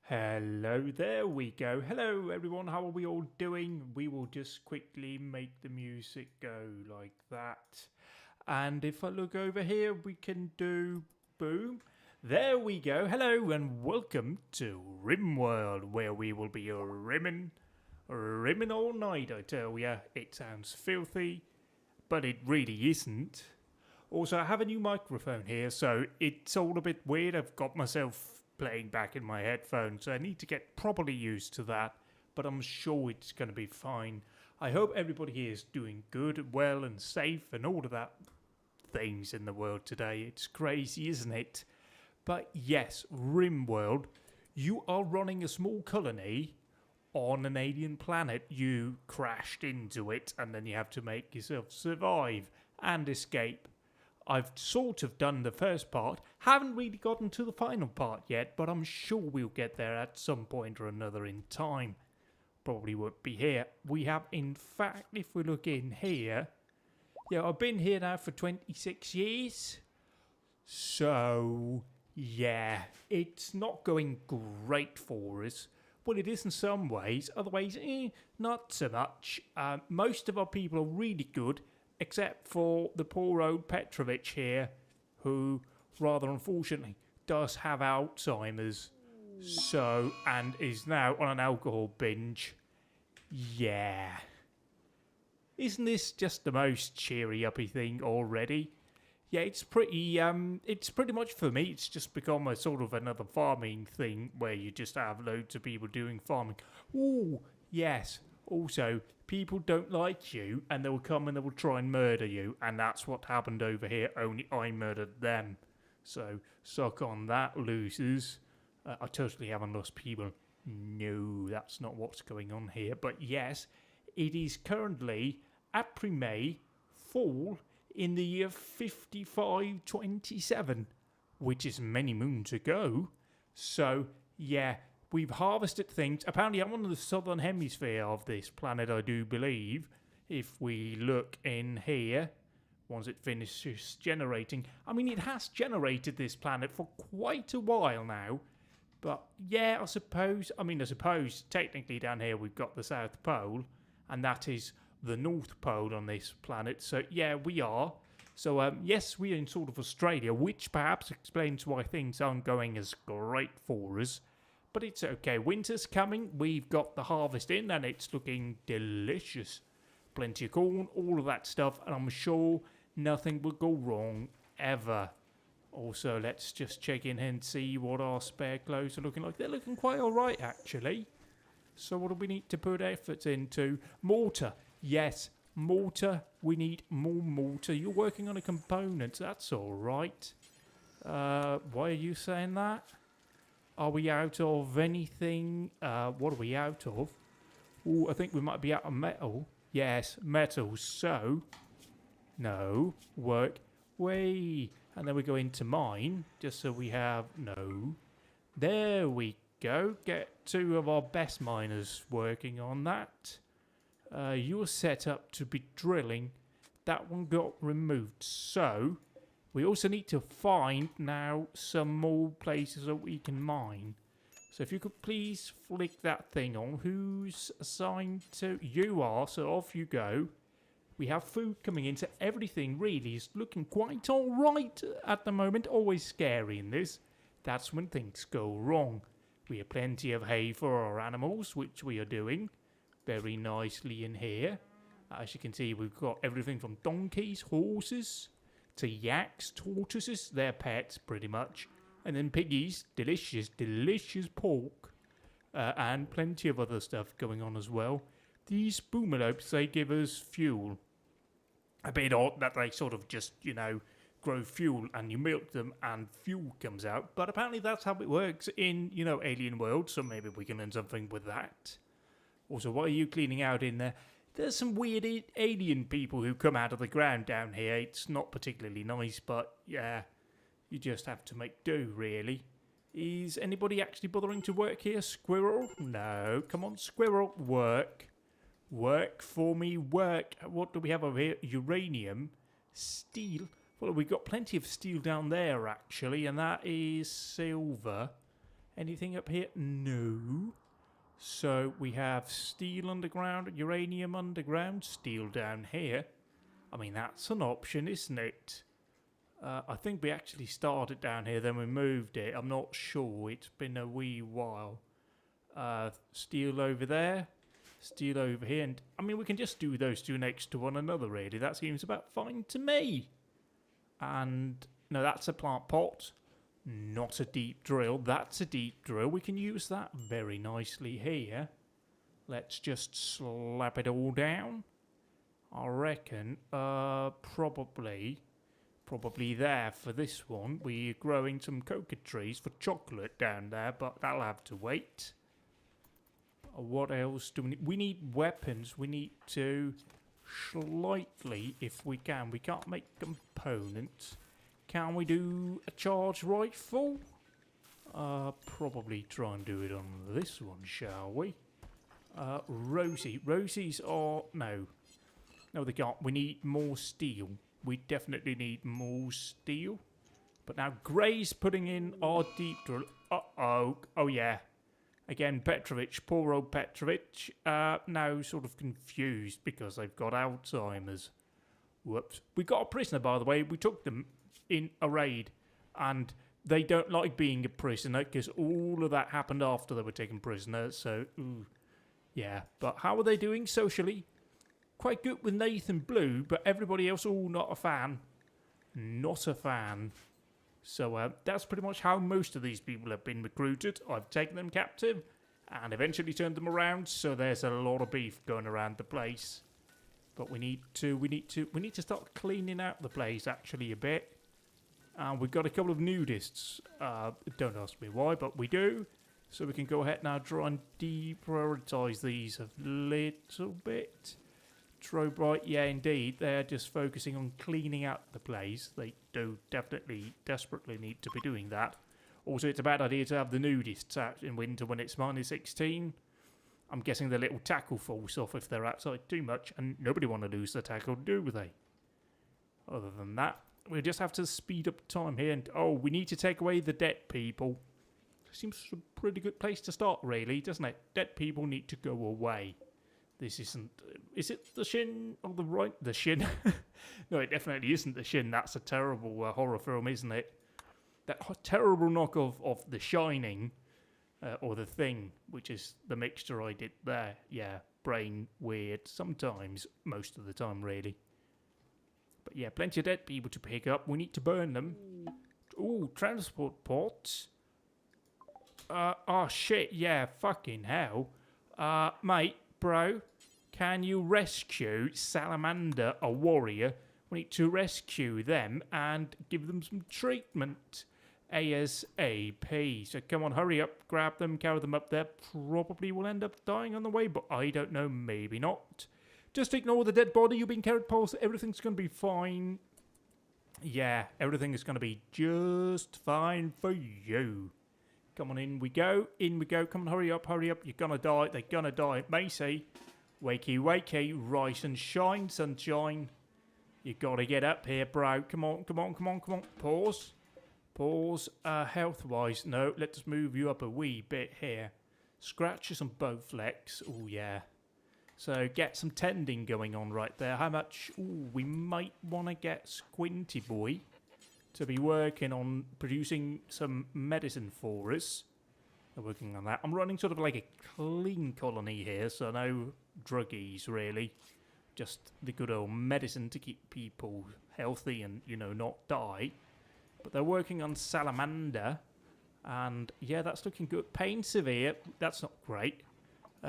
Hello, there we go. Hello everyone, how are we all doing? We will just quickly make the music go like that. And if I look over here, we can do boom. There we go. Hello and welcome to Rimworld, where we will be rimming all night, I tell ya. It sounds filthy, but it really isn't. Also, I have a new microphone here, so it's all a bit weird. I've got myself playing back in my headphones, so I need to get properly used to that, but I'm sure it's going to be fine. I hope everybody here is doing good, well, and safe, and all of that things in the world today. It's crazy, isn't it? But yes, Rimworld, you are running a small colony on an alien planet. You crashed into it, and then you have to make yourself survive and escape. I've sort of done the first part, haven't really gotten to the final part yet, but I'm sure we'll get there at some point or another in time. Probably won't be here. We have, in fact, if we look in here, yeah, I've been here now for 26 years. So, yeah, it's not going great for us. Well, it is in some ways, other ways, not so much. Most of our people are really good, except for the poor old Petrovich here, who, rather unfortunately, does have Alzheimer's, and is now on an alcohol binge. Yeah. Isn't this just the most cheery-uppy thing already? Yeah, it's pretty much for me, it's just become a sort of another farming thing, where you just have loads of people doing farming. Ooh, yes. Also, people don't like you, and they will come and they will try and murder you, and that's what happened over here, only I murdered them. So, suck on that, losers. I totally haven't lost people. No, that's not what's going on here. But yes, it is currently April-May, fall, in the year 5527, which is many moons ago. So, yeah, we've harvested things. Apparently, I'm on the southern hemisphere of this planet, I do believe. If we look in here, once it finishes generating. I mean, it has generated this planet for quite a while now. But, yeah, I suppose technically down here we've got the South Pole. And that is the North Pole on this planet. So, yeah, we are. So, yes, we are in sort of Australia, which perhaps explains why things aren't going as great for us. But it's okay. Winter's coming. We've got the harvest in and it's looking delicious. Plenty of corn, all of that stuff. And I'm sure nothing will go wrong ever. Also, let's just check in and see what our spare clothes are looking like. They're looking quite alright, actually. So what do we need to put efforts into? Mortar. Yes, mortar. We need more mortar. You're working on a component. That's alright. Why are you saying that? Are we out of anything? What are we out of? Oh, I think we might be out of metal. Yes, metal. So, no, work. Way. And then we go into mine, just so we have, no. There we go. Get two of our best miners working on that. You're set up to be drilling. That one got removed. So, we also need to find now some more places that we can mine. So if you could please flick that thing on. Who's assigned to? You are, so off you go. We have food coming in, so everything really is looking quite alright at the moment. Always scary in this. That's when things go wrong. We have plenty of hay for our animals, which we are doing very nicely in here. As you can see, we've got everything from donkeys, horses, to yaks, tortoises, their pets pretty much, and then piggies, delicious, delicious pork, and plenty of other stuff going on as well. These boomalopes, they give us fuel. A bit odd that they sort of just, grow fuel and you milk them and fuel comes out, but apparently that's how it works in, Alien World, so maybe we can learn something with that. Also, what are you cleaning out in there? There's some weird alien people who come out of the ground down here. It's not particularly nice, but yeah, you just have to make do, really. Is anybody actually bothering to work here? Squirrel? No. Come on, squirrel. Work. Work for me. Work. What do we have over here? Uranium. Steel. Well, we've got plenty of steel down there, actually, and that is silver. Anything up here? No. So we have steel underground, uranium underground, steel down here. I mean, that's an option, isn't it? I think we actually started down here, then we moved it. I'm not sure. It's been a wee while. Steel over there. Steel over here. And I mean, we can just do those two next to one another, really. That seems about fine to me. And no, that's a plant pot. Not a deep drill. That's a deep drill. We can use that very nicely here. Let's just slap it all down. I reckon probably there for this one. We're growing some cocoa trees for chocolate down there, but that'll have to wait. What else do we need? We need weapons. We need to slightly, if we can. We can't make components. Can we do a charged rifle? Probably try and do it on this one, shall we? Rosie. Rosies are... No, they can't. We need more steel. We definitely need more steel. But now Gray's putting in our deep drill. Uh-oh. Oh, yeah. Again, Petrovich. Poor old Petrovich. Now sort of confused because they've got Alzheimer's. Whoops. We got a prisoner, by the way. We took them in a raid. And they don't like being a prisoner because all of that happened after they were taken prisoner. So, ooh. Yeah. But how are they doing socially? Quite good with Nathan Blue, but everybody else, all not a fan. Not a fan. So that's pretty much how most of these people have been recruited. I've taken them captive and eventually turned them around. So there's a lot of beef going around the place. But we need to start cleaning out the place actually a bit. And we've got a couple of nudists. Don't ask me why, but we do. So we can go ahead now, try and deprioritise these a little bit. Trobright, yeah, indeed. They're just focusing on cleaning out the place. They do definitely, desperately need to be doing that. Also, it's a bad idea to have the nudists out in winter when it's minus 16. I'm guessing the little tackle falls off if they're outside too much, and nobody want to lose the tackle, do they? Other than that, we just have to speed up time here. And oh, we need to take away the dead people. Seems a pretty good place to start, really, doesn't it? Dead people need to go away. This isn't... Is it the Shin on the right? The Shin? No, it definitely isn't the Shin. That's a terrible horror film, isn't it? That terrible knockoff of The Shining, or The Thing, which is the mixture I did there. Yeah, brain weird sometimes, most of the time, really. But yeah, plenty of dead people to pick up. We need to burn them. Ooh, transport pods. Oh shit, yeah, fucking hell. Mate, bro, can you rescue Salamander, a warrior? We need to rescue them and give them some treatment ASAP. So come on, hurry up, grab them, carry them up there. Probably will end up dying on the way, but I don't know, maybe not. Just ignore the dead body. You've been carried past. Everything's going to be fine. Yeah, everything is going to be just fine for you. Come on, in we go. In we go. Come on, hurry up, hurry up. You're going to die. They're going to die. Macy. Wakey, wakey. Rise and shine, sunshine. You got to get up here, bro. Come on, come on, come on, come on. Pause. Pause. Health-wise, no. Let's move you up a wee bit here. Scratches on both legs. Oh, yeah. So get some tending going on right there. How much? Ooh, we might want to get Squinty Boy to be working on producing some medicine for us. They're working on that. I'm running sort of like a clean colony here, so no druggies really. Just the good old medicine to keep people healthy and, you know, not die. But they're working on Salamander. And yeah, that's looking good. Pain severe. That's not great.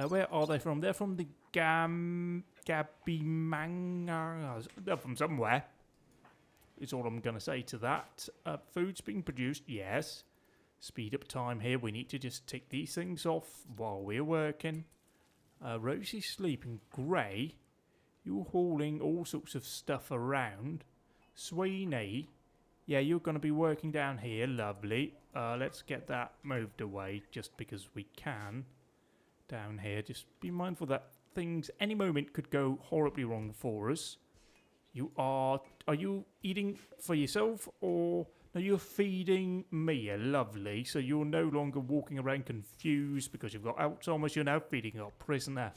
Where are they from? They're from the Gabimangas. They're from somewhere. Is all I'm going to say to that. Food's being produced, yes. Speed up time here. We need to just take these things off while we're working. Rosie's sleeping. Grey, you're hauling all sorts of stuff around. Sweeney, yeah, you're going to be working down here. Lovely. Let's get that moved away just because we can. Down here, just be mindful that things any moment could go horribly wrong for us. Are you eating for yourself or Now you're feeding Mia, lovely. So you're no longer walking around confused because you've got Alzheimer's. You're now feeding our prisoner.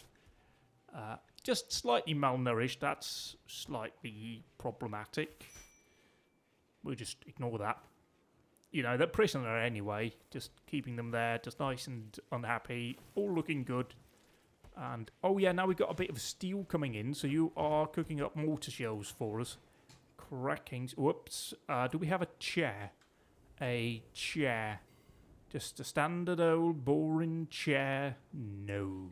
Just slightly malnourished. That's slightly problematic. We'll just ignore that. You know, they're prisoner anyway. Just keeping them there, just nice and unhappy. All looking good. And, oh yeah, now we've got a bit of steel coming in. So you are cooking up mortar shells for us. Cracking. Whoops. Do we have a chair? A chair. Just a standard old boring chair? No.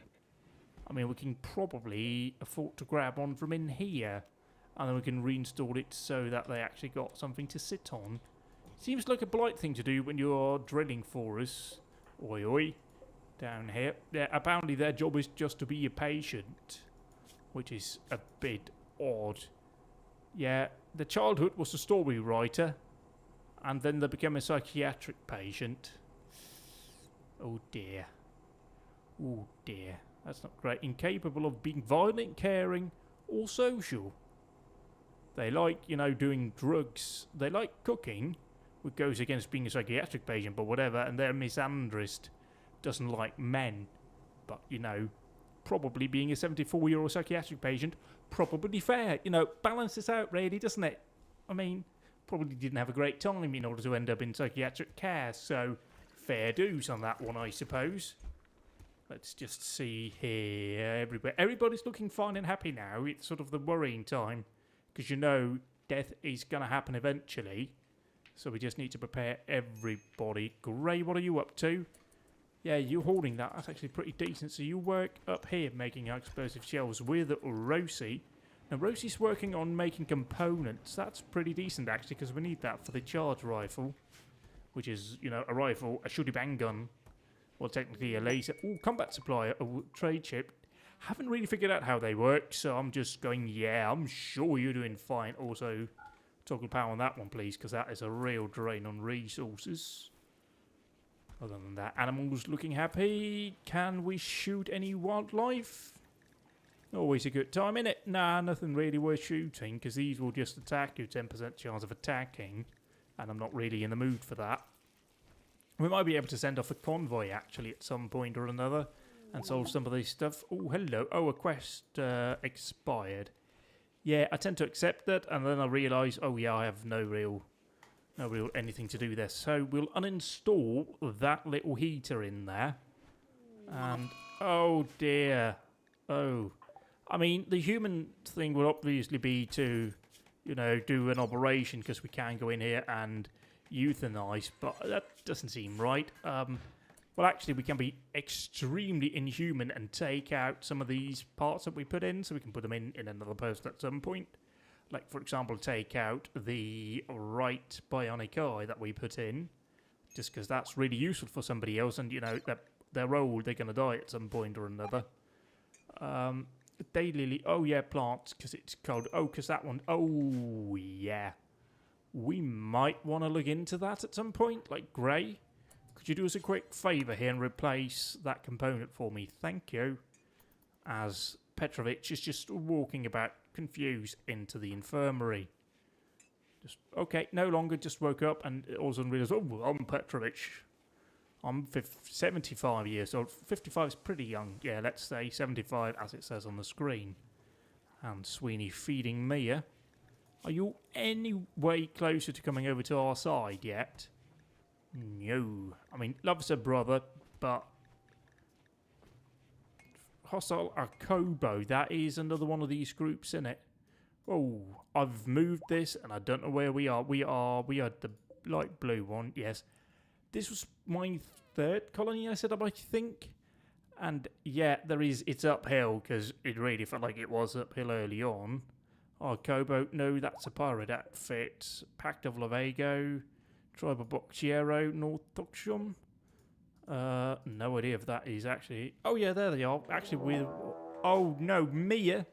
I mean, we can probably afford to grab one from in here. And then we can reinstall it so that they actually got something to sit on. Seems like a polite thing to do when you're drilling for us. Oi, oi. Down here. Yeah, apparently their job is just to be a patient. Which is a bit odd. Yeah, the childhood was a story writer. And then they became a psychiatric patient. Oh dear. Oh dear. That's not great. Incapable of being violent, caring, or social. They like, you know, doing drugs. They like cooking, which goes against being a psychiatric patient, but whatever. And they're misandrist. Doesn't like men. But, you know, probably being a 74-year-old psychiatric patient, probably fair. You know, balances out, really, doesn't it? I mean, probably didn't have a great time in order to end up in psychiatric care. So, fair dues on that one, I suppose. Let's just see here. Everybody's looking fine and happy now. It's sort of the worrying time. Because you know death is going to happen eventually. So we just need to prepare everybody. Gray, what are you up to? Yeah, you're holding that. That's actually pretty decent. So you work up here making explosive shells with Rosie. Now Rosie's working on making components. That's pretty decent actually because we need that for the charge rifle. Which is, you know, a rifle, a shooty bang gun. Well, technically a laser. Oh, combat supplier, a trade chip. Haven't really figured out how they work, so I'm just going, yeah, I'm sure you're doing fine. Also, toggle power on that one, please, because that is a real drain on resources. Other than that, animals looking happy. Can we shoot any wildlife? Always a good time, innit? Nah, nothing really worth shooting, because these will just attack you. 10% chance of attacking, and I'm not really in the mood for that. We might be able to send off a convoy, actually, at some point or another, and solve some of this stuff. Oh, hello. Oh, a quest expired. Yeah, I tend to accept that, and then I realise, oh yeah, I have no real anything to do there. So we'll uninstall that little heater in there. And, oh dear. Oh. I mean, the human thing would obviously be to, you know, do an operation, because we can go in here and euthanize, but that doesn't seem right. Well, actually, we can be extremely inhuman and take out some of these parts that we put in, so we can put them in another person at some point. Like, for example, take out the right bionic eye that we put in, just because that's really useful for somebody else, and, you know, they're old, they're going to die at some point or another. Daylily, oh yeah, plants, because it's cold. Oh, because that one, oh yeah. We might want to look into that at some point, like grey. Could you do us a quick favour here and replace that component for me? Thank you. As Petrovich is just walking about confused into the infirmary. Just, okay, no longer just woke up and all of a sudden realised, oh, I'm Petrovich. I'm 75 years old. 55 is pretty young. Yeah, let's say 75 as it says on the screen. And Sweeney feeding Mia. Are you any way closer to coming over to our side yet? No. I mean, loves her brother, but... Hostile Akobo, that is another one of these groups, isn't it? Oh, I've moved this, and I don't know where we are. We are the light blue one, yes. This was my third colony I set up, I think. And yeah, it's uphill, because it really felt like it was uphill early on. Oh, Kobo, no, that's a pirate outfit. Pact of Lavago, Tribe of Boxiero, North Toxium. No idea if that is actually... Oh, yeah, there they are. Actually, with... Oh, no, Mia,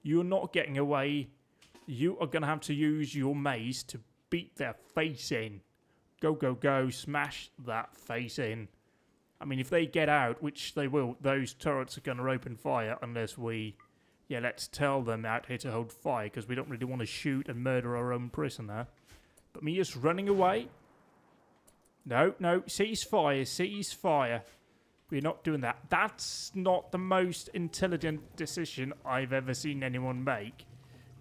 you're not getting away. You are going to have to use your mace to beat their face in. Go, go, go. Smash that face in. I mean, if they get out, which they will, those turrets are going to open fire unless we... Yeah, let's tell them out here to hold fire, because we don't really want to shoot and murder our own prisoner. But me just running away. No, no, ceasefire, ceasefire. We're not doing that. That's not the most intelligent decision I've ever seen anyone make.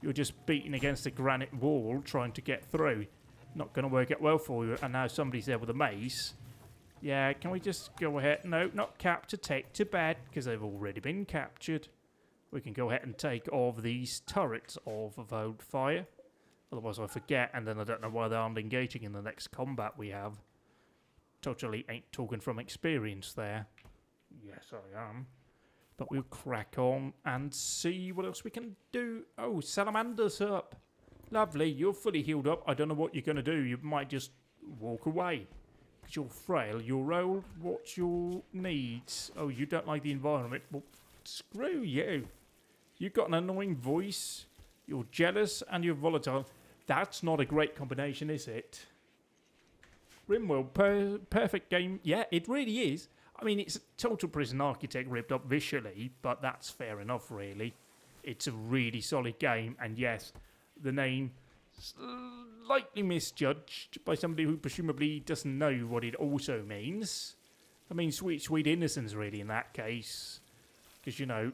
You're just beating against a granite wall trying to get through. Not going to work out well for you. And now somebody's there with a mace. Yeah, can we just go ahead? No, not capture. Take to bed because they've already been captured. We can go ahead and take all of these turrets off of old fire. Otherwise I forget and then I don't know why they aren't engaging in the next combat we have. Totally ain't talking from experience there. Yes, I am. But we'll crack on and see what else we can do. Oh, Salamander's up. Lovely, you're fully healed up. I don't know what you're going to do. You might just walk away. Because you're frail, you're old. What's your needs? Oh, you don't like the environment. Well, screw you. You've got an annoying voice. You're jealous and you're volatile. That's not a great combination, is it? Rimworld, perfect game. Yeah, it really is. I mean, it's a total Prison Architect ripped up visually, but that's fair enough, really. It's a really solid game, and yes, the name slightly misjudged by somebody who presumably doesn't know what it also means. I mean, sweet, sweet innocence, really, in that case. Because, you know,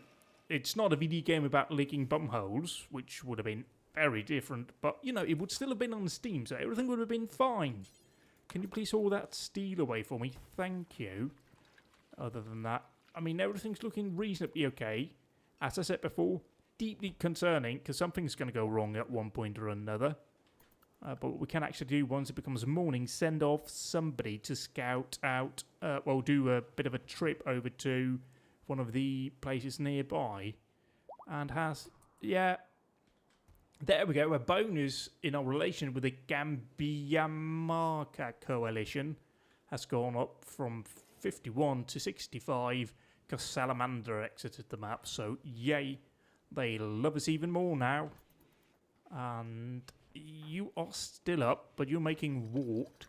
it's not a video game about licking bumholes, which would have been very different, but, you know, it would still have been on Steam, so everything would have been fine. Can you please haul that steel away for me? Thank you. Other than that, I mean, everything's looking reasonably okay. As I said before, deeply concerning, because something's going to go wrong at one point or another. But what we can actually do once it becomes morning, send off somebody to scout out, well, do a bit of a trip over to one of the places nearby. And yeah, there we go, a bonus in our relation with the Gambiamaka Coalition has gone up from 51 to 65 because Salamander exited the map. So, yay, they love us even more now. And you are still up, but you're making wart,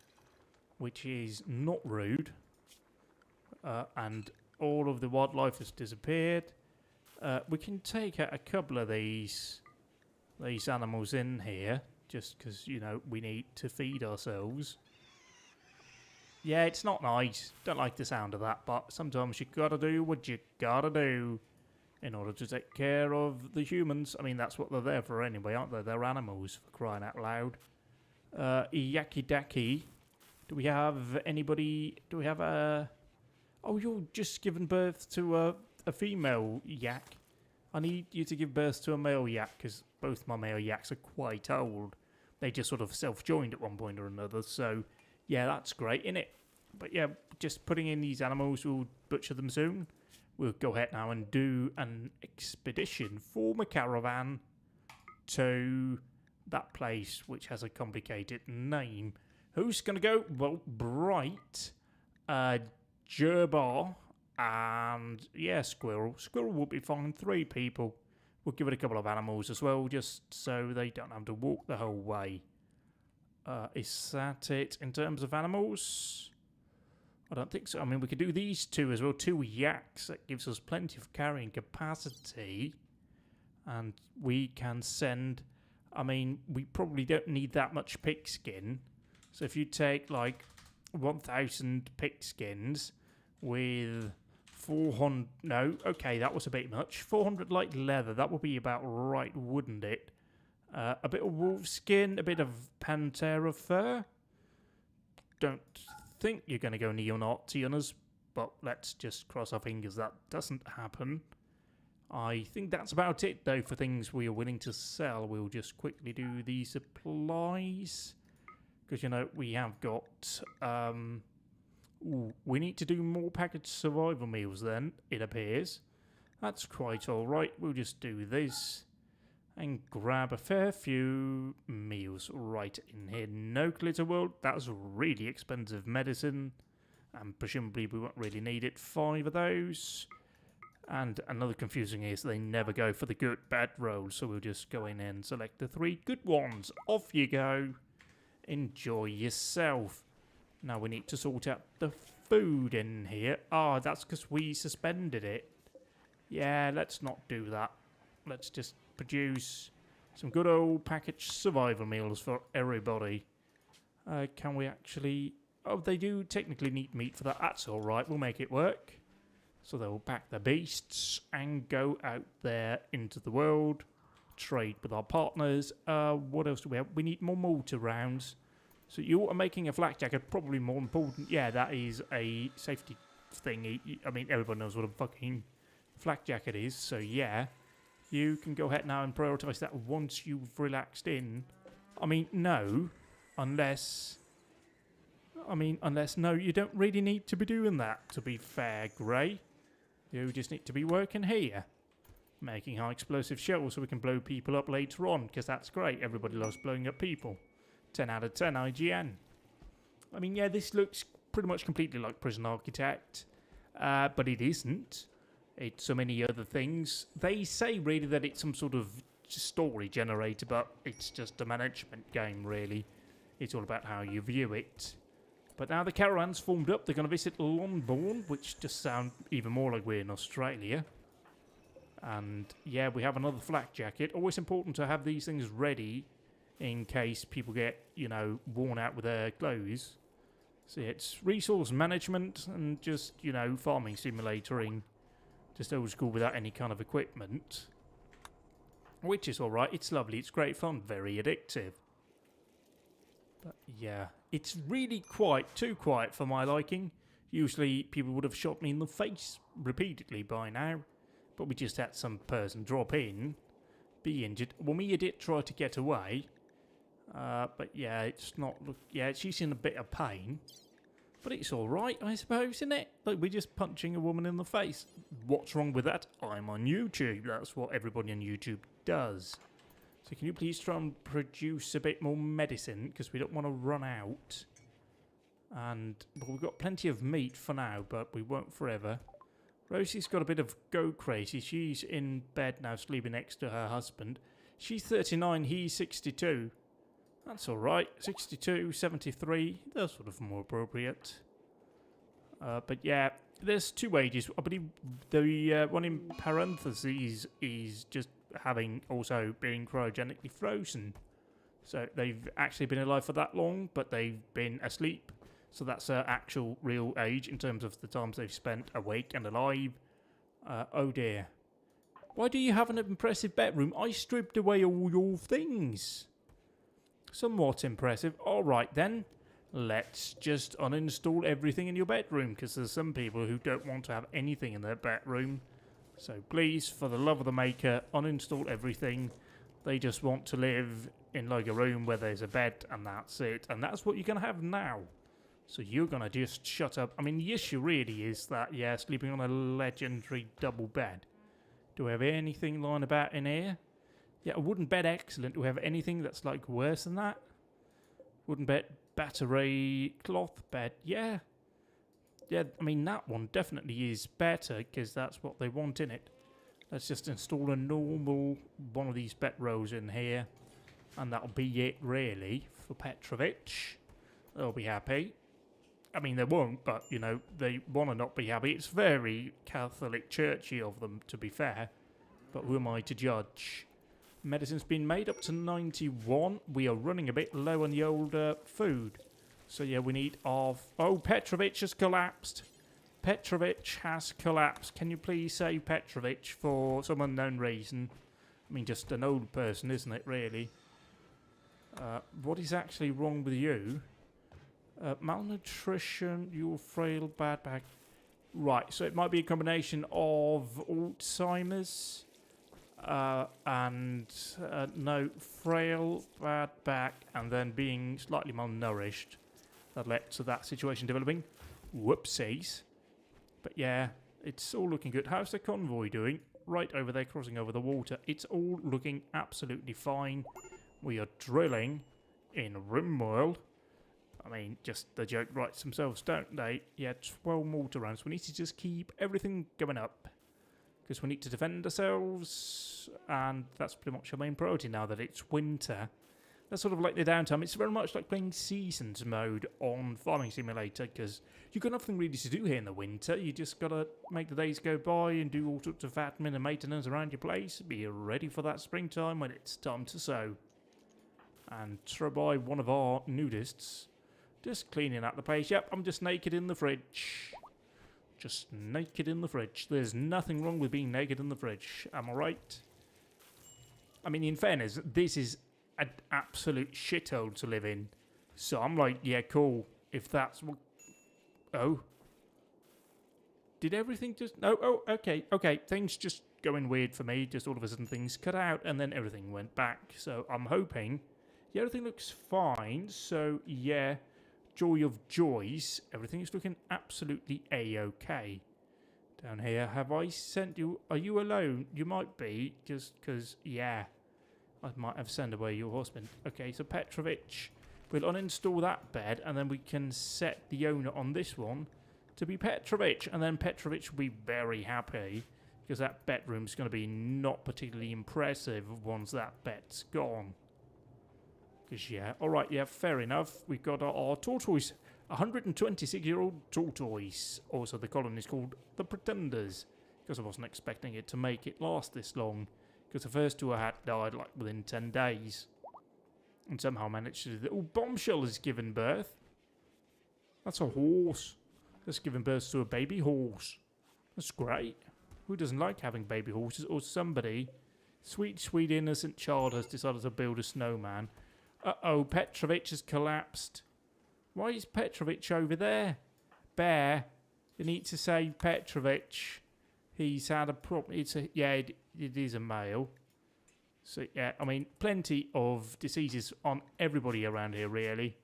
which is not rude. And all of the wildlife has disappeared. We can take out a couple of these animals in here, just because, you know, we need to feed ourselves. Yeah, it's not nice. Don't like the sound of that, but sometimes you gotta do what you gotta do in order to take care of the humans. I mean, that's what they're there for anyway, aren't they? They're animals, for crying out loud. Yakidaki. Do we have anybody? Do we have a... Oh, you're just giving birth to a female yak. I need you to give birth to a male yak, because both my male yaks are quite old. They just sort of self-joined at one point or another, so... Yeah, that's great, innit? But yeah, just putting in these animals, we'll butcher them soon. We'll go ahead now and do an expedition, form a caravan to that place, which has a complicated name. Who's going to go? Well, Bright, Gerbar, and yeah, Squirrel. Squirrel will be fine, 3 people. We'll give it a couple of animals as well, just so they don't have to walk the whole way. Is that it in terms of animals? I don't think so. I mean, we could do these 2 as well. 2 yaks. That gives us plenty of carrying capacity. And we can send... I mean, we probably don't need that much pigskin. So if you take, like, 1,000 pigskins with 400... No, okay, that was a bit much. 400 light leather. That would be about right, wouldn't it? A bit of wolf skin, a bit of Pantera fur. Don't think you're going to go neo-Nazi on us, but let's just cross our fingers that doesn't happen. I think that's about it, though, for things we are willing to sell. We'll just quickly do the supplies. Because, you know, we have got... we need to do more packaged survival meals then, it appears. That's quite alright. We'll just do this. And grab a fair few meals right in here. No glitter world. That's really expensive medicine. And presumably we won't really need it. 5 of those. And another confusing is they never go for the good bad rolls. So we'll just go in and select the 3 good ones. Off you go. Enjoy yourself. Now we need to sort out the food in here. Ah, that's because we suspended it. Yeah, let's not do that. Let's just... produce some good old packaged survival meals for everybody. Can we actually... Oh, they do technically need meat for that. That's alright, we'll make it work. So they'll pack their beasts and go out there into the world. Trade with our partners. What else do we have? We need more mortar rounds. So you are making a flak jacket, probably more important. Yeah, that is a safety thing. I mean, everyone knows what a fucking flak jacket is. So yeah, you can go ahead now and prioritize that once you've relaxed in. I mean, no, unless no, you don't really need to be doing that, to be fair, Grey. You just need to be working here. Making high explosive shells so we can blow people up later on, because that's great. Everybody loves blowing up people. 10 out of 10 IGN. I mean, yeah, this looks pretty much completely like Prison Architect, but it isn't. It's so many other things. They say really that it's some sort of story generator, but it's just a management game, really. It's all about how you view it. But now the caravan's formed up, they're going to visit Longbourn, which just sounds even more like we're in Australia. And yeah, we have another flak jacket. Always important to have these things ready in case people get, you know, worn out with their clothes. So yeah, it's resource management and just, you know, farming simulatoring. Just old school without any kind of equipment. Which is alright, it's lovely, it's great fun, very addictive. But yeah, it's really too quiet for my liking. Usually people would have shot me in the face repeatedly by now. But we just had some person drop in, be injured. Well, Mia did try to get away. But yeah, it's not... Yeah, she's in a bit of pain. But it's alright, I suppose, isn't it? Like, we're just punching a woman in the face. What's wrong with that? I'm on YouTube. That's what everybody on YouTube does. So can you please try and produce a bit more medicine? Because we don't want to run out. And well, we've got plenty of meat for now, but we won't forever. Rosie's got a bit of go crazy. She's in bed now, sleeping next to her husband. She's 39, he's 62. That's alright. 62, 73, they're sort of more appropriate. But yeah, there's two ages. I believe the one in parentheses is just having also been cryogenically frozen. So they've actually been alive for that long, but they've been asleep. So that's her actual real age in terms of the times they've spent awake and alive. Oh dear. Why do you have an impressive bedroom? I stripped away all your things. Somewhat impressive. Alright then. Let's just uninstall everything in your bedroom, because there's some people who don't want to have anything in their bedroom. So please, for the love of the maker, uninstall everything. They just want to live in like a room where there's a bed and that's it. And that's what you're going to have now. So you're going to just shut up. I mean, the issue really is that, yeah, sleeping on a legendary double bed. Do we have anything lying about in here? Yeah, a wooden bed, excellent. Do we have anything that's like worse than that? Wooden bed, battery, cloth bed, yeah. Yeah, I mean, that one definitely is better because that's what they want in it. Let's just install a normal one of these bed rows in here. And that'll be it, really, for Petrovich. They'll be happy. I mean, they won't, but, you know, they want to not be happy. It's very Catholic churchy of them, to be fair. But who am I to judge? Medicine's been made up to 91. We are running a bit low on the old food. So, yeah, we need our... Oh, Petrovich has collapsed. Petrovich has collapsed. Can you please save Petrovich for some unknown reason? I mean, just an old person, isn't it, really? What is actually wrong with you? Malnutrition, you're frail, bad back. Right, so it might be a combination of Alzheimer's and no, frail, bad back, and then being slightly malnourished. That led to that situation developing. Whoopsies. But yeah, it's all looking good. How's the convoy doing? Right over there, crossing over the water. It's all looking absolutely fine. We are drilling in Rimworld. I mean, just the joke writes themselves, don't they? Yeah, 12 mortar rounds. We need to just keep everything going up. Because we need to defend ourselves. And that's pretty much our main priority now that it's winter. That's sort of like the downtime. It's very much like playing Seasons mode on Farming Simulator. Because you've got nothing really to do here in the winter. You just got to make the days go by and do all sorts of admin and maintenance around your place. Be ready for that springtime when it's time to sow. And throw by one of our nudists. Just cleaning out the place. Yep, I'm just naked in the fridge. Just naked in the fridge. There's nothing wrong with being naked in the fridge. Am I right? I mean, in fairness, this is an absolute shithole to live in. So I'm like, yeah, cool. If that's what... Oh. Did everything just... No, oh, okay, okay. Things just going weird for me. Just all of a sudden things cut out and then everything went back. So I'm hoping... Yeah, everything looks fine. So, yeah, joy of joys. Everything is looking absolutely A-okay. Down here, have I sent you... Are you alone? You might be, just because, yeah, I might have sent away your husband. Okay, so Petrovich, we'll uninstall that bed, and then we can set the owner on this one to be Petrovich, and then Petrovich will be very happy, because that bedroom's going to be not particularly impressive once that bed's gone. Because, yeah, alright, yeah, fair enough. We've got our tortoise, 126-year-old tortoise. Also, the colony is called the Pretenders, because I wasn't expecting it to make it last this long, because the first two I had died, like, within 10 days. And somehow managed to... Oh, Bombshell has given birth. That's a horse. That's given birth to a baby horse. That's great. Who doesn't like having baby horses? Or somebody, sweet, sweet innocent child has decided to build a snowman. Uh-oh, Petrovich has collapsed. Why is Petrovich over there? Bear, you need to save Petrovich. He's had a problem. Yeah, it is a male. So, yeah, I mean, plenty of diseases on everybody around here, really.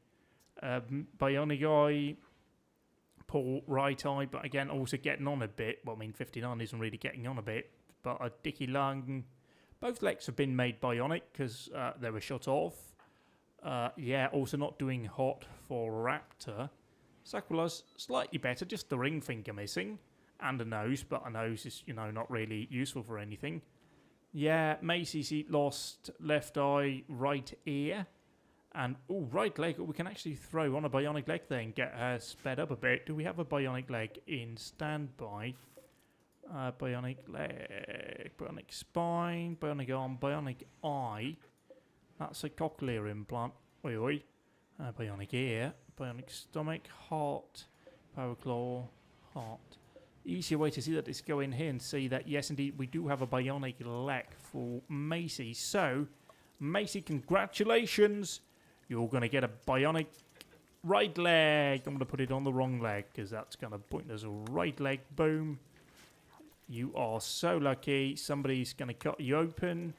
Bionic eye, poor right eye, but again, also getting on a bit. Well, I mean, 59 isn't really getting on a bit, but a dicky lung. Both legs have been made bionic because they were shut off. Yeah, also not doing hot for Raptor. Sakura's slightly better, just the ring finger missing. And a nose, but a nose is, you know, not really useful for anything. Yeah, Macy's lost left eye, right ear. And, oh, right leg. We can actually throw on a bionic leg there and get her sped up a bit. Do we have a bionic leg in standby? Bionic leg, bionic spine, bionic arm, bionic eye. That's a cochlear implant. Oi, oi. Bionic ear, bionic stomach, heart, power claw, heart. Easier way to see that is go in here and see that, yes, indeed, we do have a bionic leg for Macy. So, Macy, congratulations. You're going to get a bionic right leg. I'm going to put it on the wrong leg because that's going to point as a right leg. Boom. You are so lucky. Somebody's going to cut you open.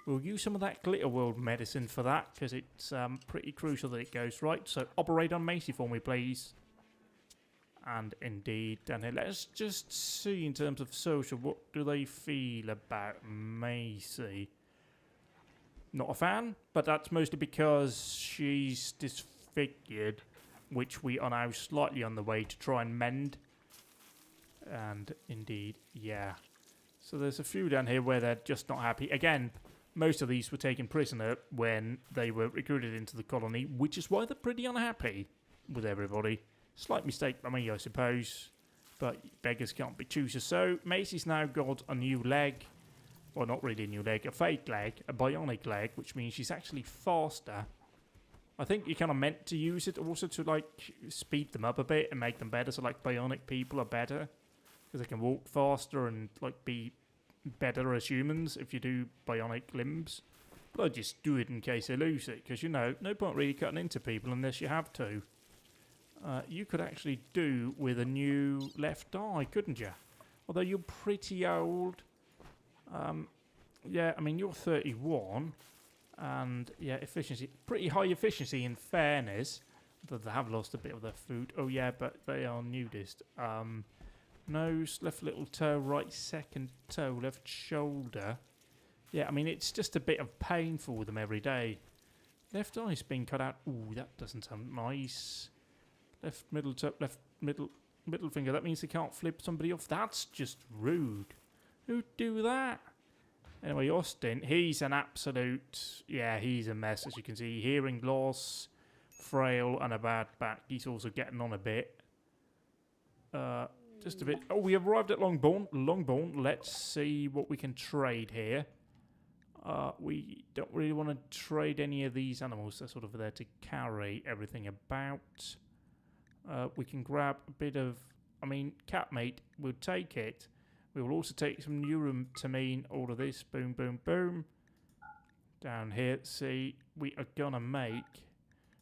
We'll use some of that Glitter World medicine for that because it's pretty crucial that it goes right. So, operate on Macy for me, please. And indeed, down here, let's just see in terms of social, what do they feel about Macy? Not a fan, but that's mostly because she's disfigured, which we are now slightly on the way to try and mend. And indeed, yeah. So there's a few down here where they're just not happy. Again, most of these were taken prisoner when they were recruited into the colony, which is why they're pretty unhappy with everybody. Slight mistake by me, I suppose, but beggars can't be choosers. So, Macy's now got a new leg. Well, not really a new leg, a fake leg, a bionic leg, which means she's actually faster. I think you kind of meant to use it also to, like, speed them up a bit and make them better. So, like, bionic people are better because they can walk faster and, like, be better as humans if you do bionic limbs. But I just do it in case they lose it because, you know, no point really cutting into people unless you have to. You could actually do with a new left eye, couldn't you? Although you're pretty old. Yeah, I mean, you're 31. And, yeah, efficiency. Pretty high efficiency in fairness. Though they have lost a bit of their food. Oh, yeah, but they are nudist. Nose, left little toe, right second toe, left shoulder. Yeah, I mean, it's just a bit of pain for them every day. Left eye's been cut out. Ooh, that doesn't sound nice. Left middle toe, left middle finger. That means they can't flip somebody off. That's just rude. Who'd do that? Anyway, Austin, he's an absolute... Yeah, he's a mess, as you can see. Hearing loss, frail, and a bad back. He's also getting on a bit. Just a bit... Oh, we have arrived at Longbourn. Longbourn, let's see what we can trade here. We don't really want to trade any of these animals. They're sort of there to carry everything about. We can grab a bit of, cat meat. We'll take it. We will also take some neurotamine, all of this. Boom, boom, boom. Down here, see, we are going to make,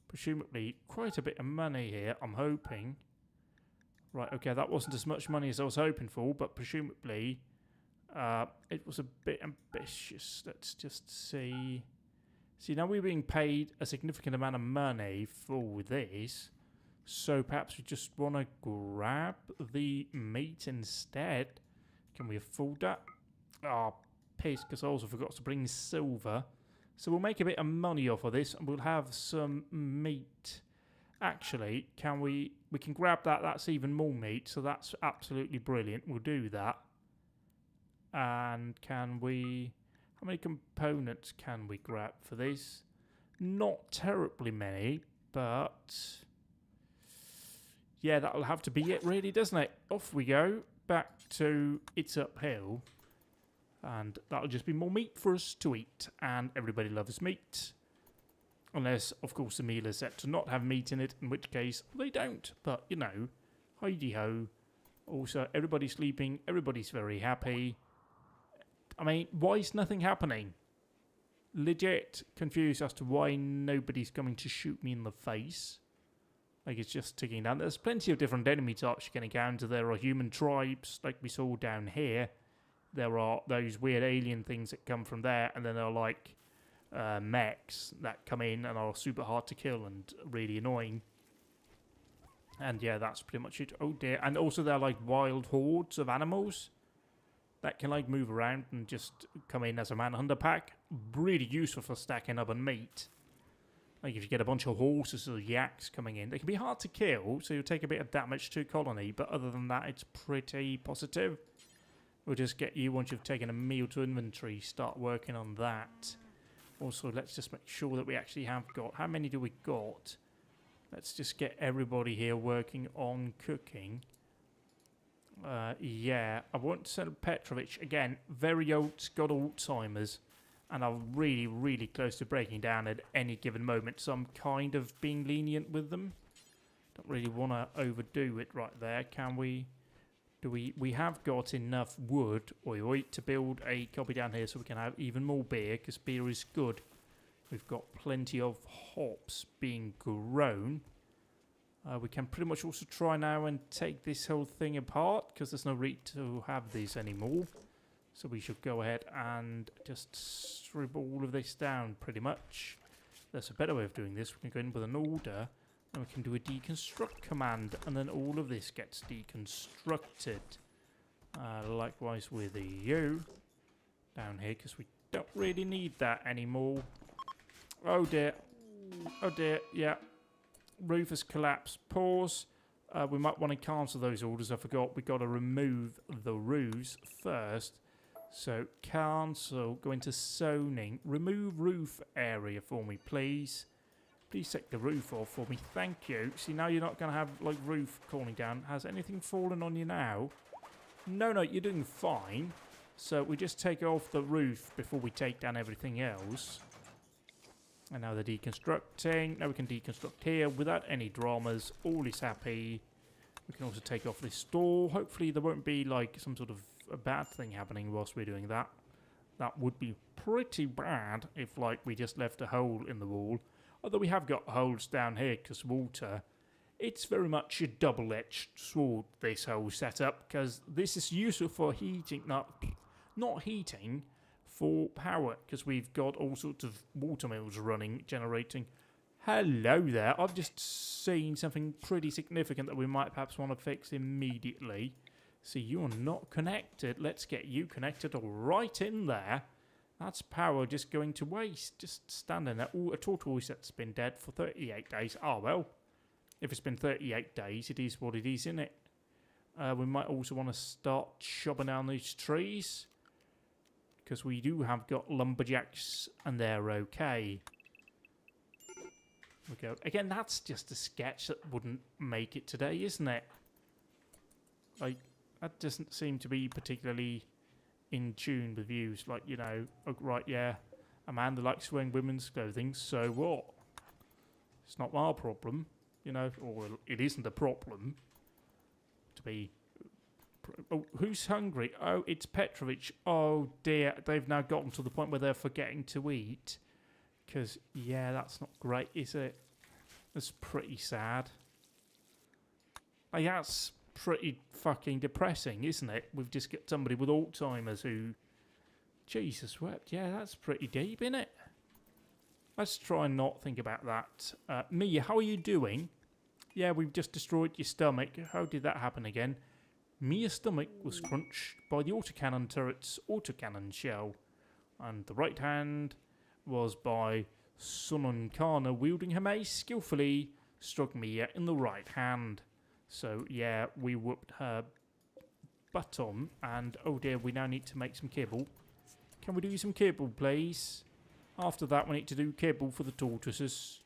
presumably, quite a bit of money here, I'm hoping. Right, okay, that wasn't as much money as I was hoping for, but presumably it was a bit ambitious. Let's just see. See, now we're being paid a significant amount of money for this, so perhaps we just want to grab the meat instead. Can we afford that? Oh, piss, because I also forgot to bring silver. So we'll make a bit of money off of this, and we'll have some meat. Actually, we can grab that. That's even more meat, so that's absolutely brilliant. We'll do that. And how many components can we grab for this? Not terribly many, but yeah, that'll have to be it really, doesn't it? Off we go, back to It's Uphill. And that'll just be more meat for us to eat. And everybody loves meat. Unless, of course, the meal is set to not have meat in it, in which case they don't. But, you know, hi-de-ho. Also, everybody's sleeping. Everybody's very happy. I mean, why is nothing happening? Legit confused as to why nobody's coming to shoot me in the face. Like, it's just ticking down. There's plenty of different enemy types you can encounter. There are human tribes, like we saw down here. There are those weird alien things that come from there. And then there are, like, mechs that come in and are super hard to kill and really annoying. And yeah, that's pretty much it. Oh dear. And also they're like wild hordes of animals that can like move around and just come in as a manhunter pack. Really useful for stacking up on meat. Like if you get a bunch of horses or yaks coming in, they can be hard to kill, so you'll take a bit of damage to colony, but other than that it's pretty positive. We'll just get you, once you've taken a meal to inventory, start working on that. Also, let's just make sure that we actually have got... How many do we got? Let's just get everybody here working on cooking. Yeah, I won't send Petrovich. Again, very old, got Alzheimer's. And I'm really, really close to breaking down at any given moment. So I'm kind of being lenient with them. Don't really want to overdo it right there. Can we... We have got enough wood, to build a copy down here so we can have even more beer, because beer is good. We've got plenty of hops being grown. We can pretty much also try now and take this whole thing apart, because there's no reason to have these anymore. So we should go ahead and just strip all of this down, pretty much. There's a better way of doing this. We can go in with an order. And we can do a deconstruct command, and then all of this gets deconstructed. Likewise with you down here, because we don't really need that anymore. Oh dear. Oh dear, yeah. Roof has collapsed. Pause. We might want to cancel those orders. I forgot. We've got to remove the roofs first. So cancel. Go into zoning. Remove roof area for me, please. Please take the roof off for me. Thank you. See, now you're not going to have, like, roof cooling down. Has anything fallen on you now? No, you're doing fine. So we just take off the roof before we take down everything else. And now they're deconstructing. Now we can deconstruct here without any dramas. All is happy. We can also take off this door. Hopefully there won't be, like, some sort of a bad thing happening whilst we're doing that. That would be pretty bad if, like, we just left a hole in the wall. Although we have got holes down here because water. It's very much a double-edged sword, this whole setup, because this is useful for heating, not heating, for power, because we've got all sorts of water mills running, generating. Hello there, I've just seen something pretty significant that we might perhaps want to fix immediately. See, you're not connected. Let's get you connected right in there. That's power just going to waste, just standing there. Oh, a tortoise that's been dead for 38 days. Oh, well, if it's been 38 days, it is what it is, isn't it? We might also want to start chopping down these trees, because we do have got lumberjacks, and they're okay. We go. Again, that's just a sketch that wouldn't make it today, isn't it? Like, that doesn't seem to be particularly in tune with views, like, you know, oh, right, yeah, a man that likes wearing women's clothing, so what? It's not our problem. you know, or it isn't a problem to be... Oh, who's hungry? Oh, it's Petrovich. Oh, dear. They've now gotten to the point where they're forgetting to eat. Because, yeah, that's not great, is it? That's pretty sad. Like, that's pretty fucking depressing, isn't it? We've just got somebody with Alzheimer's who... Jesus wept. Yeah, that's pretty deep, isn't it? Let's try and not think about that. Mia, how are you doing? Yeah, we've just destroyed your stomach. How did that happen again? Mia's stomach was crunched by the autocannon turret's autocannon shell. And the right hand was by Sunankana wielding her mace skillfully struck Mia in the right hand. So, yeah, we whooped her butt on. And, oh dear, we now need to make some kibble. Can we do some kibble, please? After that, we need to do kibble for the tortoises.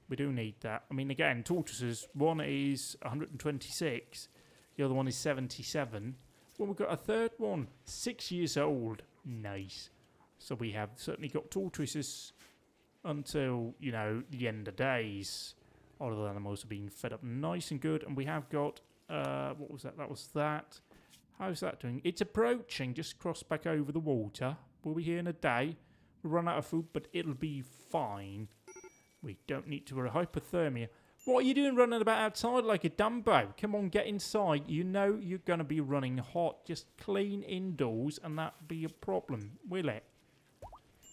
We do need that. I mean, again, tortoises, one is 126, the other one is 77. Well, we've got a third one, 6 years old. Nice. So we have certainly got tortoises until, you know, the end of days. All of the animals are being fed up nice and good. And we have got, what was that? That was that. How's that doing? It's approaching. Just cross back over the water. We'll be here in a day. We'll run out of food, but it'll be fine. We don't need to worry. Hypothermia. What are you doing running about outside like a Dumbo? Come on, get inside. You know you're going to be running hot. Just clean indoors and that'll be a problem, will it?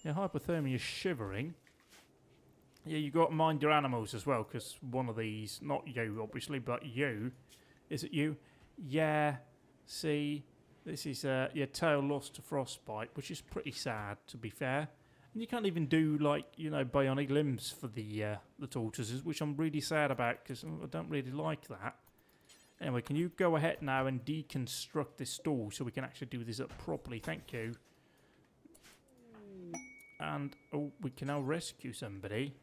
Yeah, hypothermia is shivering. Yeah, you got to mind your animals as well, because one of these, not you obviously, but you. Is it you? Yeah, see, this is your tail lost to frostbite, which is pretty sad, to be fair. And you can't even do, like, you know, bionic limbs for the tortoises, which I'm really sad about, because I don't really like that. Anyway, can you go ahead now and deconstruct this stall so we can actually do this up properly? Thank you. And, oh, we can now rescue somebody.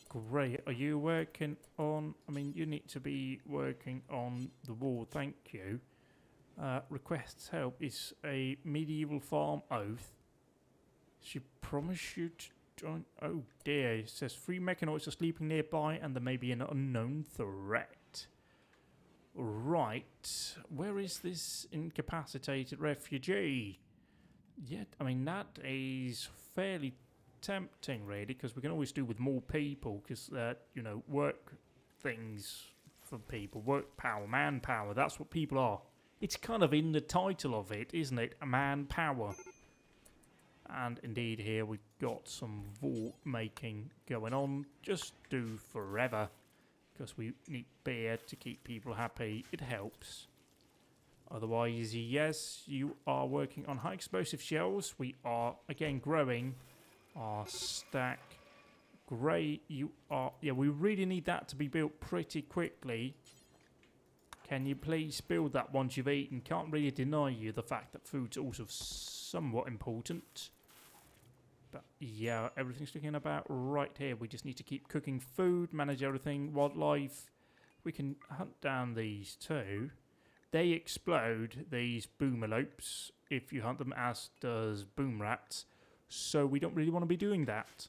Great. Are you working on... I mean, you need to be working on the wall. Thank you. Requests help is a medieval farm oath. She promised you to join... Oh, dear. It says 3 mechanoids are sleeping nearby and there may be an unknown threat. Right. Where is this incapacitated refugee? Yeah, I mean, that is fairly tempting, really, because we can always do with more people, because, you know, work things for people, work power, manpower, that's what people are. It's kind of in the title of it, isn't it? A manpower. And indeed, here we've got some vault making going on. Just do forever, because we need beer to keep people happy. It helps. Otherwise, yes, you are working on high explosive shells. We are, again, growing our stack. Great, you are... Yeah, we really need that to be built pretty quickly. Can you please build that once you've eaten? Can't really deny you the fact that food's also somewhat important. But yeah, everything's looking about right here. We just need to keep cooking food, manage everything, wildlife. We can hunt down these too. They explode, these boomalopes, if you hunt them, as does boom rats. So we don't really want to be doing that.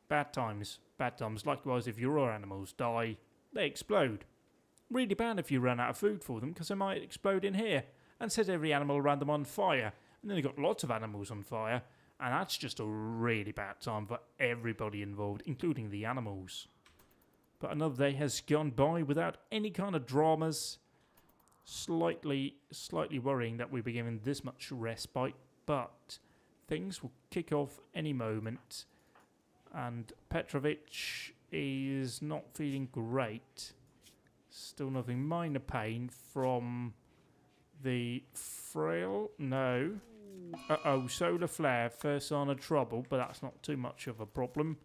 Bad times. Bad times. Likewise, if your animals die, they explode. Really bad if you run out of food for them, because they might explode in here and set every animal around them on fire. And then you've got lots of animals on fire, and that's just a really bad time for everybody involved, including the animals. But another day has gone by without any kind of dramas. Slightly worrying that we'll be given this much respite, but things will kick off any moment. And Petrovich is not feeling great. Still nothing. Minor pain from the frail. No. Uh-oh, solar flare. First sign of trouble, but that's not too much of a problem.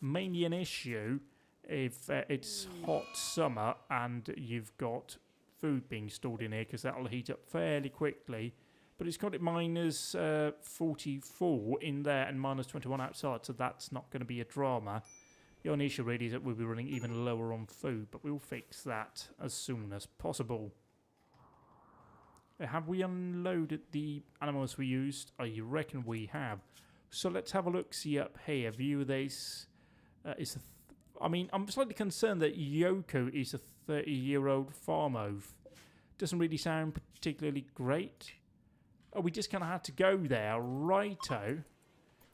Mainly an issue if it's hot summer and you've got food being stored in here, because that'll heat up fairly quickly. But it's got it minus 44 in there and minus 21 outside, so that's not going to be a drama. The only issue really is that we'll be running even lower on food, but we'll fix that as soon as possible. Have we unloaded the animals we used? I reckon we have. So let's have a look, see up here. View this. I mean, I'm slightly concerned that Yoko is a 30-year-old farm oaf. Doesn't really sound particularly great. Oh, we just kind of had to go there. Righto.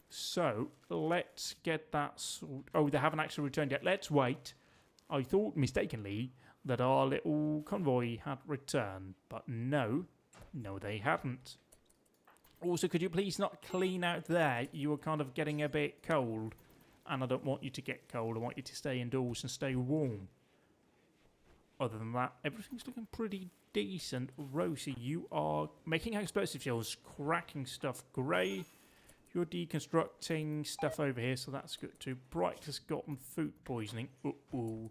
So, let's get that sort... Oh, they haven't actually returned yet. Let's wait. I thought mistakenly that our little convoy had returned. But no. No, they haven't. Also, could you please not clean out there? You are kind of getting a bit cold. And I don't want you to get cold. I want you to stay indoors and stay warm. Other than that, everything's looking pretty decent. Rosie, you are making explosive shells, cracking stuff. Grey, you're deconstructing stuff over here, so that's good too. Bright has gotten food poisoning. Uh-oh.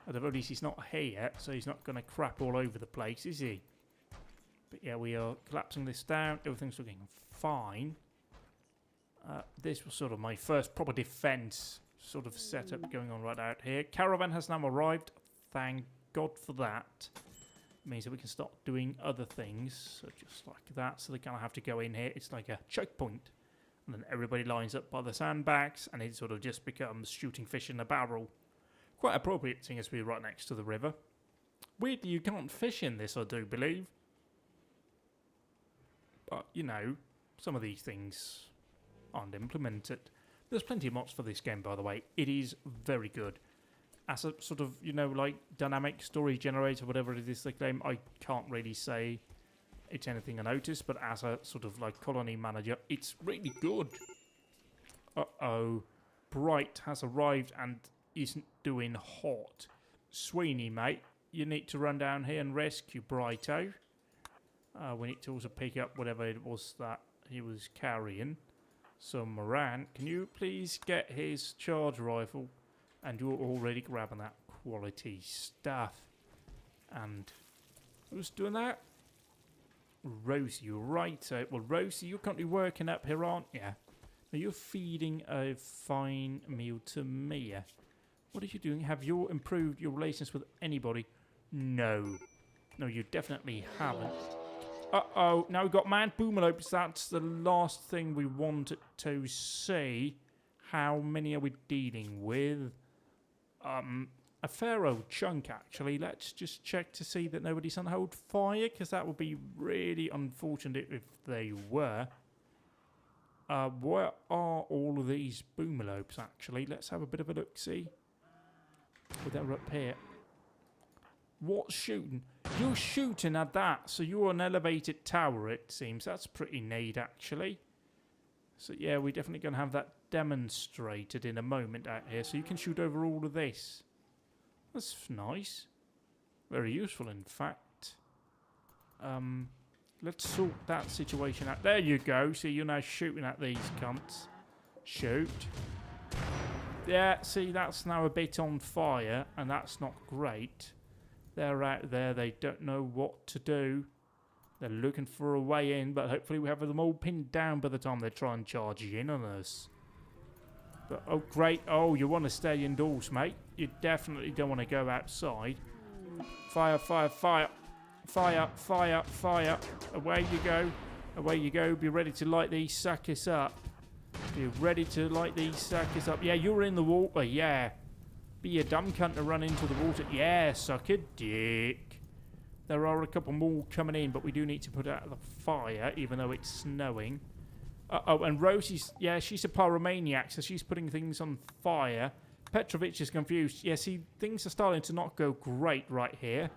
At the very least, he's not here yet, so he's not going to crap all over the place, is he? But yeah, we are collapsing this down. Everything's looking fine. This was sort of my first proper defense sort of setup going on right out here. Caravan has now arrived. Thank God for that. It means that we can start doing other things. So just like that. So they kind of have to go in here. It's like a checkpoint. And then everybody lines up by the sandbags. And it sort of just becomes shooting fish in a barrel. Quite appropriate, seeing as we're right next to the river. Weirdly, you can't fish in this, I do believe. But, you know, some of these things aren't implemented. There's plenty of mods for this game, by the way. It is very good. As a sort of, you know, like dynamic story generator, whatever it is they claim, I can't really say it's anything I noticed, but as a sort of like colony manager, it's really good. Uh-oh. Bright has arrived and isn't doing hot. Sweeney, mate, you need to run down here and rescue Brighto. We need to also pick up whatever it was that he was carrying. So, Moran, can you please get his charge rifle? And you're already grabbing that quality stuff. And who's doing that? Rosie, right. Well, Rosie, you're currently working up here, aren't you? Now, you're feeding a fine meal to Mia. What are you doing? Have you improved your relations with anybody? No. No, you definitely haven't. Uh-oh, now we've got manned boomalopes. That's the last thing we wanted to see. How many are we dealing with? A fair old chunk, actually. Let's just check to see that nobody's on hold fire, because that would be really unfortunate if they were. Where are all of these boomalopes, actually? Let's have a bit of a look-see. Oh, they're up here. What's shooting? You're shooting at that, so you're an elevated tower, it seems. That's pretty neat, actually. So, yeah, we're definitely going to have that demonstrated in a moment out here. So you can shoot over all of this. That's nice. Very useful, in fact. Let's sort that situation out. There you go. See, you're now shooting at these cunts. Shoot. Yeah, see, that's now a bit on fire, and that's not great. They're out there. They don't know what to do. They're looking for a way in, but hopefully we have them all pinned down by the time they try and charge in on us. But, oh, great. Oh, you want to stay indoors, mate. You definitely don't want to go outside. Fire, fire, fire. Fire, fire, fire. Away you go. Away you go. Be ready to light these suckers up. Be ready to light these suckers up. Yeah, you're in the water. Yeah. Be a dumb cunt to run into the water. Yeah, suck a dick. There are a couple more coming in, but we do need to put out the fire, even though it's snowing. Uh-oh, and Rosie's... Yeah, she's a pyromaniac, so she's putting things on fire. Petrovich is confused. Yeah, see, things are starting to not go great right here.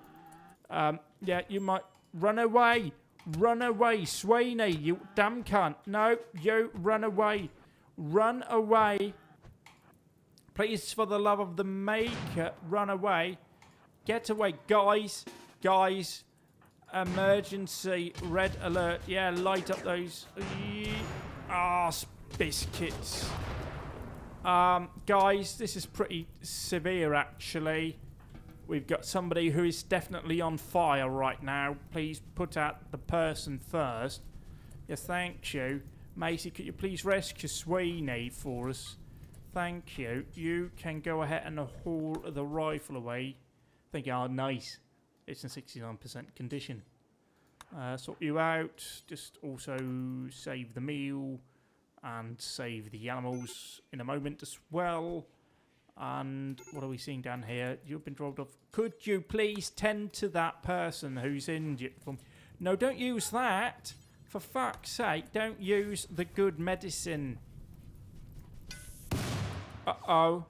Yeah, you might... Run away! Run away, Sweeney, you damn cunt. No, you, run away. Run away. Please, for the love of the maker, run away. Get away, guys. Guys, emergency, red alert. Yeah, light up those arse biscuits. Guys, this is pretty severe, actually. We've got somebody who is definitely on fire right now. Please put out the person first. Yes, thank you. Macy, could you please rescue Sweeney for us? Thank you. You can go ahead and haul the rifle away. Thank you. Oh, nice. It's in 69% condition. Sort you out. Just also save the meal and save the animals in a moment as well. And what are we seeing down here? You've been dropped off. Could you please tend to that person who's injured? No, don't use that. For fuck's sake, don't use the good medicine. Uh-oh.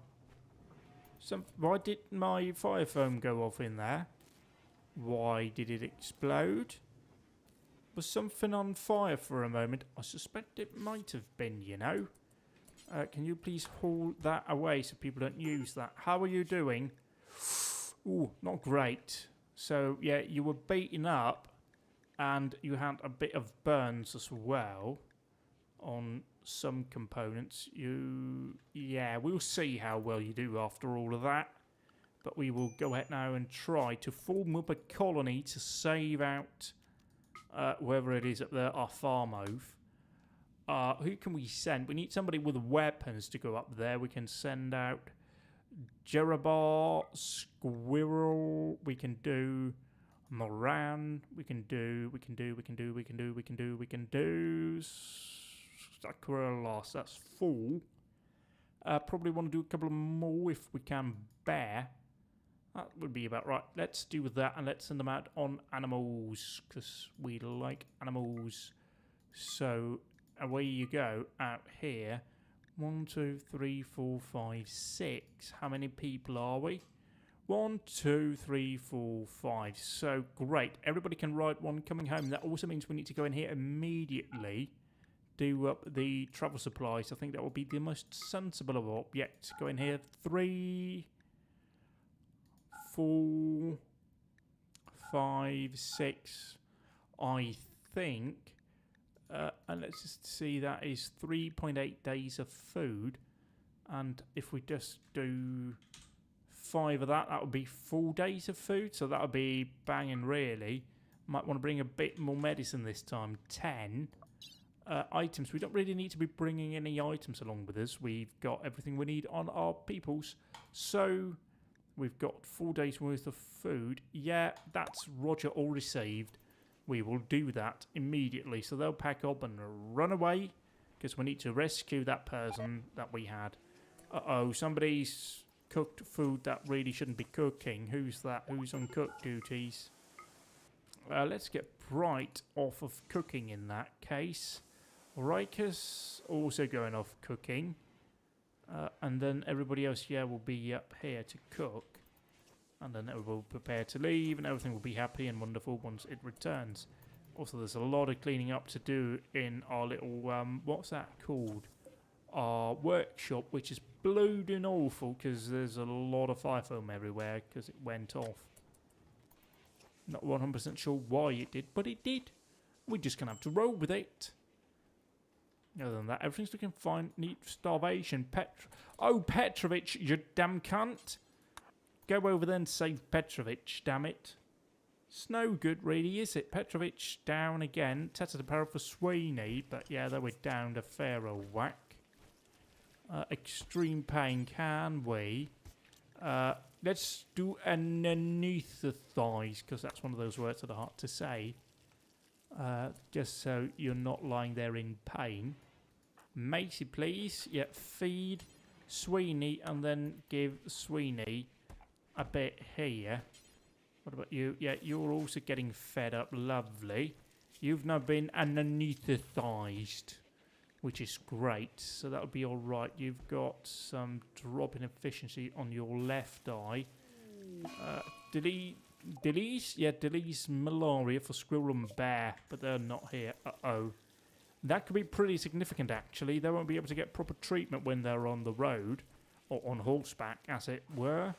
Why did my fire foam go off in there? Why did it explode? Was something on fire for a moment? I suspect it might have been, you know. Can you please haul that away so people don't use that? How are you doing? Ooh, not great. So, yeah, you were beaten up and you had a bit of burns as well on some components. Yeah, we'll see how well you do after all of that. But we will go ahead now and try to form up a colony to save out whoever it is up there, our farm oath. Who can we send? We need somebody with weapons to go up there. We can send out Jerobar, Squirrel. We can do Moran. We can do Sakura lost. That's 4. Probably want to do a couple of more if we can bear. That would be about right. Let's do that and let's send them out on animals because we like animals. So away you go out here. 1, 2, 3, 4, 5, 6. How many people are we? 1, 2, 3, 4, 5. So great. Everybody can ride one coming home. That also means we need to go in here immediately. Do up the travel supplies. I think that will be the most sensible of objects. Go in here. 3, 4, 5, 6. I think. And let's just see, that is 3.8 days of food. And if we just do 5 of that, that would be 4 days of food. So that would be banging, really. Might want to bring a bit more medicine this time. 10 items. We don't really need to be bringing any items along with us. We've got everything we need on our peoples. So we've got 4 days worth of food. Yeah, that's Roger, all received. We will do that immediately. So they'll pack up and run away because we need to rescue that person that we had. Uh-oh, somebody's cooked food that really shouldn't be cooking. Who's that? Who's on cook duties? Let's get Bright off of cooking in that case. Riker's also going off cooking. And then everybody else here will be up here to cook. And then it will prepare to leave, and everything will be happy and wonderful once it returns. Also, there's a lot of cleaning up to do in our little, what's that called? Our workshop, which is blooding awful because there's a lot of fire foam everywhere because it went off. Not 100% sure why it did, but it did. We're just going to have to roll with it. Other than that, everything's looking fine. Neat starvation. Petrovich, you damn cunt. Go over there and save Petrovich, damn it. It's no good, really, is it? Petrovich down again. Tetted apparel for Sweeney, but yeah, they were down to fair old whack. Extreme pain, can we? Let's do anaesthetize, because that's one of those words that are hard to say. Just so you're not lying there in pain. Macy, please. Yeah, feed Sweeney and then give Sweeney a bit here. What about you? Yeah, you're also getting fed up. Lovely. You've now been anaesthetized, which is great. So that'll be all right. You've got some drop in efficiency on your left eye. Delise? Yeah, Delise malaria for Squirrel and Bear, but they're not here. Uh-oh. That could be pretty significant, actually. They won't be able to get proper treatment when they're on the road, or on horseback, as it were.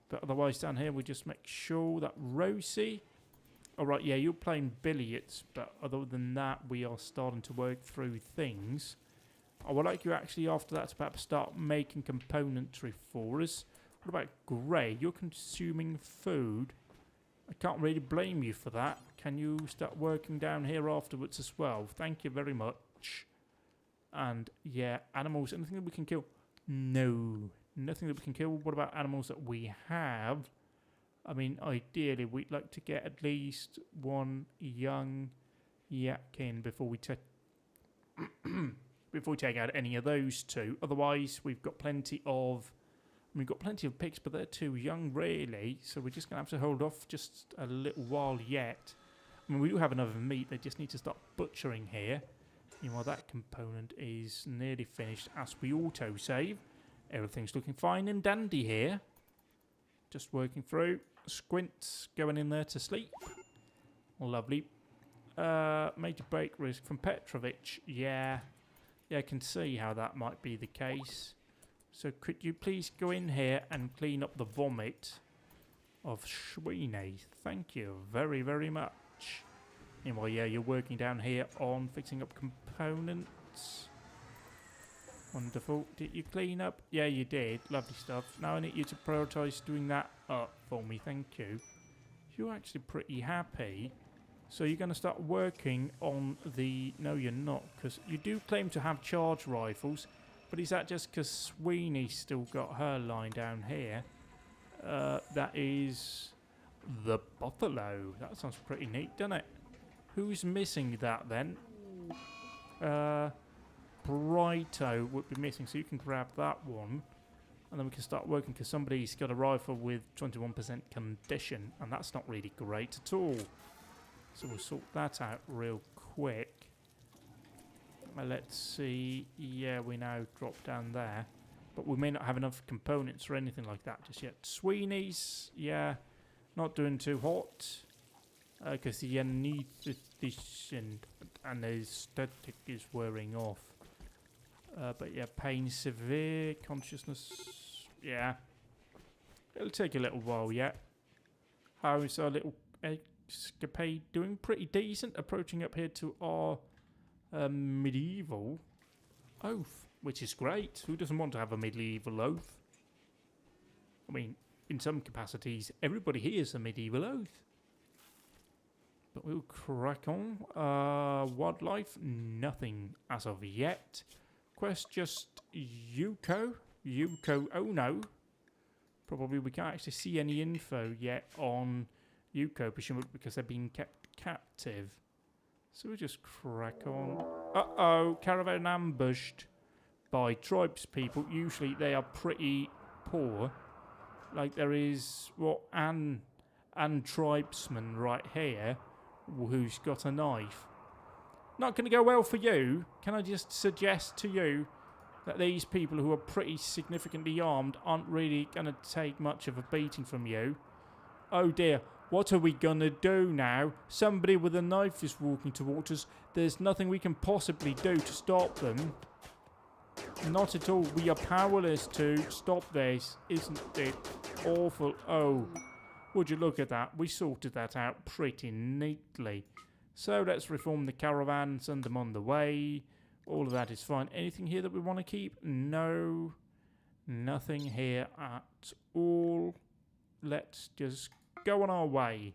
But otherwise, down here, we just make sure that Rosie... All right, yeah, you're playing billiards, but other than that, we are starting to work through things. I would like you actually, after that, to perhaps start making componentry for us. What about Gray? You're consuming food. I can't really blame you for that. Can you start working down here afterwards as well? Thank you very much. And, yeah, animals, anything that we can kill? No. Nothing that we can kill. What about animals that we have? I mean, ideally, we'd like to get at least one young Yatkin before we take before we take out any of those two. Otherwise, we've got plenty of We've got plenty of pigs, but they're too young, really. So we're just going to have to hold off just a little while yet. I mean, we do have enough meat. They just need to start butchering here. Meanwhile, that component is nearly finished as we auto-save. Everything's looking fine and dandy here. Just working through. Squints going in there to sleep. Lovely. Major break risk from Petrovic. Yeah, I can see how that might be the case. So could you please go in here and clean up the vomit of Sweeney? Thank you very, very much. Anyway, yeah, you're working down here on fixing up components. Wonderful. Did you clean up? Yeah, you did. Lovely stuff. Now I need you to prioritise doing that up for me. Thank you. You're actually pretty happy. So you're going to start working on the... No, you're not, because you do claim to have charge rifles. But is that just because Sweeney's still got her line down here? That is the buffalo. That sounds pretty neat, doesn't it? Who's missing that then? Brighto would be missing, so you can grab that one. And then we can start working, because somebody's got a rifle with 21% condition. And that's not really great at all. So we'll sort that out real quick. Let's see. Yeah, we now drop down there. But we may not have enough components or anything like that just yet. Sweeney's, yeah, not doing too hot. Because the anesthetician and the static is wearing off. But yeah, pain severe, consciousness, yeah. It'll take a little while yet. How is our little escapade doing? Pretty decent. Approaching up here to our... medieval oath, which is great. Who doesn't want to have a medieval oath? I mean, in some capacities, everybody here is a medieval oath. But we'll crack on. Wildlife, nothing as of yet. Quest just Yuko. Oh no. Probably we can't actually see any info yet on Yuko, presumably because they're being kept captive. So we'll just crack on. Uh-oh, caravan ambushed by tribespeople. Usually they are pretty poor. Like there is, an tribesman right here who's got a knife. Not going to go well for you. Can I just suggest to you that these people who are pretty significantly armed aren't really going to take much of a beating from you? Oh dear. What are we gonna do now? Somebody with a knife is walking towards us. There's nothing we can possibly do to stop them. Not at all. We are powerless to stop this. Isn't it awful? Oh, would you look at that? We sorted that out pretty neatly. So let's reform the caravan, send them on the way. All of that is fine. Anything here that we want to keep? No. Nothing here at all. Let's just... go on our way.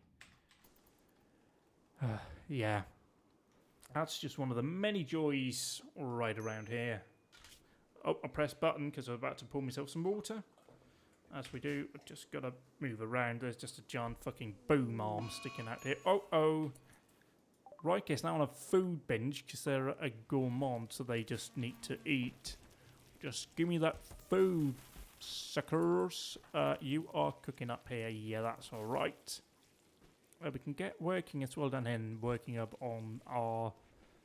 Yeah. That's just one of the many joys right around here. Oh, I pressed button because I was about to pour myself some water. As we do, I've just got to move around. There's just a giant fucking boom arm sticking out here. Oh. Right, guess now on a food binge because they're a gourmand, so they just need to eat. Just give me that food. Suckers, you are cooking up here. Yeah, that's all right. We can get working as well down here and working up on our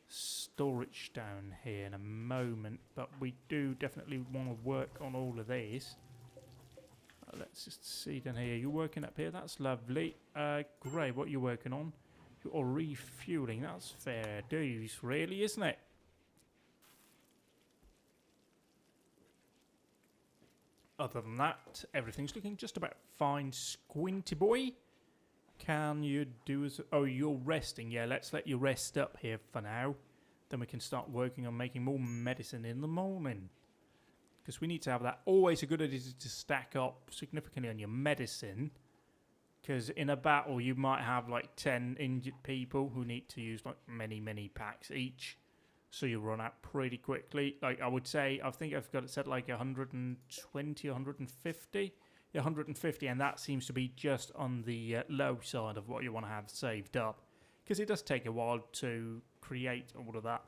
storage down here in a moment. But we do definitely want to work on all of this. Let's just see down here. You're working up here. That's lovely. Great. What are you working on? You're refueling. That's fair dues, really, isn't it? Other than that, everything's looking just about fine. Squinty boy, can you do as... Oh, you're resting. Yeah, let's let you rest up here for now. Then we can start working on making more medicine in the morning. Because we need to have that. Always a good idea to stack up significantly on your medicine. Because in a battle, you might have like 10 injured people who need to use like many packs each. So you run out pretty quickly. Like I would say, I think I've got it set like 120, 150. Yeah, 150, and that seems to be just on the low side of what you want to have saved up. Because it does take a while to create all of that.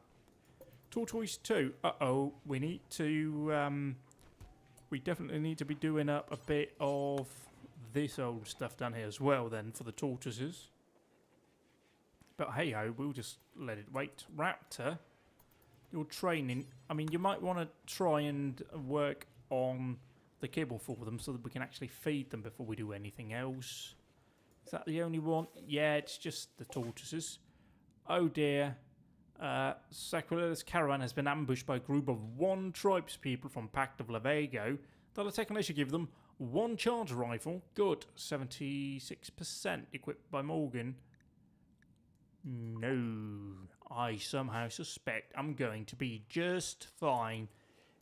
Tortoise 2. Uh-oh, we need to we definitely need to be doing up a bit of this old stuff down here as well then for the tortoises. But hey ho, we'll just let it wait. Raptor, your training. I mean, you might want to try and work on the kibble for them so that we can actually feed them before we do anything else. Is that the only one? Yeah, it's just the tortoises. Oh dear. Sacrilegious caravan has been ambushed by a group of 1 tribespeople from Pact of Lavago. They'll attack unless you give them 1 charge rifle. Good. 76% equipped by Morgan. No. I somehow suspect I'm going to be just fine.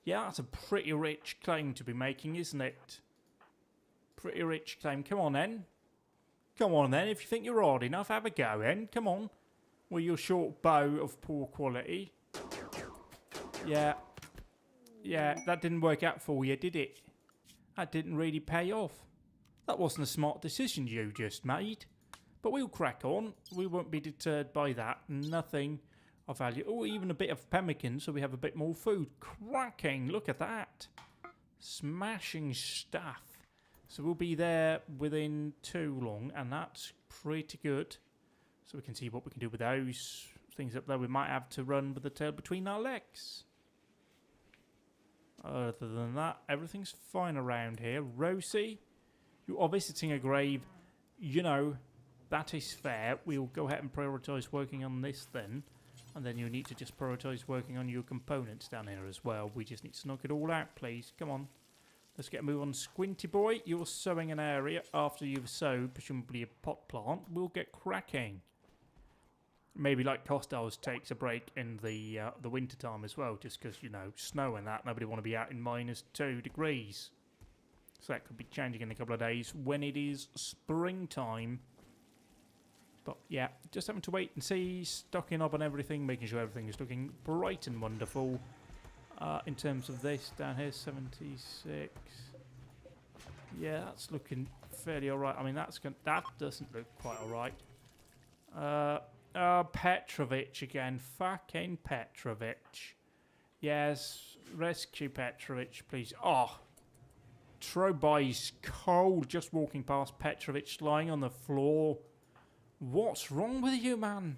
Yeah, that's a pretty rich claim to be making, isn't it? Pretty rich claim. Come on then. Come on then. If you think you're hard enough, have a go then. Come on. With your short bow of poor quality. Yeah. Yeah, that didn't work out for you, did it? That didn't really pay off. That wasn't a smart decision you just made. But we'll crack on. We won't be deterred by that. Nothing of value. Oh, even a bit of pemmican so we have a bit more food. Cracking. Look at that. Smashing stuff. So we'll be there within too long. And that's pretty good. So we can see what we can do with those things up there. We might have to run with the tail between our legs. Other than that, everything's fine around here. Rosie, you are visiting a grave. You know, that is fair. We'll go ahead and prioritise working on this then. And then you need to just prioritise working on your components down here as well. We just need to knock it all out, please. Come on. Let's get a move on. Squinty boy, you're sowing an area. After you've sowed, presumably a pot plant, we'll get cracking. Maybe like Costell's takes a break in the winter time as well, just because, you know, snow and that. Nobody want to be out in -2 degrees. So that could be changing in a couple of days when it is springtime. But yeah, just having to wait and see, stocking up on everything, making sure everything is looking bright and wonderful. In terms of this down here, 76. Yeah, that's looking fairly alright. I mean, that doesn't look quite alright. Petrovich again. Fucking Petrovich. Yes, rescue Petrovich, please. Oh, Troby's cold. Just walking past Petrovich lying on the floor. What's wrong with you, man?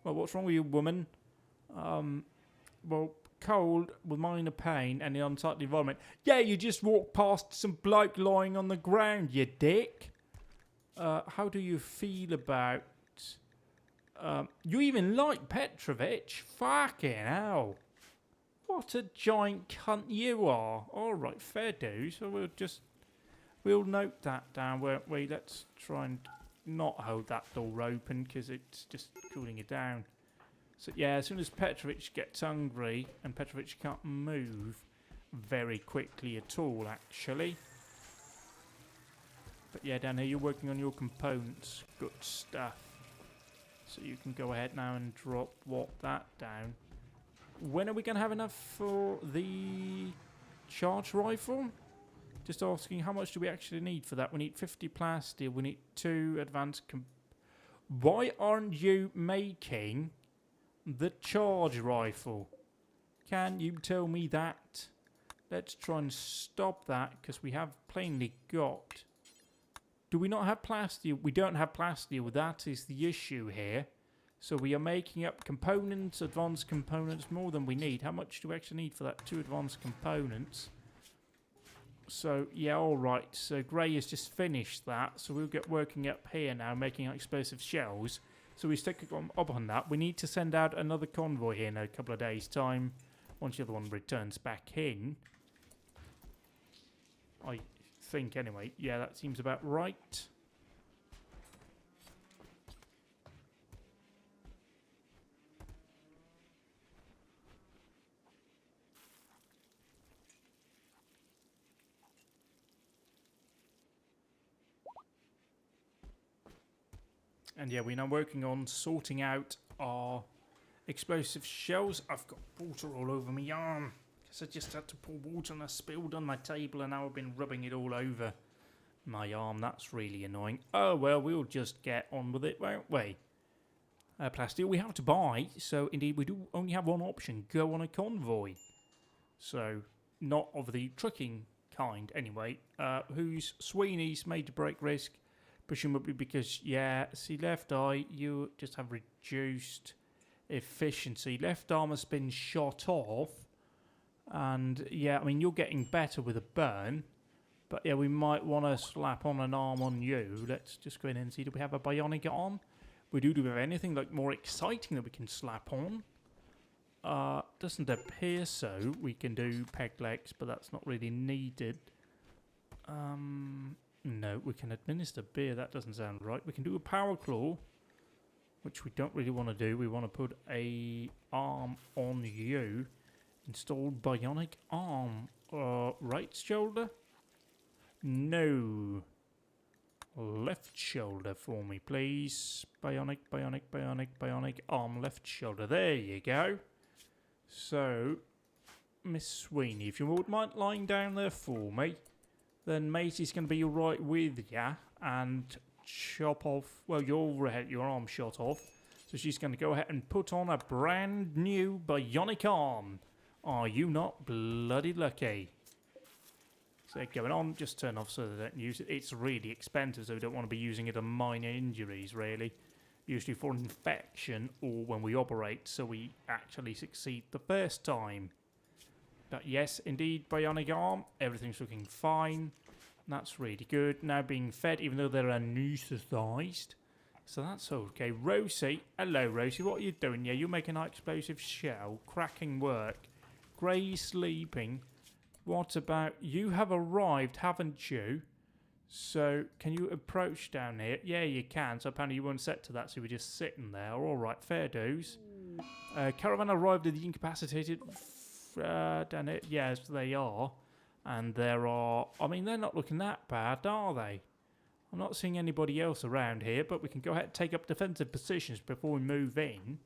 Well, what's wrong with you, woman? Well, cold with minor pain and the unsightly vomit. Yeah, you just walked past some bloke lying on the ground, you dick. How do you feel about... you even like Petrovich? Fucking hell. What a giant cunt you are. Alright, fair dues. So we'll note that down, won't we? Let's try and not hold that door open because it's just cooling it down. So yeah, as soon as Petrovich gets hungry, and Petrovich can't move very quickly at all, actually. But yeah, down here you're working on your components. Good stuff. So you can go ahead now and drop that down. When are we going to have enough for the charge rifle? Just asking, how much do we actually need for that? We need 50 plastic. We need 2 advanced... Why aren't you making the charge rifle? Can you tell me that? Let's try and stop that, because we have plainly got... Do we not have plastic? We don't have plastic. That is the issue here. So we are making up components, advanced components, more than we need. How much do we actually need for that? 2 advanced components. So, yeah, alright. So Gray has just finished that. So we'll get working up here now, making explosive shells. So we stick up on that. We need to send out another convoy here in a couple of days' time. Once the other one returns back in. I think, anyway. Yeah, that seems about right. And yeah, we're now working on sorting out our explosive shells. I've got water all over my arm. Guess I just had to pour water and I spilled on my table and now I've been rubbing it all over my arm. That's really annoying. Oh well, we'll just get on with it, won't we? Plastic we have to buy, so indeed we do only have one option. Go on a convoy. So, not of the trucking kind. Anyway, who's Sweeney's major break risk? Presumably because, yeah, see, left eye, you just have reduced efficiency. Left arm has been shot off. And, yeah, I mean, you're getting better with a burn. But, yeah, we might want to slap on an arm on you. Let's just go in and see. Do we have a bionic arm? Do we have anything, like, more exciting that we can slap on? Doesn't appear so. We can do peg legs, but that's not really needed. No, we can administer beer. That doesn't sound right. We can do a power claw, which we don't really want to do. We want to put a arm on you. Install bionic arm. Right shoulder? No. Left shoulder for me, please. Bionic, bionic, bionic, bionic. Arm, left shoulder. There you go. So, Miss Sweeney, if you wouldn't mind lying down there for me, then Matey's going to be right with ya and chop off, well, your arm shot off. So she's going to go ahead and put on a brand new bionic arm. Are you not bloody lucky? So going on, just turn off so they don't use it. It's really expensive, so we don't want to be using it on minor injuries, really. Usually for infection or when we operate, so we actually succeed the first time. But yes, indeed, bionic arm. Everything's looking fine. That's really good. Now being fed, even though they're anaesthetised. So that's okay. Rosie. Hello, Rosie. What are you doing? Yeah, you're making an explosive shell. Cracking work. Grey sleeping. What about... You have arrived, haven't you? So, can you approach down here? Yeah, you can. So apparently you weren't set to that, so you were just sitting there. All right, fair dues. Caravan arrived at the incapacitated... down here. Yes, they are. And there are... I mean, they're not looking that bad, are they? I'm not seeing anybody else around here, but we can go ahead and take up defensive positions before we move in.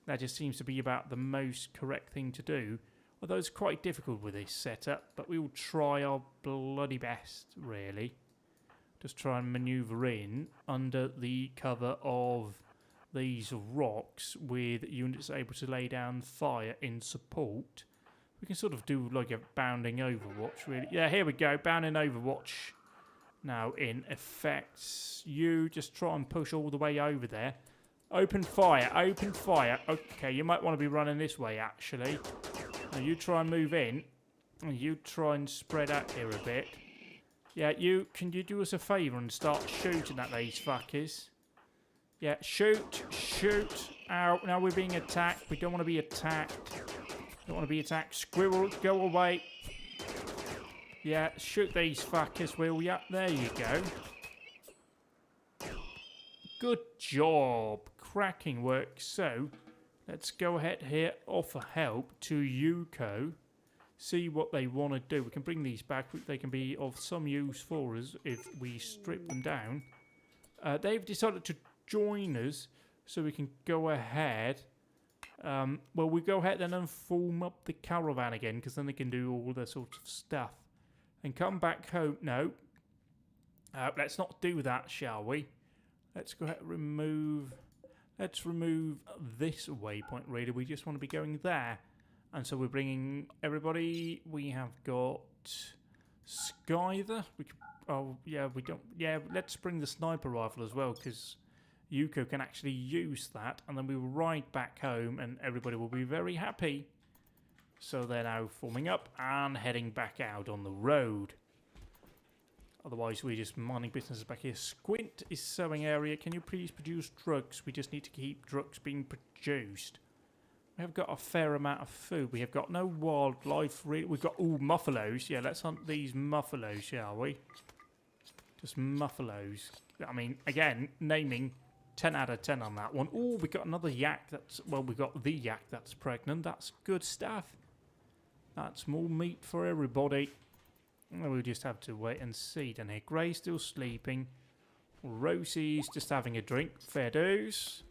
That just seems to be about the most correct thing to do. Although it's quite difficult with this setup, but we will try our bloody best, really. Just try and manoeuvre in under the cover of these rocks with units able to lay down fire in support. We can sort of do like a bounding overwatch, really. Yeah, here we go, bounding overwatch. Now in effect, you just try and push all the way over there. Open fire, open fire. Okay, you might want to be running this way, actually. Now you try and move in, and you try and spread out here a bit. Yeah, can you do us a favour and start shooting at these fuckers? Yeah, shoot, shoot. Ow, now we're being attacked. We don't want to be attacked. Don't want to be attacked. Squirrel, go away. Yeah, shoot these fuckers, will ya? There you go. Good job. Cracking work. So, let's go ahead here, offer help to Yuko. See what they want to do. We can bring these back. They can be of some use for us if we strip them down. They've decided to join us, so we can go ahead. Well, we go ahead then and form up the caravan again, because then they can do all the sort of stuff. And come back home. No. Let's not do that, shall we? Let's go ahead and remove... Let's remove this waypoint, really. We just want to be going there. And so we're bringing everybody. We have got Skyther. Oh, yeah, we don't... Yeah, let's bring the sniper rifle as well, because Yuko can actually use that. And then we will ride back home, and everybody will be very happy. So they're now forming up and heading back out on the road. Otherwise, we're just minding business back here. Squint is sewing area. Can you please produce drugs? We just need to keep drugs being produced. We have got a fair amount of food. We have got no wildlife. We've got all muffalos. Yeah, let's hunt these muffalos, shall we? Just muffalos. I mean, again, naming 10 out of 10 on that one. Oh, we got another yak that's... Well, we got the yak that's pregnant. That's good stuff. That's more meat for everybody. We'll just have to wait and see down here. Gray's still sleeping. Rosie's just having a drink. Fair dues.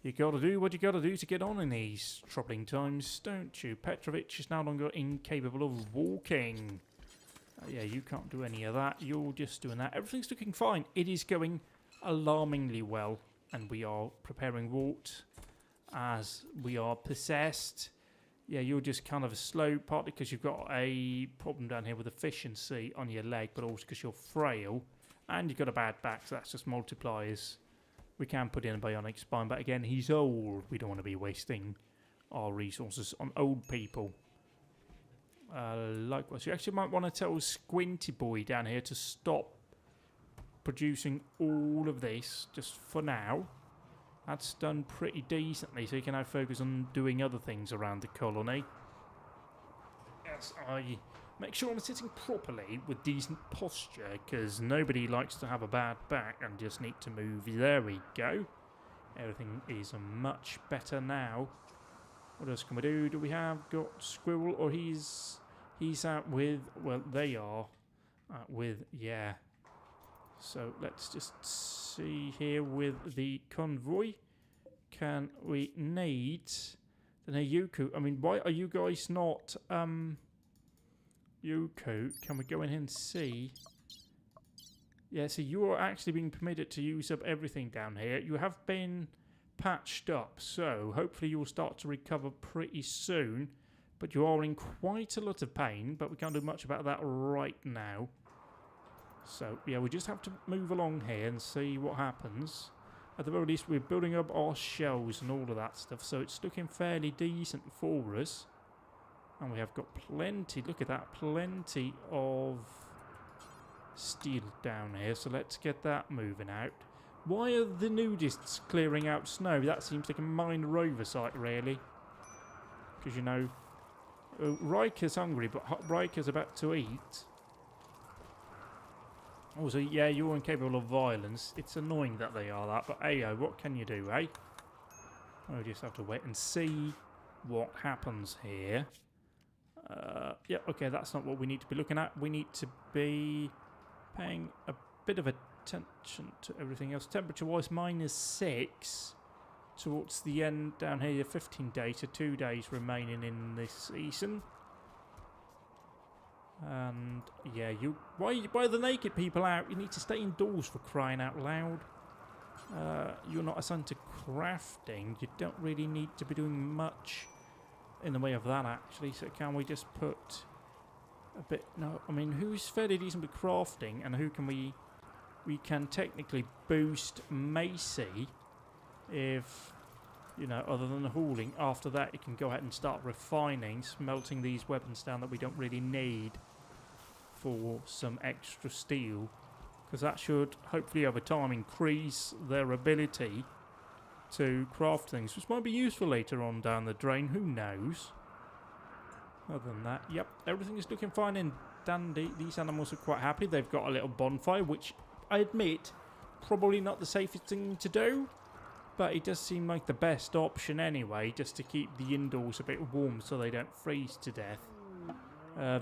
You gotta do what you gotta do to get on in these troubling times, don't you? Petrovich is no longer incapable of walking. Yeah, you can't do any of that. You're just doing that. Everything's looking fine. It is going alarmingly well. And we are preparing Wart as we are possessed. yeah, you're just kind of slow, partly because you've got a problem down here with efficiency on your leg, but also because you're frail, and you've got a bad back, so that's just multipliers. We can put in a bionic spine, but again, he's old. We don't want to be wasting our resources on old people. Likewise, you actually might want to tell Squinty Boy down here to stop producing all of this, just for now. That's done pretty decently, so you can now focus on doing other things around the colony. Yes, I make sure I'm sitting properly with decent posture, because nobody likes to have a bad back and just need to move. There we go. Everything is much better now. What else can we do? Do we have got Squirrel, or he's out with, well, they are out with, yeah. So let's just see here with the convoy. Can we need the Yuku? I mean, why are you guys not Yuku? Can we go in here and see? Yeah, so you are actually being permitted to use up everything down here. You have been patched up, so hopefully you'll start to recover pretty soon. But you are in quite a lot of pain, but we can't do much about that right now. So, yeah, we just have to move along here and see what happens. At the very least, we're building up our shells and all of that stuff, so it's looking fairly decent for us. And we have got plenty, look at that, plenty of steel down here, so let's get that moving out. Why are the nudists clearing out snow? That seems like a minor oversight, really. Because, you know, Riker's hungry, but Riker's about to eat. Also, yeah, you're incapable of violence. It's annoying that they are that, but ayo, what can you do, eh? We'll just have to wait and see what happens here. Yeah, okay, that's not what we need to be looking at. We need to be paying a bit of attention to everything else. Temperature-wise, -6 towards the end down here. 15 days, so 2 days remaining in this season. And yeah, why are the naked people out? You need to stay indoors, for crying out loud. You're not assigned to crafting. You don't really need to be doing much in the way of that, actually. So can we just put a bit? No, I mean, who's fairly decent with crafting, and who can we can technically boost Macy if, you know, other than hauling. After that, you can go ahead and start refining, smelting these weapons down that we don't really need for some extra steel, because that should hopefully over time increase their ability to craft things, which might be useful later on down the drain, who knows. Other than that, yep, everything is looking fine and dandy. These animals are quite happy. They've got a little bonfire, which I admit, probably not the safest thing to do, but it does seem like the best option anyway, just to keep the indoors a bit warm so they don't freeze to death.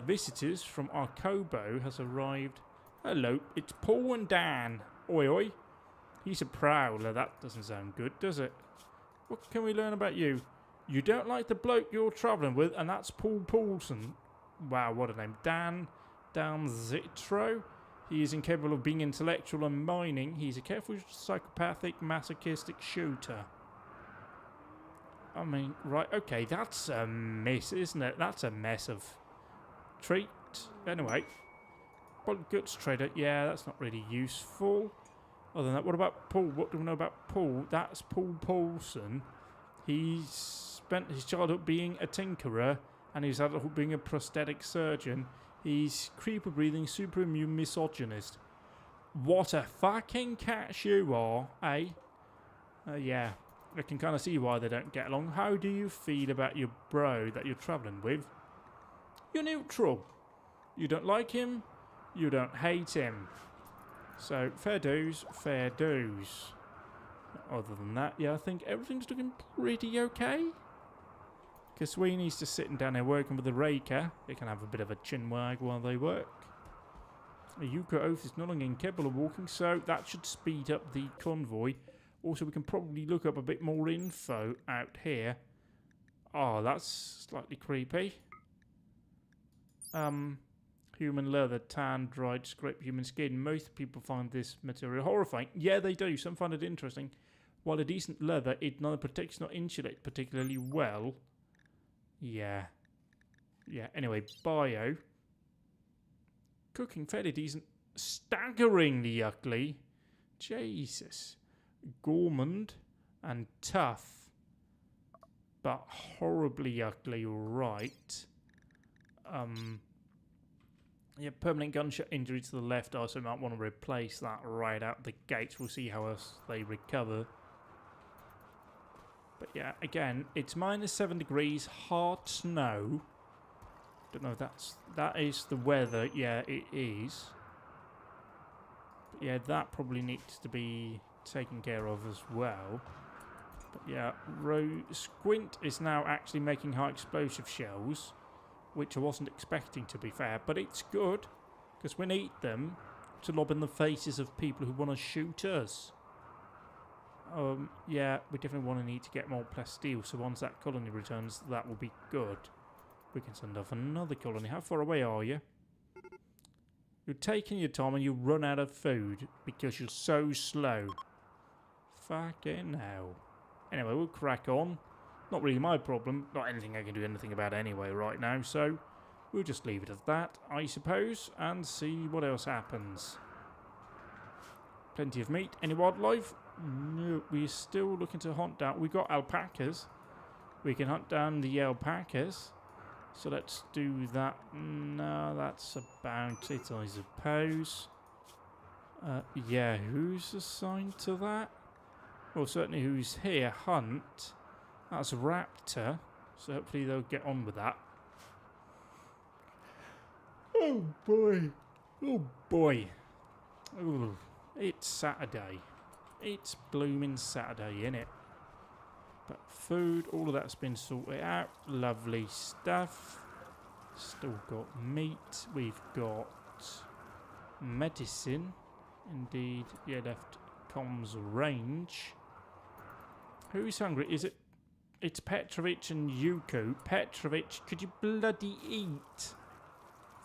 Visitors from Arcobo has arrived. Hello, it's Paul and Dan. Oi oi. He's a prowler. That doesn't sound good, does it? What can we learn about you? You don't like the bloke you're travelling with, and that's Paul Paulson. Wow, what a name. Dan Zitro. He is incapable of being intellectual and mining. He's a careful, psychopathic, masochistic shooter. I mean, right, okay, that's a mess, isn't it? That's a mess of treat. Anyway, bulk goods trader. Yeah, that's not really useful. Other than that, what about Paul? What do we know about Paul? That's Paul Paulson. He's spent his childhood being a tinkerer and his adulthood being a prosthetic surgeon. He's creeper-breathing, super-immune misogynist. What a fucking catch you are, eh? Yeah, I can kind of see why they don't get along. How do you feel about your bro that you're travelling with? You're neutral. You don't like him, you don't hate him. So, fair dues, fair dues. Other than that, yeah, I think everything's looking pretty okay. Sweeney's just sitting down there working with the raker. They can have a bit of a chin wag while they work. Yuka Oath is no longer incapable of walking, so that should speed up the convoy. Also, we can probably look up a bit more info out here. Oh, that's slightly creepy. Human leather, tan, dried, scraped human skin. Most people find this material horrifying. Yeah, they do. Some find it interesting. While a decent leather, it neither protects nor insulates particularly well. Yeah. Yeah, anyway, bio. Cooking fairly decent. Staggeringly ugly. Jesus. Gourmand and tough. But horribly ugly, right. Yeah, permanent gunshot injury to the left. I also might want to replace that right out the gates. We'll see how else they recover. But yeah, again, it's -7 degrees, hard snow. Don't know if that is the weather. Yeah, it is. But yeah, that probably needs to be taken care of as well. But yeah, Squint is now actually making high explosive shells, which I wasn't expecting, to be fair. But it's good, because we need them to lob in the faces of people who want to shoot us. Yeah, we definitely want to need to get more plasteel, so once that colony returns, that will be good. We can send off another colony. How far away are you? You're taking your time and you run out of food because you're so slow. Fucking hell. Anyway, we'll crack on. Not really my problem. Not anything I can do anything about anyway right now, so we'll just leave it at that, I suppose, and see what else happens. Plenty of meat. Any wildlife? No, we're still looking to hunt down. We got alpacas. We can hunt down the alpacas. So let's do that. No, that's about it, I suppose. Yeah, who's assigned to that? Well, certainly who's here. Hunt. That's Raptor. So hopefully they'll get on with that. Oh boy. Oh boy. Ooh, it's Saturday. It's blooming Saturday, innit? But food, all of that's been sorted out. Lovely stuff. Still got meat. We've got medicine. Indeed. Yeah, left comms range. Who's hungry? Is it? It's Petrovich and Yuko. Petrovich, could you bloody eat?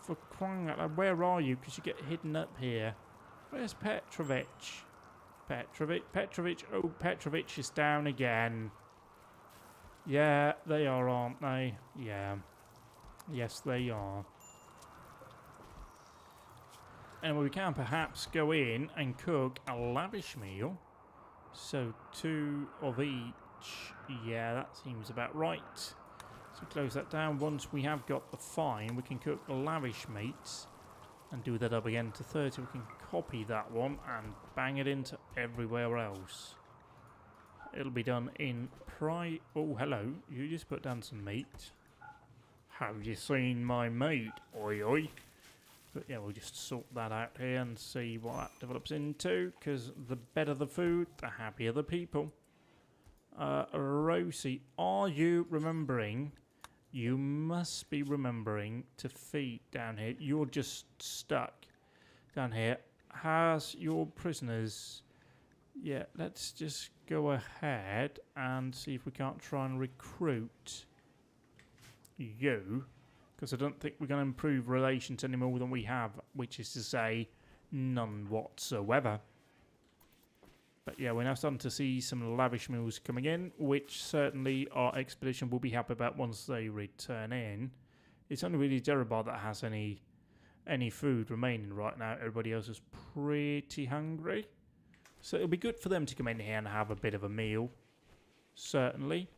For crying out loud. Where are you? Because you get hidden up here. Where's Petrovich? Petrovich. Oh, Petrovich is down again. Yeah, they are, aren't they? Yeah. Yes, they are. Anyway, we can perhaps go in and cook a lavish meal. So 2 of each. Yeah, that seems about right. So close that down. Once we have got the fine, we can cook lavish meats and do that up again to 30. We can copy that one and bang it into everywhere else. It'll be done in Oh, hello. You just put down some meat. Have you seen my meat? Oi, oi. But yeah, we'll just sort that out here and see what that develops into. Because the better the food, the happier the people. Rosie, are you remembering? You must be remembering to feed down here. You're just stuck down here. Has your prisoners... Yeah, let's just go ahead and see if we can't try and recruit you. Because I don't think we're going to improve relations any more than we have, which is to say, none whatsoever. But yeah, we're now starting to see some lavish meals coming in, which certainly our expedition will be happy about once they return in. It's only really Jerobar that has any food remaining right now. Everybody else is pretty hungry. So it'll be good for them to come in here and have a bit of a meal. Certainly.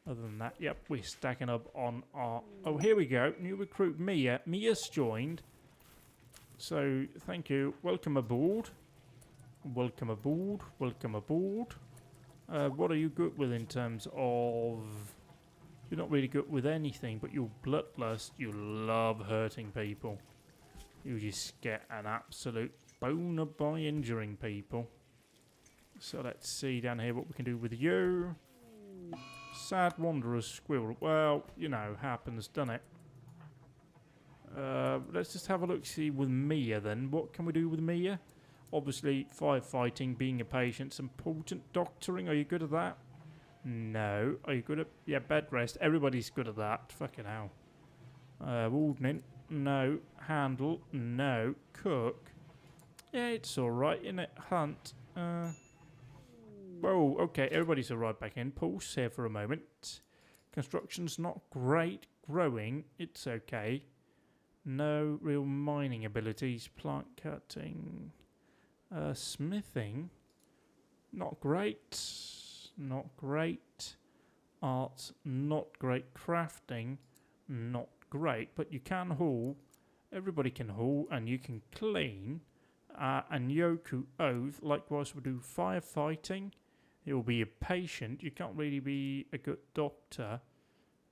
Other than that, yep, we're stacking up on our... Oh, here we go. New recruit Mia. Mia's joined. So, thank you. Welcome aboard. Welcome aboard. Welcome aboard. What are you good with in terms of... You're not really good with anything, but your bloodlust, you love hurting people. You just get an absolute boner by injuring people. So let's see down here what we can do with you. Sad Wanderer's Squirrel. Well, you know, happens, doesn't it? Let's just have a look, see with Mia then. What can we do with Mia? Obviously, firefighting, being a patient's important. Doctoring, are you good at that? No. Are you good at... Yeah, bed rest. Everybody's good at that. Fucking hell. Wardening. No. Handle. No. Cook. Yeah, it's alright, isn't it? Hunt. Whoa, okay. Everybody's alright back in. Pulse here for a moment. Construction's not great. Growing, it's okay. No real mining abilities. Plant cutting. Smithing, not great. Not great. Arts, not great. Crafting, not great. But you can haul. Everybody can haul and you can clean. And Yoku Oath, likewise, will do firefighting. You'll be a patient. You can't really be a good doctor.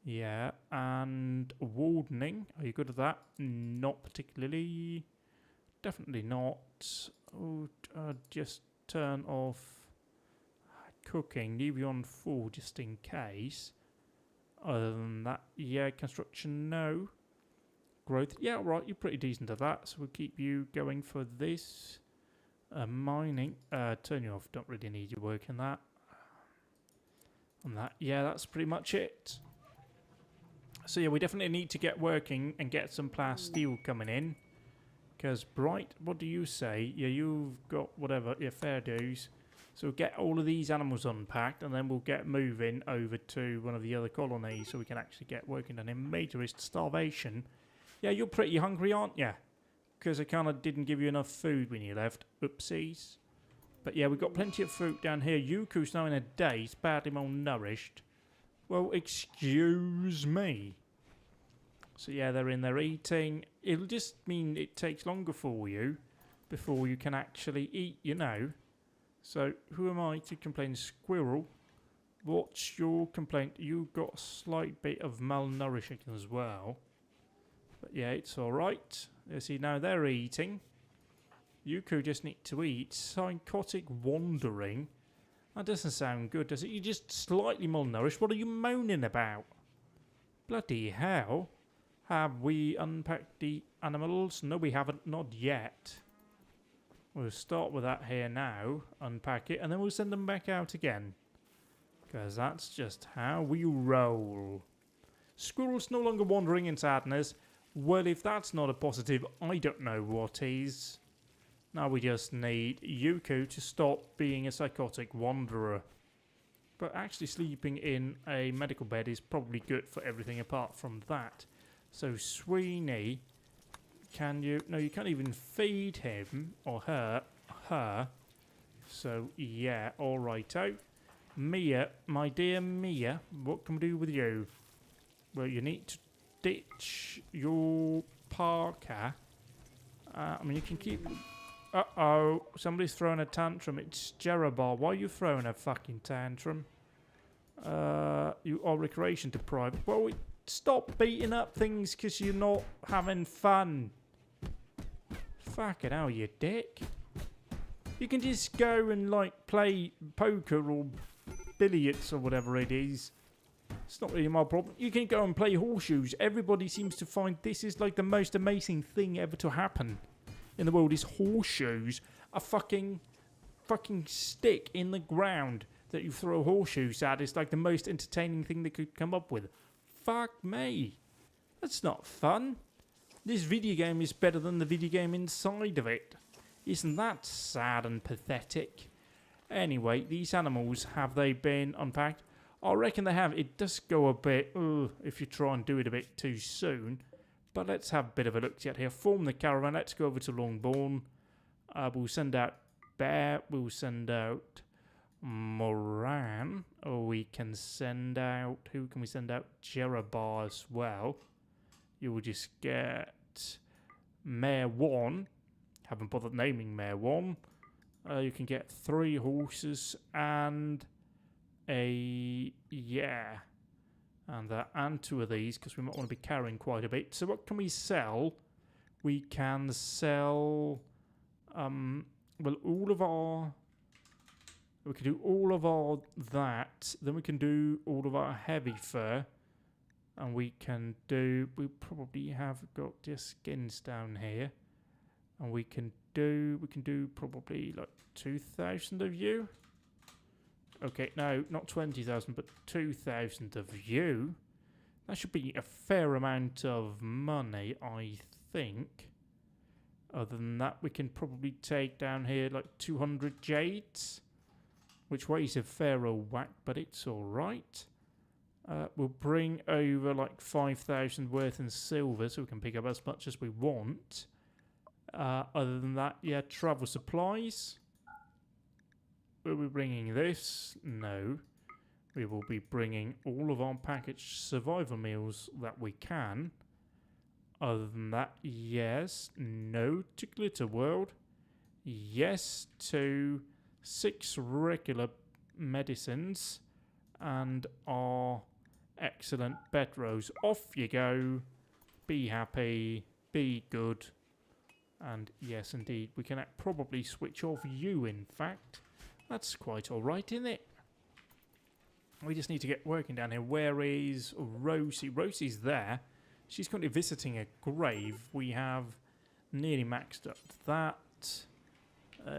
Yeah, and wardening. Are you good at that? Not particularly. Definitely not. Oh, just turn off cooking. Leave you on full just in case. Other than that, yeah, construction, no. Growth, yeah, right, you're pretty decent at that. So we'll keep you going for this. Mining, turn you off. Don't really need your work in that. On that, yeah, that's pretty much it. So yeah, we definitely need to get working and get some plast steel coming in. Because Bright, what do you say? Yeah, you've got whatever, yeah, fair dues. So we'll get all of these animals unpacked and then we'll get moving over to one of the other colonies so we can actually get working on him. Majorist starvation. Yeah, you're pretty hungry, aren't you? Because I kind of didn't give you enough food when you left. Oopsies. But yeah, we've got plenty of fruit down here. Yuku's now in a daze, badly malnourished. Well, excuse me. So yeah, they're in there eating. It'll just mean it takes longer for you before you can actually eat, you know. So who am I to complain? Squirrel, what's your complaint? You've got a slight bit of malnourishing as well. But yeah, it's alright. You see, now they're eating. Yuku just need to eat. Psychotic wandering. That doesn't sound good, does it? You're just slightly malnourished. What are you moaning about? Bloody hell. Have we unpacked the animals? No, we haven't. Not yet. We'll start with that here now. Unpack it. And then we'll send them back out again. Because that's just how we roll. Squirrel's no longer wandering in sadness. Well, if that's not a positive, I don't know what is. Now we just need Yuku to stop being a psychotic wanderer. But actually sleeping in a medical bed is probably good for everything apart from that. So Sweeney, can you... No, you can't even feed him or her. So yeah, alrighto. Mia, my dear Mia, what can we do with you? Well, you need to ditch your parka. I mean, you can keep... Uh-oh, somebody's throwing a tantrum. It's Jerobar. Why are you throwing a fucking tantrum? You are recreation deprived. Well, stop beating up things because you're not having fun. Fucking hell, you dick. You can just go and, like, play poker or billiards or whatever it is. It's not really my problem. You can go and play horseshoes. Everybody seems to find this is, like, the most amazing thing ever to happen in the world is horseshoes. A fucking stick in the ground that you throw horseshoes at is like the most entertaining thing they could come up with. Fuck me. That's not fun. This video game is better than the video game inside of it. Isn't that sad and pathetic? Anyway, these animals, have they been unpacked? I reckon they have. It does go a bit, if you try and do it a bit too soon. But let's have a bit of a look at here. Form the caravan. Let's go over to Longbourn. We'll send out Bear. We'll send out Moran. Or we can send out... Who can we send out? Jerobar as well. You will just get Mare 1. Haven't bothered naming Mare 1. You can get 3 horses and a... Yeah... And 2 of these, because we might want to be carrying quite a bit. So what can we sell? We can sell... well, all of our... We can do all of our that. Then we can do all of our heavy fur. And we can do... We probably have got just skins down here. And we can do probably like 2,000 of you. Okay, no, not 20,000, but 2,000 of you. That should be a fair amount of money, I think. Other than that, we can probably take down here like 200 jades. Which weighs a fair old whack, but it's alright. We'll bring over like 5,000 worth in silver so we can pick up as much as we want. Other than that, yeah, travel supplies. Will we be bringing this? No. We will be bringing all of our packaged survival meals that we can. Other than that, yes. No to Glitter World. Yes to 6 regular medicines. And our excellent bedrolls. Off you go. Be happy. Be good. And yes, indeed, we can probably switch off you, in fact. That's quite alright, isn't it? We just need to get working down here. Where is Rosie? Rosie's there. She's currently visiting a grave. We have nearly maxed up that.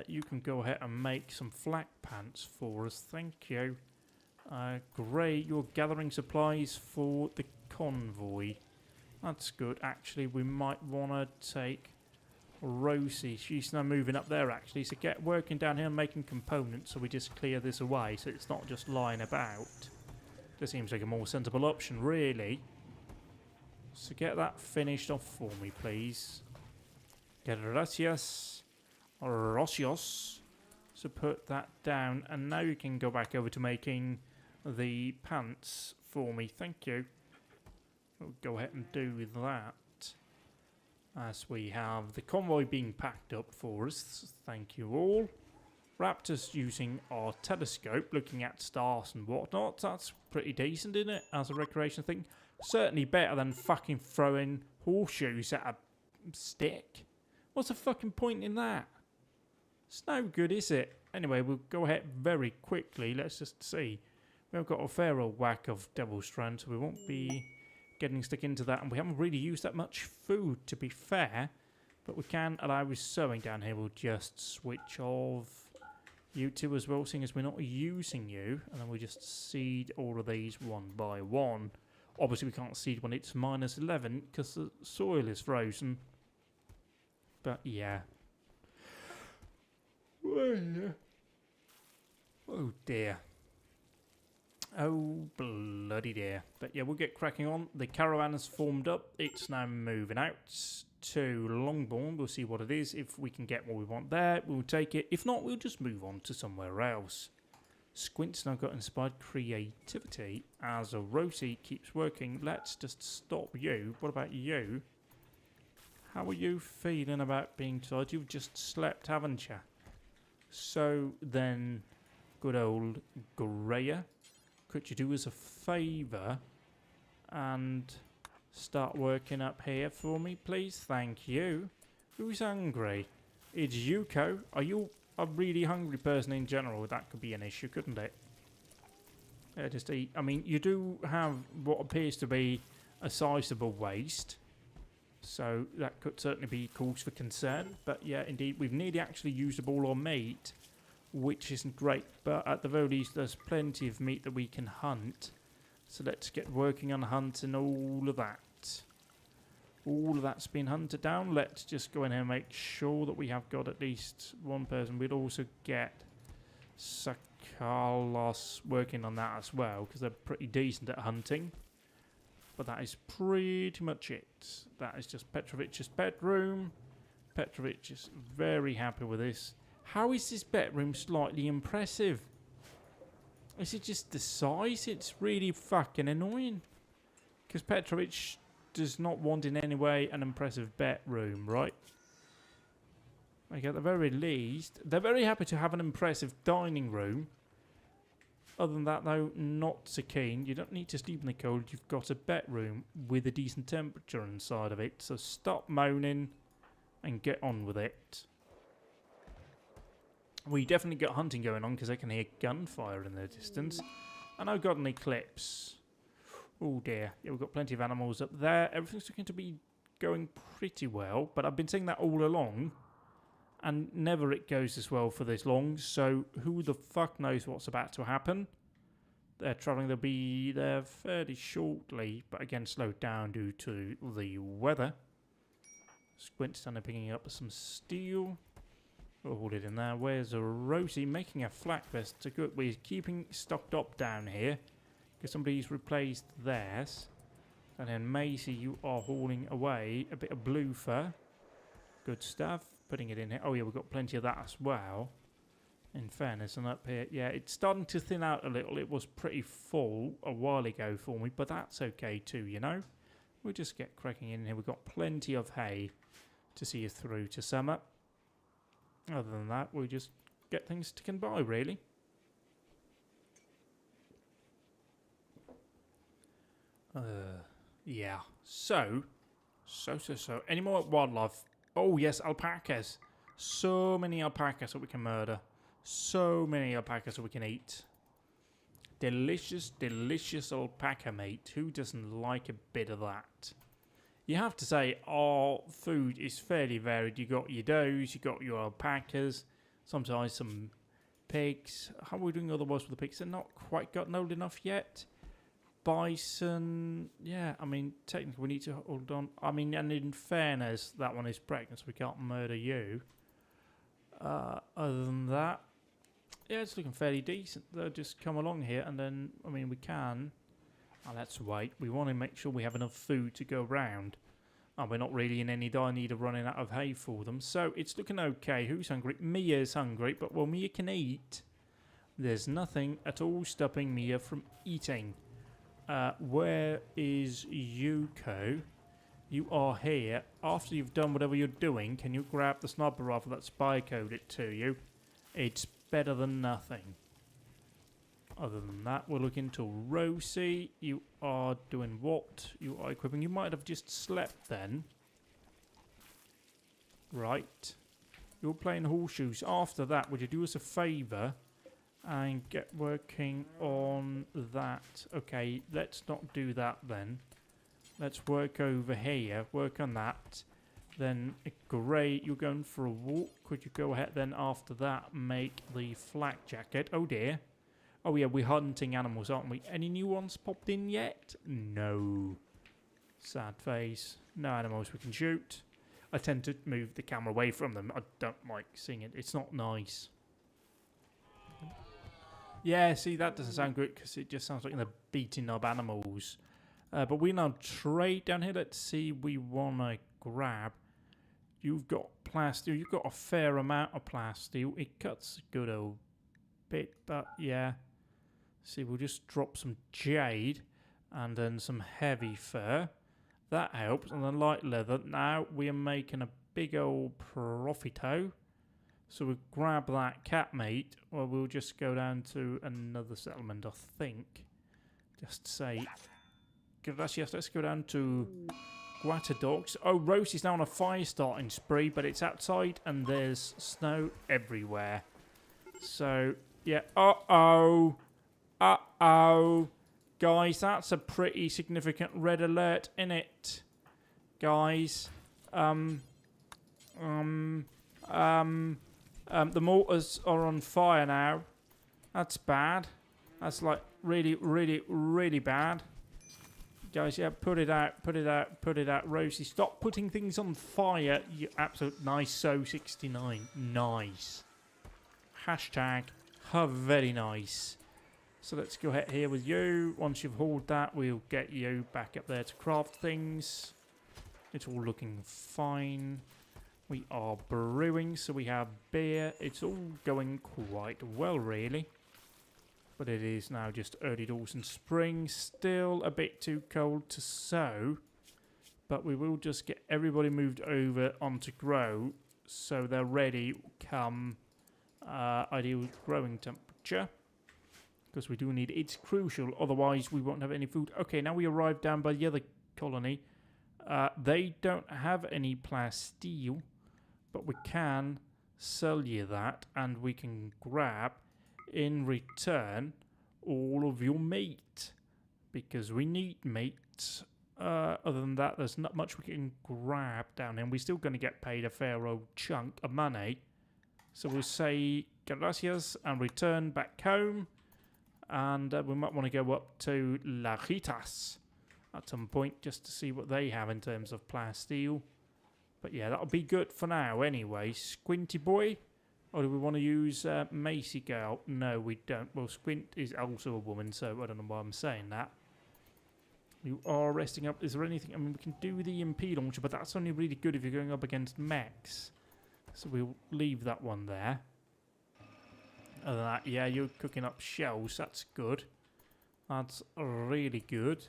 You can go ahead and make some flak pants for us. Thank you. Great. You're gathering supplies for the convoy. That's good. Actually, we might want to take Rosie. She's now moving up there, actually. So get working down here and making components so we just clear this away so it's not just lying about. This seems like a more sensible option, really. So get that finished off for me, please. Gracias. Rocios. So put that down. And now you can go back over to making the pants for me. Thank you. We'll go ahead and do that. As we have the convoy being packed up for us. Thank you all. Raptors using our telescope, looking at stars and whatnot. That's pretty decent, isn't it? As a recreation thing. Certainly better than fucking throwing horseshoes at a stick. What's the fucking point in that? It's no good, is it? Anyway, we'll go ahead very quickly. Let's just see. We've got a fair old whack of devil strand, so we won't be getting stuck into that. And we haven't really used that much food, to be fair. But we can allow with sewing down here. We'll just switch off you two as well, seeing as we're not using you. And then we just seed all of these one by one. Obviously, we can't seed when it's -11 because the soil is frozen. But yeah. Oh dear. Oh bloody dear. But yeah, we'll get cracking on. The caravan has formed up. It's now moving out to Longbourn. We'll see what it is. If we can get what we want there, we'll take it. If not, we'll just move on to somewhere else. Squint's now got inspired creativity as a Rosie keeps working. Let's just stop you. What about you? How are you feeling about being tired? You've just slept, haven't you? So then, good old Greya, could you do us a favour and start working up here for me, please? Thank you. Who's hungry? It's Yuko. Are you a really hungry person in general? That could be an issue, couldn't it? Yeah, just eat. I mean, you do have what appears to be a sizable waste. So that could certainly be cause for concern. But yeah, indeed, we've nearly actually used up all our meat, which isn't great. But at the very least, there's plenty of meat that we can hunt. So let's get working on hunting all of that. All of that's been hunted down. Let's just go in here and make sure that we have got at least one person. We'd also get Sakalos working on that as well, because they're pretty decent at hunting. But that is pretty much it. That is just Petrovic's bedroom. Petrovic is very happy with this. How is this bedroom slightly impressive? Is it just the size? It's really fucking annoying. Because Petrovic does not want in any way an impressive bedroom, right? Like at the very least, they're very happy to have an impressive dining room. Other than that, though, not so keen. You don't need to sleep in the cold. You've got a bedroom with a decent temperature inside of it. So stop moaning and get on with it. We definitely got hunting going on because I can hear gunfire in the distance. And I've got an eclipse. Oh dear. Yeah, we've got plenty of animals up there. Everything's looking to be going pretty well. But I've been saying that all along. And never it goes this well for this long. So who the fuck knows what's about to happen. They're travelling. They'll be there fairly shortly. But again, slowed down due to the weather. Squint's down there picking up some steel. We'll hold it in there. Where's a Rosie making a flak vest? So good. We're keeping stocked up down here. Because somebody's replaced theirs. And then Maisie, you are hauling away a bit of blue fur. Good stuff. Putting it in here. Oh yeah, we've got plenty of that as well. In fairness, and up here, yeah, it's starting to thin out a little. It was pretty full a while ago for me, but that's okay too, you know. We'll just get cracking in here. We've got plenty of hay to see us through to summer. Other than that, we'll just get things ticking by, really. Yeah. So. Any more wildlife? Oh, yes, alpacas. So many alpacas that we can murder. So many alpacas that we can eat. Delicious, delicious alpaca meat. Who doesn't like a bit of that? You have to say our food is fairly varied. You got your does, you got your alpacas, sometimes some pigs. How are we doing otherwise with the pigs? They're not quite gotten old enough yet. Bison, yeah, I mean, technically we need to hold on. I mean, and in fairness, that one is pregnant, so we can't murder you. Other than that, yeah, it's looking fairly decent. They'll just come along here, and then, I mean, we can. Oh, let's wait. We want to make sure we have enough food to go around. And we're not really in any dire need of running out of hay for them. So it's looking okay. Who's hungry? Mia's hungry, but while Mia can eat, there's nothing at all stopping Mia from eating. Where is Yuko? You are here. After you've done whatever you're doing, can you grab the sniper rifle that spy coded to you? It's better than nothing. Other than that, we're looking to Rosie. You are doing what? You are equipping. You might have just slept then. Right. You're playing horseshoes. After that, would you do us a favour and get working on that? Okay, let's not do that then. Let's work over here. Work on that. Then, great, you're going for a walk. Could you go ahead then after that make the flak jacket? Oh dear. Oh yeah, we're hunting animals, aren't we? Any new ones popped in yet? No. Sad face. No animals we can shoot. I tend to move the camera away from them. I don't like seeing it. It's not nice. Yeah, see, that doesn't sound good because it just sounds like they're beating up animals. But we now trade down here. Let's see, we want to grab. You've got plasteel. You've got a fair amount of plasteel. It cuts a good old bit, but yeah. See, we'll just drop some jade and then some heavy fur. That helps. And then light leather. Now we are making a big old profito. So we'll grab that cat meat, or we'll just go down to another settlement, I think. Just say, gracias. Let's go down to Guatadogs. Oh, Rose is now on a fire starting spree, but it's outside and there's snow everywhere. So, yeah. Uh-oh. Uh-oh. Guys, that's a pretty significant red alert, innit? Guys. The mortars are on fire now. That's bad. That's like really, really, really bad. Guys, yeah, put it out, put it out, put it out. Rosie, stop putting things on fire. You absolute nice so 69. Nice. Hashtag very nice. So let's go ahead here with you. Once you've hauled that, we'll get you back up there to craft things. It's all looking fine. We are brewing, so we have beer. It's all going quite well, really. But it is now just early doors and spring. Still a bit too cold to sow. But we will just get everybody moved over onto grow, so they're ready come ideal growing temperature. Because we do need it. It's crucial, otherwise we won't have any food. Okay, now we arrived down by the other colony. They don't have any plasteel, but we can sell you that, and we can grab in return all of your meat, because we need meat. Other than that, there's not much we can grab down here, and we're still going to get paid a fair old chunk of money. So we'll say gracias and return back home, and we might want to go up to La Ritas at some point just to see what they have in terms of plasteel. But yeah, that'll be good for now anyway. Squinty boy, Or do we want to use Macy Girl? No, we don't. Well, Squint is also a woman, so I don't know why I'm saying that. You are resting up. Is there anything? I mean, we can do the EMP launcher, but that's only really good if you're going up against mechs. So we'll leave that one there. Other than that, yeah, you're cooking up shells. That's good. That's really good.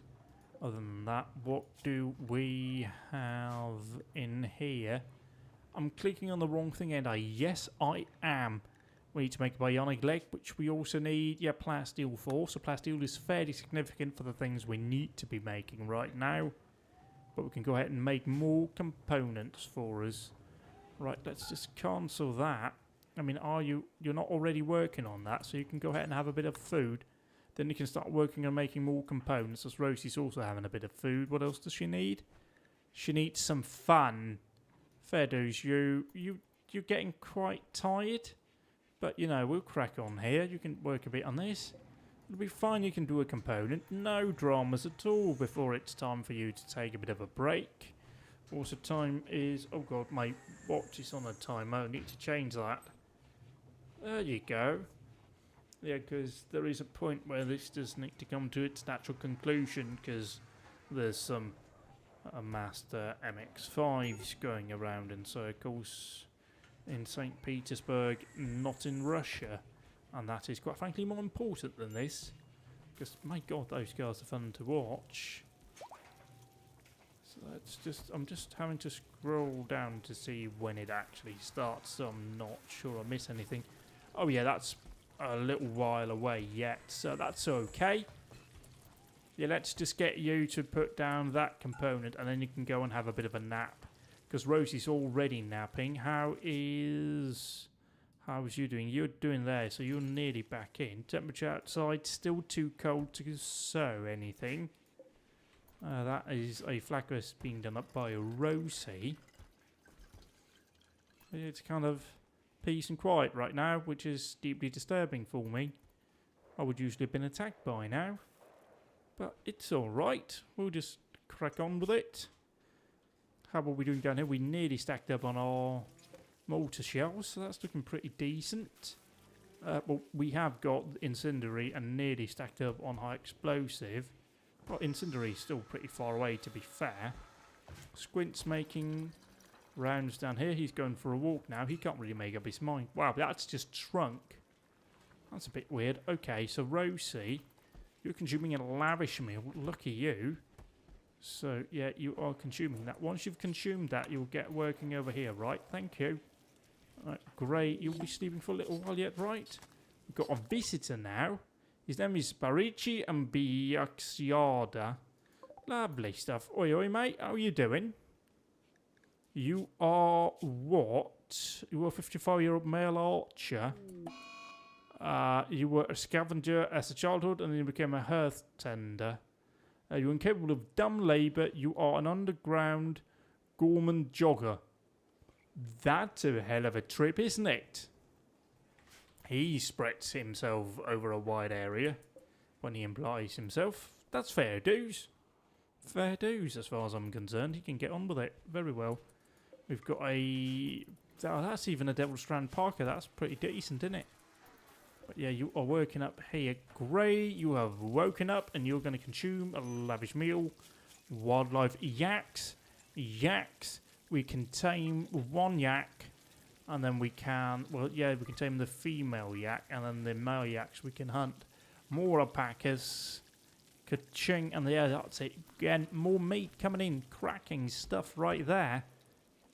Other than that, what do we have in here? I'm clicking on the wrong thing, and yes, I am. We need to make a bionic leg, which we also need, yeah, plasteel for. So plasteel is fairly significant for the things we need to be making right now. But we can go ahead and make more components for us. Right, let's just cancel that. I mean, you're not already working on that, so you can go ahead and have a bit of food. Then you can start working on making more components, as Rosie's also having a bit of food. What else does she need? She needs some fun. Fair dues, you're getting quite tired. But, you know, we'll crack on here. You can work a bit on this. It'll be fine. You can do a component. No dramas at all before it's time for you to take a bit of a break. Also, time is... Oh, God, my watch is on a timer. I need to change that. There you go. Yeah, because there is a point where this does need to come to its natural conclusion, because there's some Master MX-5s going around in circles in St. Petersburg, not in Russia. And that is quite frankly more important than this, because my God, those guys are fun to watch. So that's just, I'm just having to scroll down to see when it actually starts, so I'm not sure I miss anything. Oh yeah, that's a little while away yet, so that's okay. Yeah, let's just get you to put down that component, and then you can go and have a bit of a nap. Because Rosie's already napping. How's you doing? You're doing there, so you're nearly back in. Temperature outside still too cold to sew anything. That is a flag quest being done up by Rosie. It's kind of peace and quiet right now, which is deeply disturbing for me. I would usually have been attacked by now. But it's alright. We'll just crack on with it. How are we doing down here? We nearly stacked up on our mortar shells, so that's looking pretty decent. Well, we have got incendiary and nearly stacked up on high explosive. Well, incendiary is still pretty far away, to be fair. Squint's making rounds down here. He's going for a walk now. He can't really make up his mind. Wow, that's just shrunk. That's a bit weird. Okay, so Rosie, you're consuming a lavish meal. Lucky you. So, yeah, you are consuming that. Once you've consumed that, you'll get working over here, right? Thank you. Right, great. You'll be sleeping for a little while yet, right? We've got a visitor now. His name is Barici Ambiaxiada. Lovely stuff. Oi, oi, mate. How are you doing? You are what? You are a 55-year-old male archer. You were a scavenger as a childhood, and then you became a hearth tender. You're incapable of dumb labour. You are an underground gourmand jogger. That's a hell of a trip, isn't it? He spreads himself over a wide area when he implies himself. That's fair dues. Fair dues, as far as I'm concerned. He can get on with it very well. We've got a... Oh, that's even a Devil Strand Parker. That's pretty decent, isn't it? But yeah, you are working up here. Great. You have woken up and you're going to consume a lavish meal. Wildlife yaks. Yaks. We can tame one yak. And then we can... Well, yeah, we can tame the female yak. And then the male yaks we can hunt. More alpacas. Ka-ching. And yeah, that's it. Again, more meat coming in. Cracking stuff right there.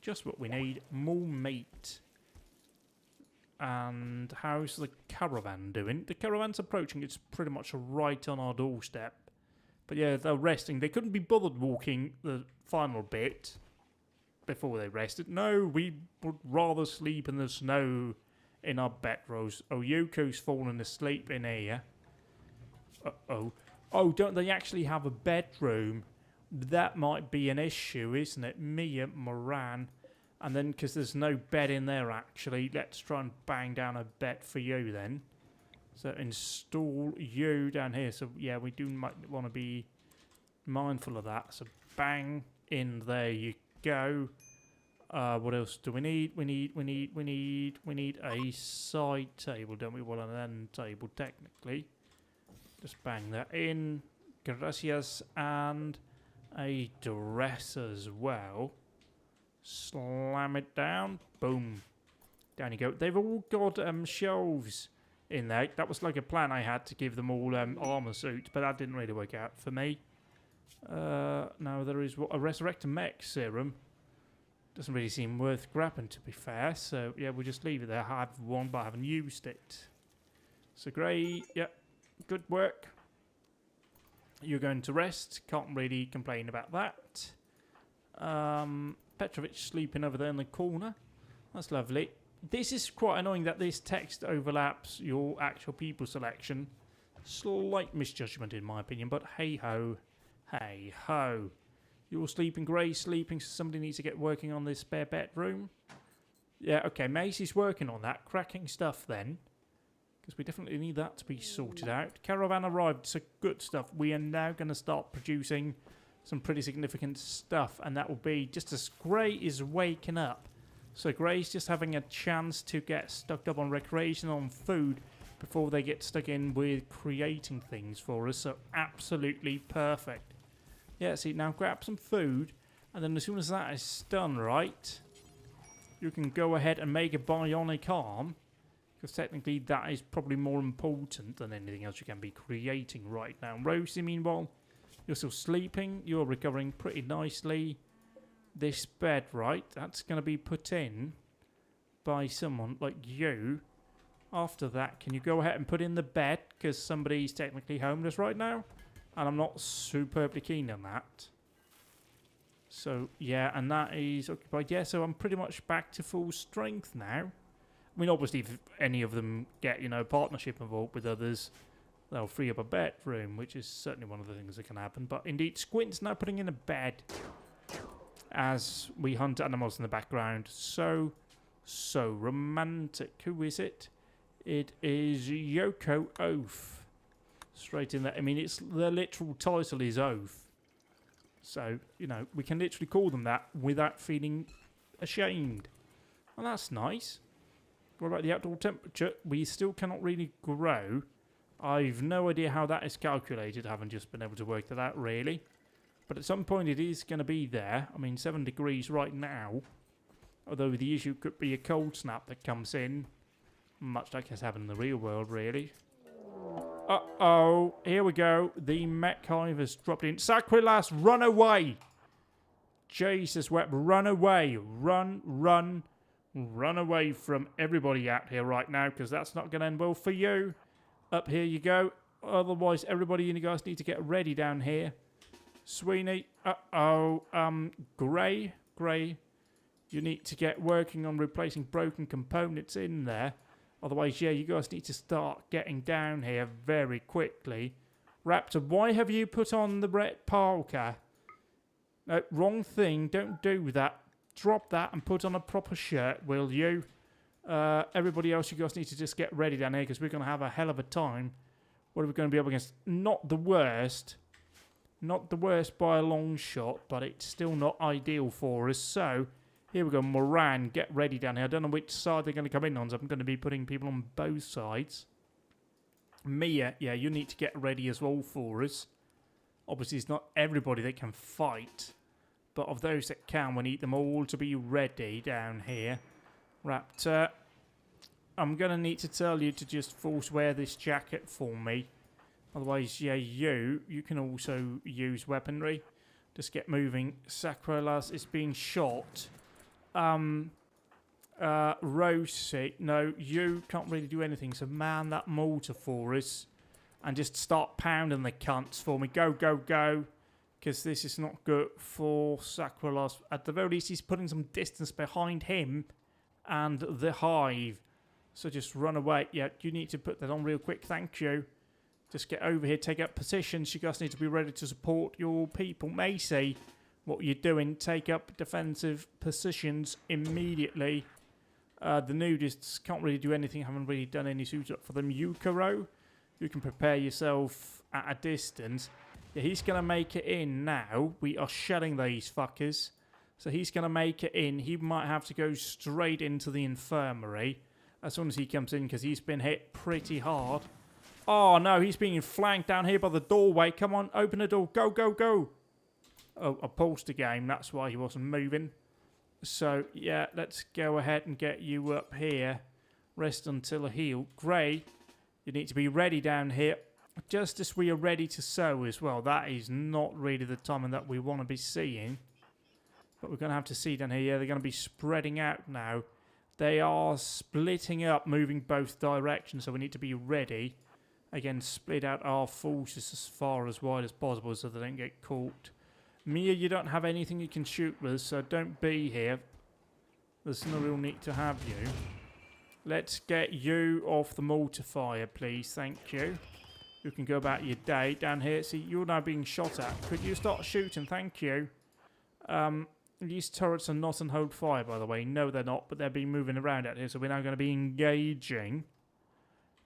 Just what we need. More meat. And how's the caravan doing? The caravan's approaching. It's pretty much right on our doorstep. But yeah, they're resting. They couldn't be bothered walking the final bit before they rested. No, we would rather sleep in the snow in our bedrolls. Oh, Yoko's fallen asleep in here. Uh-oh. Oh, don't they actually have a bedroom? That might be an issue, isn't it? Mia Moran. And then, because there's no bed in there, actually, let's try and bang down a bed for you, then. So, install you down here. So, yeah, we do might want to be mindful of that. So, bang in there you go. What else do we need? We need a side table, don't we? Well, an end table, technically. Just bang that in. Gracias. And a dresser as well. Slam it down. Boom. Down you go. They've all got shelves in there. That was like a plan I had to give them all armor suits, but that didn't really work out for me. Now there is a Resurrector Mech serum. Doesn't really seem worth grabbing, to be fair. So yeah, we'll just leave it there. I have one, but I haven't used it. So great. Yep. Good work. You're going to rest. Can't really complain about that. Petrovich sleeping over there in the corner. That's lovely. This is quite annoying that this text overlaps your actual people selection. Slight misjudgment in my opinion, but hey ho. Hey ho. You're sleeping, Grey sleeping, so somebody needs to get working on this spare bedroom. Yeah, okay, Macy's working on that. Cracking stuff then. Because we definitely need that to be sorted out. Caravan arrived, so good stuff. We are now going to start producing some pretty significant stuff, and that will be just as Grey is waking up. So Grey's just having a chance to get stuck up on recreation, on food, before they get stuck in with creating things for us. So absolutely perfect. Yeah, see, now grab some food, and then as soon as that is done, right, you can go ahead and make a bionic arm. Because technically that is probably more important than anything else you can be creating right now. Rosie, meanwhile, you're still sleeping. You're recovering pretty nicely. This bed, right, that's going to be put in by someone like you. After that, can you go ahead and put in the bed? Because somebody's technically homeless right now. And I'm not superbly keen on that. So, yeah, and that is occupied. Yeah, so I'm pretty much back to full strength now. I mean, obviously, if any of them get, partnership involved with others, they'll free up a bedroom, which is certainly one of the things that can happen. But indeed, Squint's now putting in a bed as we hunt animals in the background. So romantic. Who is it? It is Yoko Oath. Straight in there. I mean, the literal title is Oath. So, we can literally call them that without feeling ashamed. Well, that's nice. What about the outdoor temperature? We still cannot really grow. I've no idea how that is calculated. I haven't just been able to work that out, really. But at some point it is going to be there. I mean, 7 degrees right now. Although the issue could be a cold snap that comes in. Much like has happened in the real world, really. Uh-oh. Here we go. The mech hive has dropped in. Saquilas, run away! Jesus, Web, run away. Run away from everybody out here right now, because that's not going to end well for you. Up here you go. Otherwise, everybody you guys need to get ready down here. Sweeney. Grey. You need to get working on replacing broken components in there. Otherwise, yeah, you guys need to start getting down here very quickly. Raptor, why have you put on the red parka? No, wrong thing. Don't do that. Drop that and put on a proper shirt, will you? Everybody else, you guys need to just get ready down here, because we're going to have a hell of a time. What are we going to be up against? Not the worst. Not the worst by a long shot, but it's still not ideal for us. So, here we go. Moran, get ready down here. I don't know which side they're going to come in on, so I'm going to be putting people on both sides. Mia, yeah, you need to get ready as well for us. Obviously, it's not everybody that can fight. But of those that can, we need them all to be ready down here. Raptor, I'm going to need to tell you to just force wear this jacket for me. Otherwise, yeah, you can also use weaponry. Just get moving. Sacrolas is being shot. Rosie, no, you can't really do anything. So man that mortar for us. And just start pounding the cunts for me. Go. Because this is not good for Sacrolas. At the very least, he's putting some distance behind him and the hive. So just run away. Yeah, you need to put that on real quick. Thank you. Just get over here. Take up positions. You guys need to be ready to support your people. Macy, what you're doing, take up defensive positions immediately. The nudists can't really do anything. Haven't really done any suits up for them. Yukaro, you can prepare yourself at a distance. Yeah, he's going to make it in now. We are shelling these fuckers. So he's going to make it in. He might have to go straight into the infirmary as soon as he comes in because he's been hit pretty hard. Oh, no, he's being flanked down here by the doorway. Come on, open the door. Go, go, go. Oh, I paused the game. That's why he wasn't moving. So, yeah, let's go ahead and get you up here. Rest until a heal. Gray, you need to be ready down here. Just as we are ready to sow as well. That is not really the timing that we want to be seeing. But we're going to have to see down here. Yeah, they're going to be spreading out now. They are splitting up, moving both directions. So we need to be ready. Again, split out our forces as far as wide as possible so they don't get caught. Mia, you don't have anything you can shoot with, so don't be here. There's no real need to have you. Let's get you off the mortar fire, please. Thank you. You can go about your day down here. See, you're now being shot at. Could you start shooting? Thank you. These turrets are not on hold fire, by the way. No, they're not, but they're being moving around out here, so we're now going to be engaging.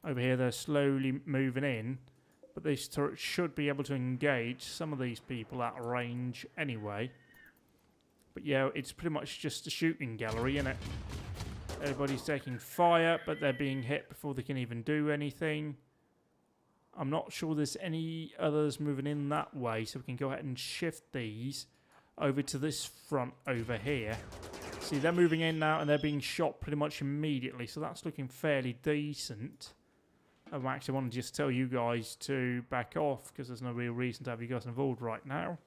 Over here, they're slowly moving in, but these turrets should be able to engage some of these people at range anyway. But yeah, it's pretty much just a shooting gallery, isn't it? Everybody's taking fire, but they're being hit before they can even do anything. I'm not sure there's any others moving in that way, so we can go ahead and shift these over to this front over here. See, they're moving in now and they're being shot pretty much immediately, so that's looking fairly decent. I actually want to just tell you guys to back off because there's no real reason to have you guys involved right now.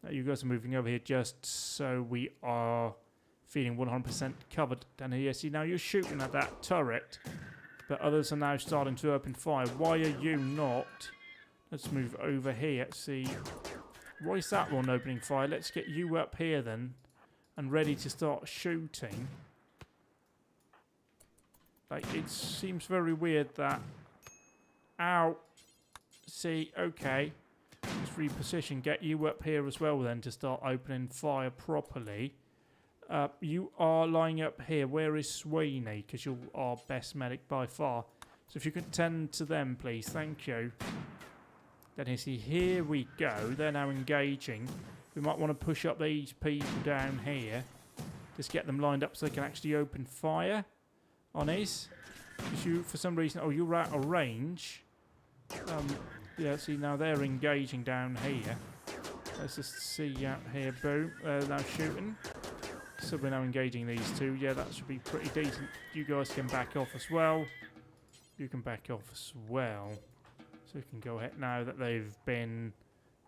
You guys are moving over here just so we are feeling 100% covered down here. See, now you're shooting at that turret, but others are now starting to open fire. Why are you not? Let's move over here. See, why is that one opening fire? Let's get you up here then and ready to start shooting. Like, it seems very weird that... Ow. See, okay. Let's reposition. Get you up here as well then to start opening fire properly. You are lying up here. Where is Sweeney? Because you're our best medic by far. So if you could tend to them, please. Thank you. Then you see, here we go. They're now engaging. We might want to push up these people down here. Just get them lined up so they can actually open fire on us. Because you, for some reason... Oh, you're out of range. Yeah, see, now they're engaging down here. Let's just see out here. Boom. They're now shooting. So we're now engaging these two. Yeah, that should be pretty decent. You guys can back off as well. You can back off as well. So we can go ahead now that they've been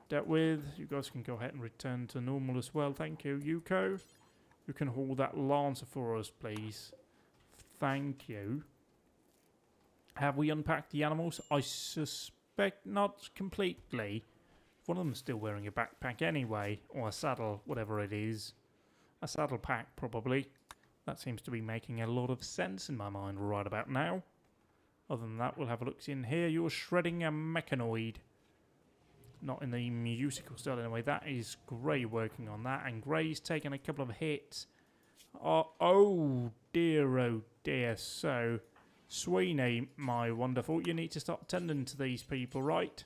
dealt with. You guys can go ahead and return to normal as well. Thank you, Yuko. You can hold that Lancer for us, please. Thank you. Have we unpacked the animals? I suspect not completely. One of them's still wearing a backpack anyway. Or a saddle, whatever it is. A saddle pack, probably. That seems to be making a lot of sense in my mind right about now. Other than that, we'll have a look in here. You're shredding a mechanoid. Not in the musical style anyway. That is Grey working on that. And Grey's taken a couple of hits. Oh dear. So, Sweeney, my wonderful, you need to start tending to these people, right?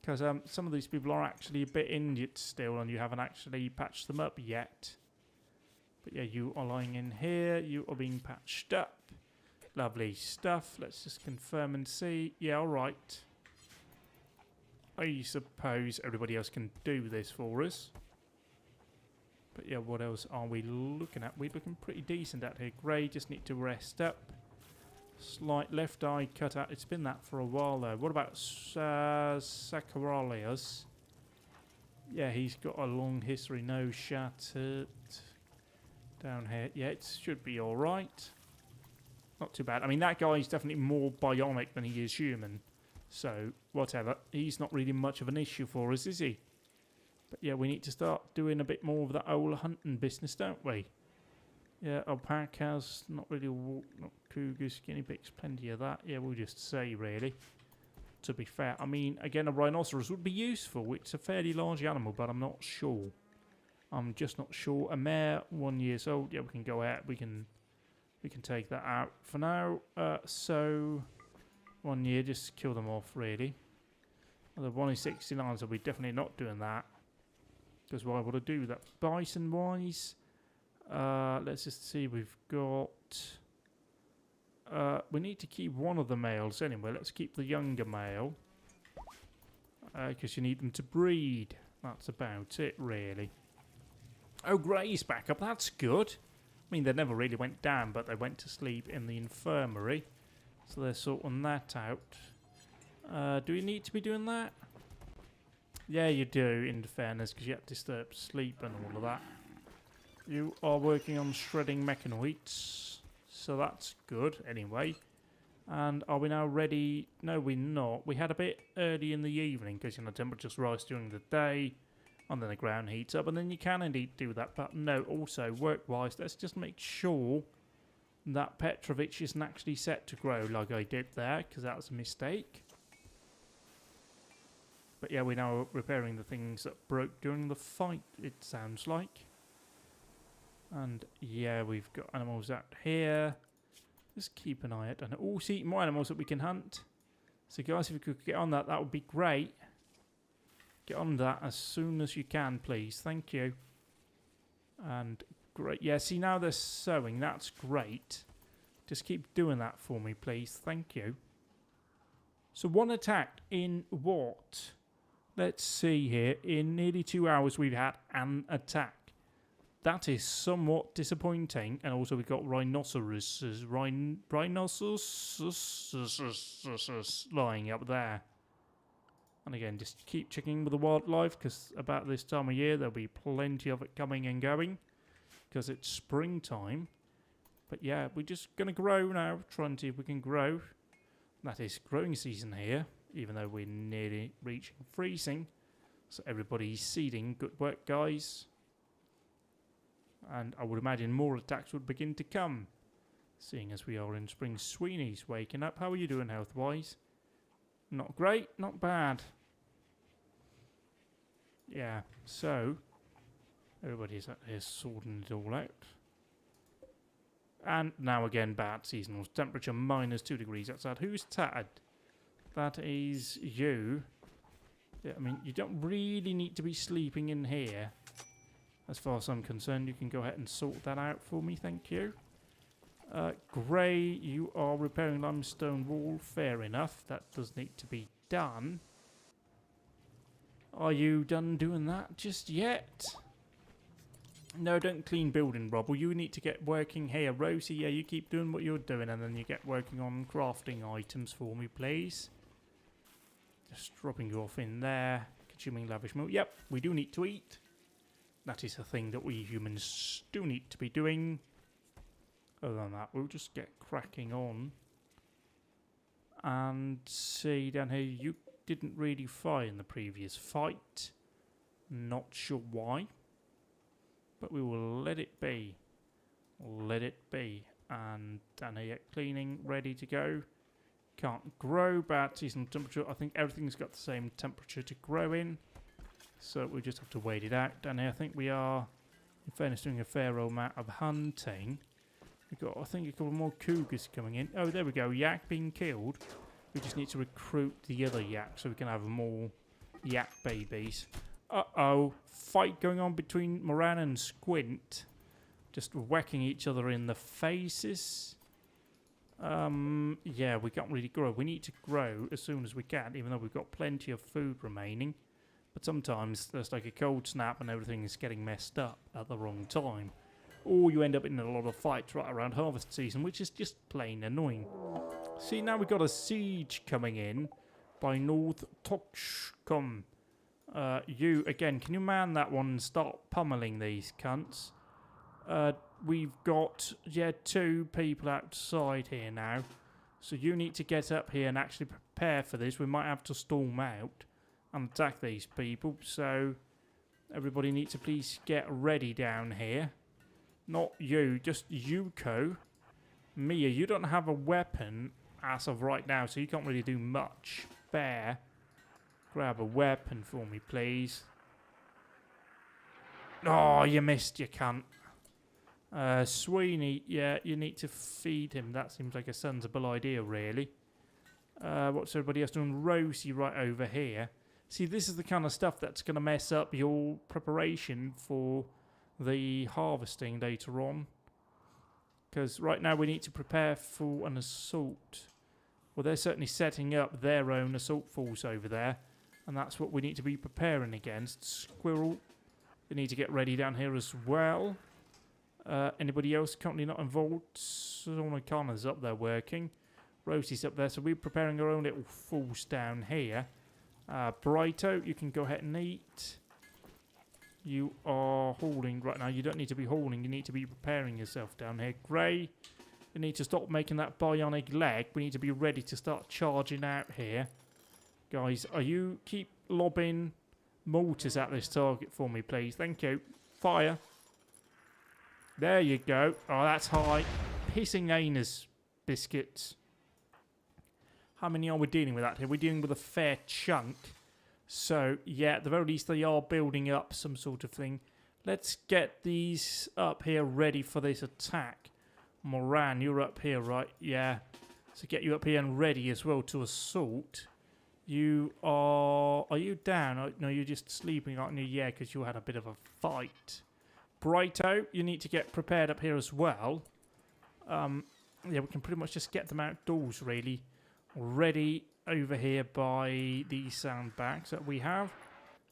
Because some of these people are actually a bit injured still and you haven't actually patched them up yet. But yeah, you are lying in here. You are being patched up. Lovely stuff. Let's just confirm and see. Yeah, all right. I suppose everybody else can do this for us. But yeah, what else are we looking at? We're looking pretty decent out here. Grey just need to rest up. Slight left eye cut out. It's been that for a while though. What about Sakaralius? Yeah, he's got a long history. No shattered. Down here. Yeah, it should be alright. Not too bad. I mean, that guy's definitely more bionic than he is human. So, whatever. He's not really much of an issue for us, is he? But yeah, we need to start doing a bit more of that old hunting business, don't we? Yeah, alpacas, not really, not cougars, guinea pigs, plenty of that. Yeah, we'll just say, really. To be fair, I mean, again, a rhinoceros would be useful. It's a fairly large animal, but I'm not sure. I'm just not sure. A mare, 1 year old. Yeah, we can go out. We can take that out for now. So, 1 year, just kill them off, really. The 1 in 69, so we're definitely not doing that. Because why would I do that? Bison-wise, let's just see. We've got... we need to keep one of the males anyway. Let's keep the younger male. Because you need them to breed. That's about it, really. Oh, Grey's back up. That's good. I mean, they never really went down, but they went to sleep in the infirmary. So they're sorting that out. Do you need to be doing that? Yeah, you do, in fairness, because you have to disturb sleep and all of that. You are working on shredding mechanoids. So that's good, anyway. And are we now ready? No, we're not. We had a bit early in the evening, because, you know, temperatures rise during the day. And then the ground heats up, and then you can indeed do that. But no, also, work-wise, let's just make sure that Petrovich isn't actually set to grow like I did there, because that was a mistake. But yeah, we're now repairing the things that broke during the fight, it sounds like. And yeah, we've got animals out here. Just keep an eye out. And oh, see, more animals that we can hunt. So guys, if you could get on that, that would be great. Get on that as soon as you can, please. Thank you. And great. Yeah, see, now they're sowing. That's great. Just keep doing that for me, please. Thank you. So one attack in what? Let's see here. In nearly 2 hours, we've had an attack. That is somewhat disappointing. And also we've got rhinoceroses. Rhinoceroses lying up there. And again, just keep checking with the wildlife, because about this time of year, there'll be plenty of it coming and going, because it's springtime. But yeah, we're just going to grow now, trying to see if we can grow. That is growing season here, even though we're nearly reaching freezing. So everybody's seeding. Good work, guys. And I would imagine more attacks would begin to come, seeing as we are in spring. Sweeney's waking up. How are you doing health-wise? Not great, not bad. Yeah, so everybody's out here sorting it all out. And now again, bad seasonals. Temperature -2 degrees outside. Who's tattered? That is you. Yeah, I mean, you don't really need to be sleeping in here. As far as I'm concerned, you can go ahead and sort that out for me, thank you. Grey, you are repairing limestone wall. Fair enough. That does need to be done. Are you done doing that just yet? No, don't clean building, Rob. Well, you need to get working here. Rosie, yeah, you keep doing what you're doing, and then you get working on crafting items for me, please. Just dropping you off in there. Consuming lavish milk. Yep, we do need to eat. That is a thing that we humans do need to be doing. Other than that, we'll just get cracking on. And see down here, you didn't really fire in the previous fight. Not sure why. But we will let it be. Let it be. And down here, cleaning, ready to go. Can't grow, bad seasonal temperature. I think everything's got the same temperature to grow in. So we just have to wait it out. Down here, I think we are, in fairness, doing a fair old amount of hunting. We've got, I think, a couple more cougars coming in. Oh, there we go. Yak being killed. We just need to recruit the other yak so we can have more yak babies. Uh-oh. Fight going on between Moran and Squint. Just whacking each other in the faces. Yeah, we can't really grow. We need to grow as soon as we can, even though we've got plenty of food remaining. But sometimes there's like a cold snap and everything is getting messed up at the wrong time. Or you end up in a lot of fights right around harvest season, which is just plain annoying. See, now we've got a siege coming in by North Tokshkom. You, again, can you man that one and start pummeling these cunts? We've got, yeah, 2 people outside here now. So you need to get up here and actually prepare for this. We might have to storm out and attack these people. So everybody needs to please get ready down here. Not you, just Yuko. Mia, you don't have a weapon as of right now, so you can't really do much. Bear, grab a weapon for me, please. Oh, you missed, you cunt. Sweeney, yeah, you need to feed him. That seems like a sensible idea, really. What's everybody else doing? Rosie right over here. See, this is the kind of stuff that's going to mess up your preparation for the harvesting later on. Because right now we need to prepare for an assault. Well, they're certainly setting up their own assault force over there. And that's what we need to be preparing against. Squirrel, we need to get ready down here as well. Anybody else currently not involved? Sauna Connor's up there working. Rosie's up there, so we're preparing our own little force down here. Brighto, you can go ahead and eat. You are hauling right now. You don't need to be hauling. You need to be preparing yourself down here. Grey, you need to stop making that bionic leg. We need to be ready to start charging out here. Guys, you keep lobbing mortars at this target for me, please. Thank you. Fire. There you go. Oh, that's high. Pissing anus biscuits. How many are we dealing with out here? We're dealing with a fair chunk. So, yeah, at the very least, they are building up some sort of thing. Let's get these up here ready for this attack. Moran, you're up here, right? Yeah. So get you up here and ready as well to assault. You are... Are you down? Oh, no, you're just sleeping, aren't you? Yeah, because you had a bit of a fight. Brighto, you need to get prepared up here as well. Yeah, we can pretty much just get them outdoors, really. Ready over here by the sandbags that we have.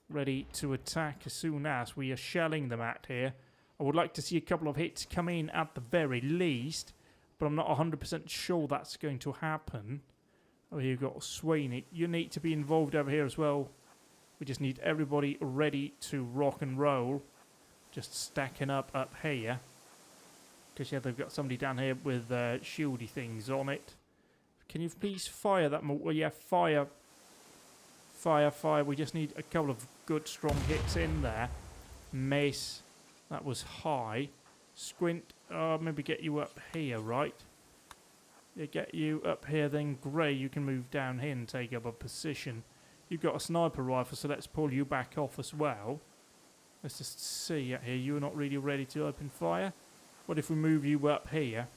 Ready to attack as soon as we are shelling them out here. I would like to see a couple of hits come in at the very least, but I'm not 100% sure that's going to happen. Oh, you've got Sweeney. You need to be involved over here as well. We just need everybody ready to rock and roll. Just stacking up here. Because, yeah, they've got somebody down here with shieldy things on it. Can you please fire that mortar? Well, yeah, fire. Fire, fire. We just need a couple of good, strong hits in there. Mace. That was high. Squint. Maybe get you up here, right? Yeah, get you up here, then Grey, you can move down here and take up a position. You've got a sniper rifle, so let's pull you back off as well. Let's just see out here. You're not really ready to open fire. What if we move you up here?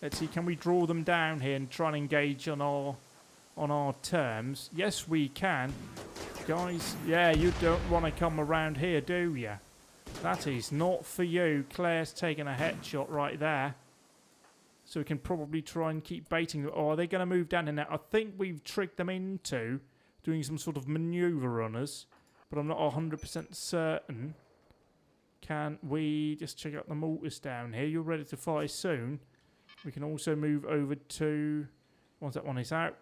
Let's see, can we draw them down here and try and engage on our terms? Yes, we can. Guys, yeah, you don't want to come around here, do you? That is not for you. Claire's taking a headshot right there. So we can probably try and keep baiting them. Oh, are they going to move down in there? I think we've tricked them into doing some sort of maneuver on us. But I'm not 100% certain. Can we just check out the mortars down here? You're ready to fire soon. We can also move over to... Once that one is out.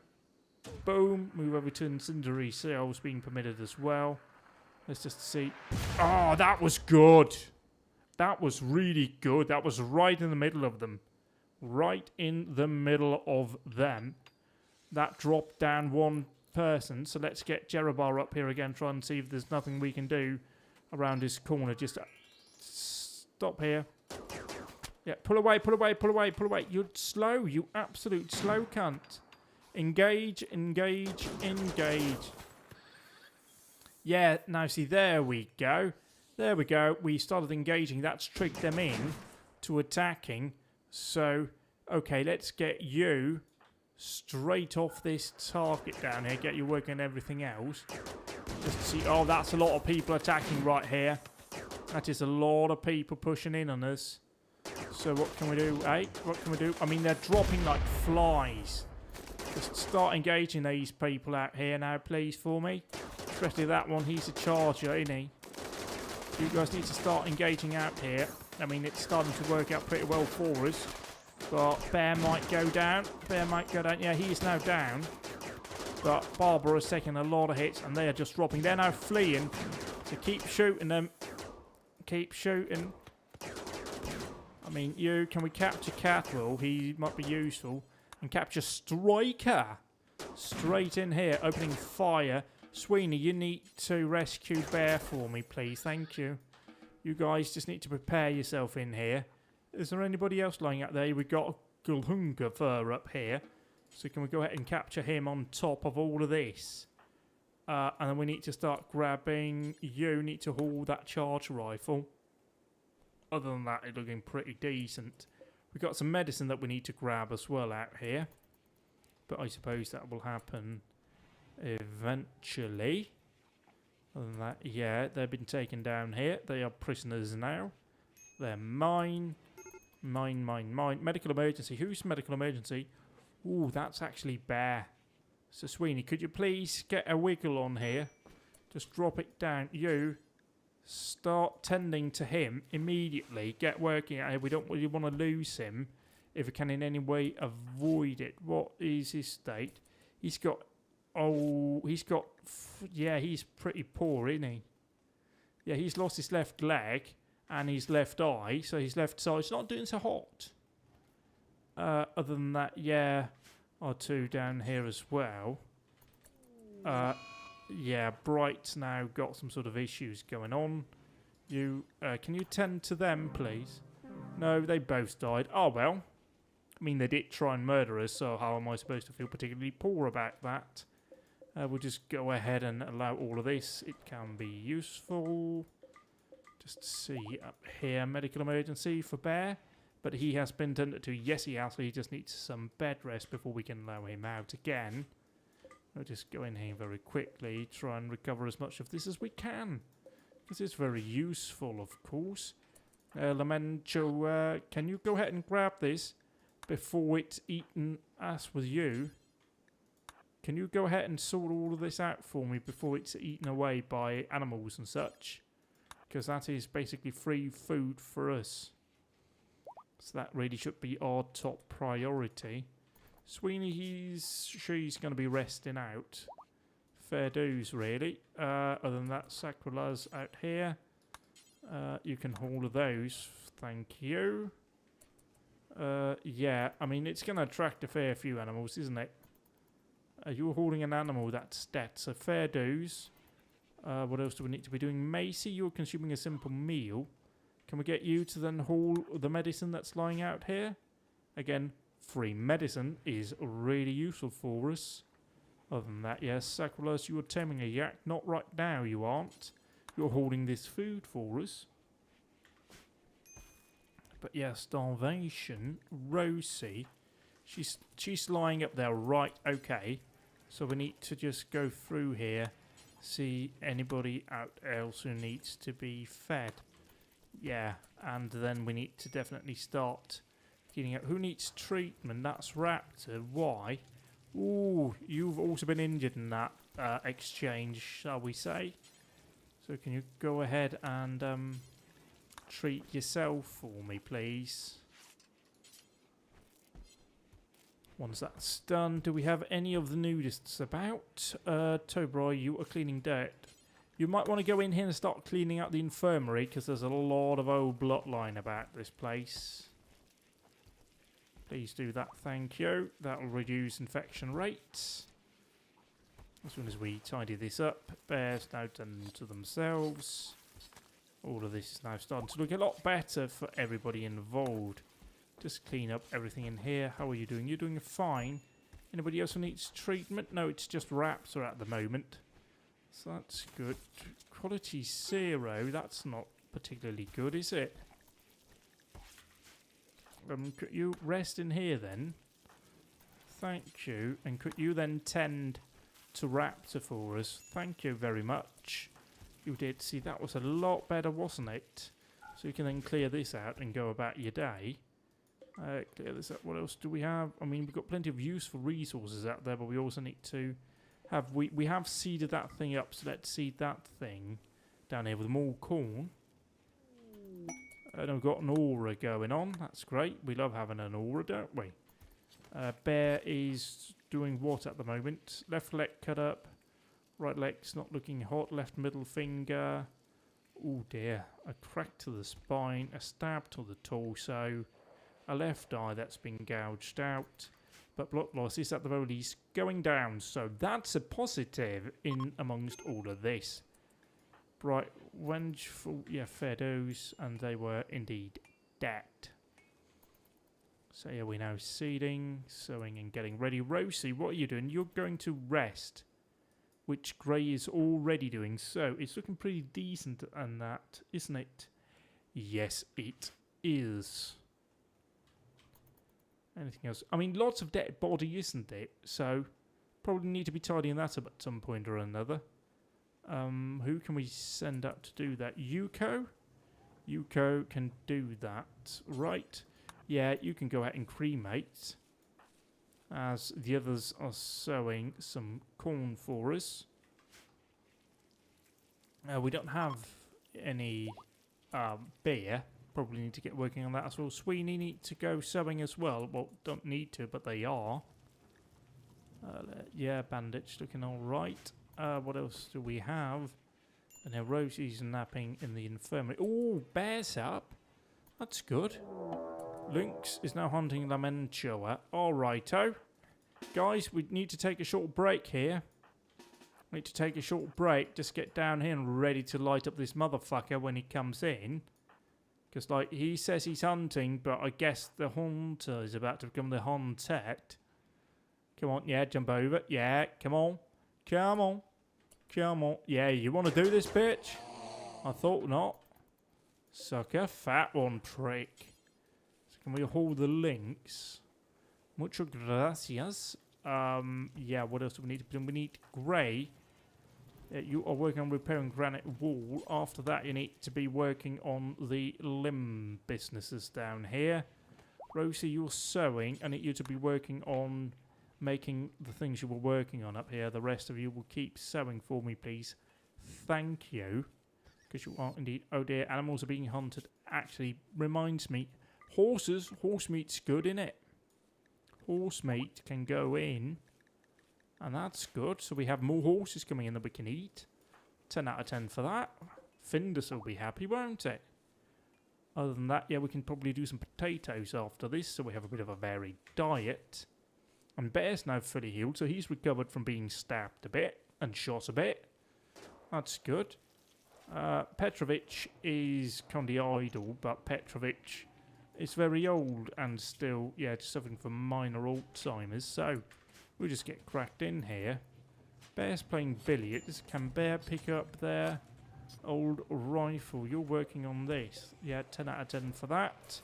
Boom. Move over to incendiary cells being permitted as well. Let's just see. Oh, that was good. That was really good. That was right in the middle of them. Right in the middle of them. That dropped down one person. So let's get Jerobar up here again. Try and see if there's nothing we can do around his corner. Just stop here. Yeah, pull away, pull away, pull away, pull away. You're slow, you absolute slow cunt. Engage, engage, engage. Yeah, now see, there we go. There we go. We started engaging. That's tricked them in to attacking. So, okay, let's get you straight off this target down here. Get you working on everything else. Just to see. Oh, that's a lot of people attacking right here. That is a lot of people pushing in on us. So what can we do, eh? What can we do? I mean, they're dropping like flies. Just start engaging these people out here now, please, for me. Especially that one. He's a charger, isn't he? You guys need to start engaging out here. I mean, it's starting to work out pretty well for us. But Bear might go down. Bear might go down. Yeah, he is now down. But Barbara is taking a lot of hits, and they are just dropping. They're now fleeing. So keep shooting them. Keep shooting. I mean, can we capture Catwell? He might be useful. And capture Striker. Straight in here, opening fire. Sweeney, you need to rescue Bear for me, please. Thank you. You guys just need to prepare yourself in here. Is there anybody else lying out there? We've got Gulhunga Fur up here. So can we go ahead and capture him on top of all of this? And then we need to start grabbing... You need to haul that charge rifle. Other than that, it's looking pretty decent. We've got some medicine that we need to grab as well out here. But I suppose that will happen eventually. Other than that, yeah, they've been taken down here. They are prisoners now. They're mine. Mine, mine, mine. Medical emergency. Who's medical emergency? Ooh, that's actually Bear. So, Sweeney, could you please get a wiggle on here? Just drop it down. You start tending to him immediately. Get working at it. We don't really want to lose him if we can in any way avoid it. What is his state? He's got... Oh, he's got... Yeah, he's pretty poor, isn't he? Yeah, he's lost his left leg and his left eye, so his left side's not doing so hot. Other than that, yeah, R2 down here as well. Yeah, Bright's now got some sort of issues going on. You, can you tend to them, please? No, they both died. Oh, well. I mean, they did try and murder us, so how am I supposed to feel particularly poor about that? We'll just go ahead and allow all of this. It can be useful. Just see up here, medical emergency for Bear. But he has been tended to. Yes, he has. So he just needs some bed rest before we can allow him out again. We'll just go in here very quickly. Try and recover as much of this as we can. This is very useful, of course. Lamento, can you go ahead and grab this before it's eaten us with you? Can you go ahead and sort all of this out for me before it's eaten away by animals and such? Because that is basically free food for us. So that really should be our top priority. Sweeney, she's going to be resting out. Fair dues, really. Other than that, Sakrala's out here. You can haul those. Thank you. Yeah, I mean, it's going to attract a fair few animals, isn't it? You're hauling an animal, that's so fair dues. What else do we need to be doing? Macy, you're consuming a simple meal. Can we get you to then haul the medicine that's lying out here? Again, free medicine is really useful for us. Other than that, yes, Sacrilas, you are taming a yak. Not right now, you aren't. You're holding this food for us. But yeah, starvation. Rosie, she's lying up there, right? Okay. So we need to just go through here, see anybody out else who needs to be fed. Yeah, and then we need to definitely start getting out. Who needs treatment? That's Raptor. Why? Ooh, you've also been injured in that exchange, shall we say. So can you go ahead and treat yourself for me, please? Once that's done, do we have any of the nudists about? Tobroy, you are cleaning dirt. You might want to go in here and start cleaning out the infirmary, because there's a lot of old bloodline about this place. Please do that, thank you. That will reduce infection rates. As soon as we tidy this up, bears now done to themselves. All of this is now starting to look a lot better for everybody involved. Just clean up everything in here. How are you doing? You're doing fine. Anybody else who needs treatment? No, it's just Raptor at the moment. So that's good. Quality 0. That's not particularly good, is it? Could you rest in here then? Thank you. And could you then tend to Raptor for us? Thank you very much. You did. See, that was a lot better, wasn't it? So you can then clear this out and go about your day. Clear this up. What else do we have? I mean, we've got plenty of useful resources out there, but we also need to have... We have seeded that thing up, so let's seed that thing down here with more corn. And we've got an aura going on. That's great. We love having an aura, don't we? Bear is doing what at the moment? Left leg cut up. Right leg's not looking hot. Left middle finger. Oh dear. A crack to the spine. A stab to the torso. A left eye that's been gouged out. But blood loss is at the very least going down. So that's a positive in amongst all of this. Bright, vengeful, yeah, fair dues, and they were indeed dead. So yeah, we're now seeding, sowing and getting ready. Rosie, what are you doing? You're going to rest, which Grey is already doing. So it's looking pretty decent on that, isn't it? Yes, it is. Anything else? I mean, lots of dead body, isn't it? So Probably need to be tidying that up at some point or another. Who can we send out to do that? Yuko? Yuko can do that. Right. Yeah, you can go out and cremate. As the others are sowing some corn for us. We don't have any beer. Probably need to get working on that as well. Sweeney need to go sowing as well. Well, don't need to, but they are. Yeah, Bandage looking alright. What else do we have? And then Rosie's napping in the infirmary. Oh, Bear's up. That's good. Lynx is now hunting Lamentua. Alrighto. Guys, we need to take a short break here. We need to take a short break. Just get down here and ready to light up this motherfucker when he comes in. Because, like, he says he's hunting, but I guess the hunter is about to become the hunted. Come on, yeah, jump over. Yeah, come on. Come on. Come on. Yeah, you want to do this, bitch? I thought not. Sucker. Fat one, prick. So can we hold the links? Mucho gracias. Yeah, what else do we need to do? We need grey. You are working on repairing granite wall. After that, you need to be working on the limb businesses down here. Rosie, you're sewing. I need you to be working on making the things you were working on up here. The rest of you will keep sewing for me, please. Thank you. Because you are indeed... Oh dear, animals are being hunted. Actually, reminds me, horses, horse meat's good, innit? Horse meat can go in. And that's good. So we have more horses coming in that we can eat. 10 out of 10 for that. Findus will be happy, won't it? Other than that, yeah, we can probably do some potatoes after this. So we have a bit of a varied diet. And Bear's now fully healed. So he's recovered from being stabbed a bit. And shot a bit. That's good. Petrovic is kind of idle. But Petrovic is very old. And still, yeah, suffering from minor Alzheimer's. So... we'll just get cracked in here. Bear's playing billiards. Can Bear pick up their old rifle? You're working on this. Yeah, 10 out of 10 for that.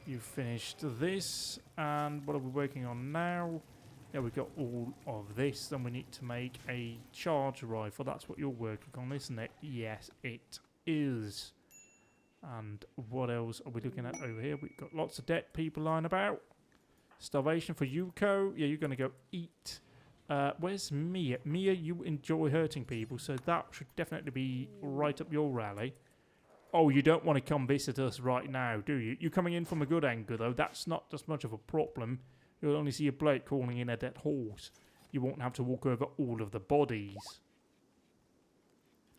You've finished this. And what are we working on now? Yeah, we've got all of this. Then we need to make a charge rifle. That's what you're working on, isn't it? Yes, it is. And what else are we looking at over here? We've got lots of dead people lying about. Starvation for Yuko. Yeah, you're going to go eat. Where's Mia? Mia, you enjoy hurting people, so that should definitely be right up your rally. Oh, you don't want to come visit us right now, do you? You're coming in from a good angle, though. That's not as much of a problem. You'll only see a bloke calling in a dead horse. You won't have to walk over all of the bodies.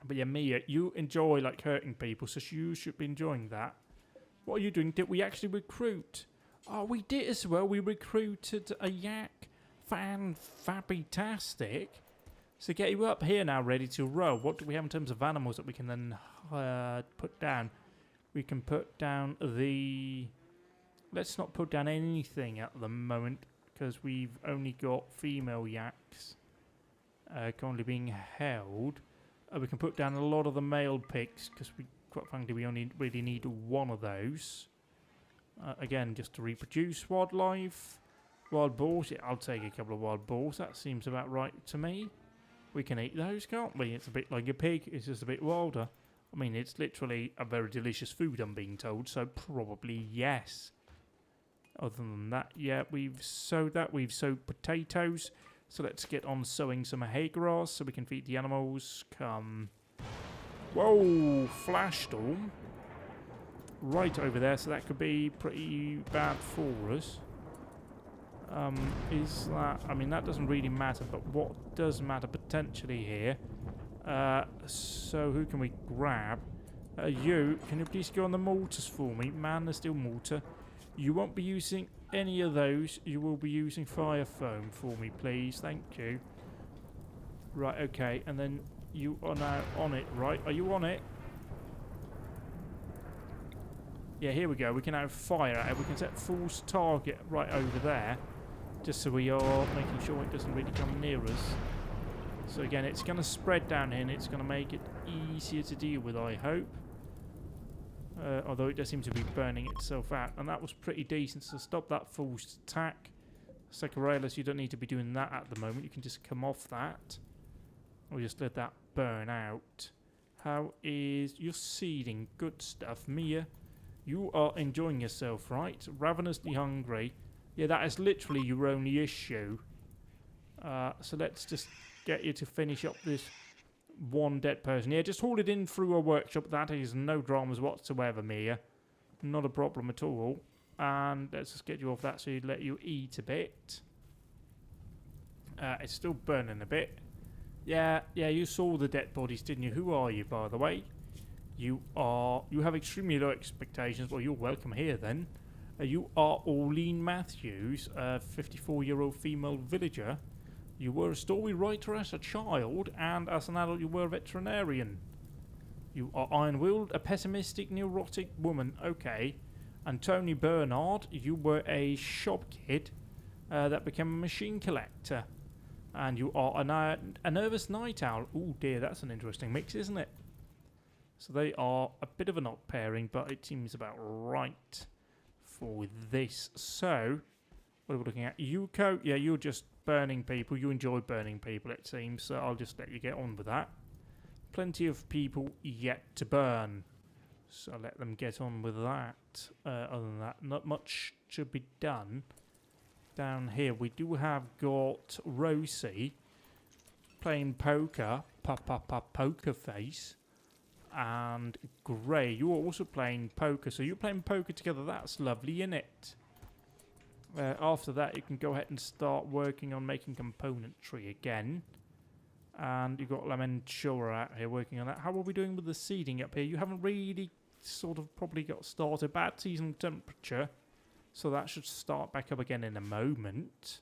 But yeah, Mia, you enjoy, like, hurting people, so you should be enjoying that. What are you doing? Did we actually recruit... oh, we did as well. We recruited a yak. Fan-fabby-tastic. So get you up here now, ready to row. What do we have in terms of animals that we can then put down? We can put down the... let's not put down anything at the moment, because we've only got female yaks currently being held. We can put down a lot of the male pigs, because we, quite frankly, we only really need one of those. Again, just to reproduce wildlife. Wild boars, yeah, I'll take a couple of wild boars. That seems about right to me. We can eat those, can't we? It's a bit like a pig. It's just a bit wilder. I mean, it's literally a very delicious food, I'm being told. So probably yes. Other than that, yeah, we've sowed that. We've sowed potatoes. So let's get on sowing some hay grass so we can feed the animals. Come. Whoa, flash storm. Right over there, so that could be pretty bad for us. Is that... I mean, that doesn't really matter, but what does matter potentially here? So who can we grab? You, can you please go on the mortars for me? Man, there's still mortar. You won't be using any of those. You will be using fire foam for me, please. Thank you. Right, okay, and then you are now on it, right? Are you on it? Yeah, here we go. We can now fire at it. We can set false target right over there. Just so we are making sure it doesn't really come near us. So again, it's going to spread down here and it's going to make it easier to deal with, I hope. Although it does seem to be burning itself out. And that was pretty decent. So stop that false attack. Secarellis, you don't need to be doing that at the moment. You can just come off that. Or just let that burn out. How is your seeding? Good stuff. Mia, you are enjoying yourself, right? Ravenously hungry. Yeah, that is literally your only issue. So let's just get you to finish up this one dead person. Yeah, just haul it in through a workshop. That is no dramas whatsoever, Mia. Not a problem at all. And let's just get you off that so you let you eat a bit. It's still burning a bit. Yeah, you saw the dead bodies, didn't you? Who are you, by the way? You have extremely low expectations. Well, you're welcome here then. You are Orleen Matthews, a 54-year-old female villager. You were a story writer as a child, and as an adult you were a veterinarian. You are iron-willed, a pessimistic, neurotic woman. Okay. And Tony Bernard, you were a shop kid that became a machine collector. And you are a nervous night owl. Oh dear, that's an interesting mix, isn't it? So they are a bit of an odd pairing, but it seems about right for this. So, what are we looking at? Yuko, yeah, you're just burning people. You enjoy burning people, it seems. So I'll just let you get on with that. Plenty of people yet to burn. So let them get on with that. Other than that, not much should be done. Down here, we do have got Rosie playing poker. Poker face. And Gray, you're also playing poker. So you're playing poker together. That's lovely, isn't it? After that, you can go ahead and start working on making componentry again. And you've got Lamentura out here working on that. How are we doing with the seeding up here? You haven't really sort of probably got started. Bad seasonal temperature. So that should start back up again in a moment.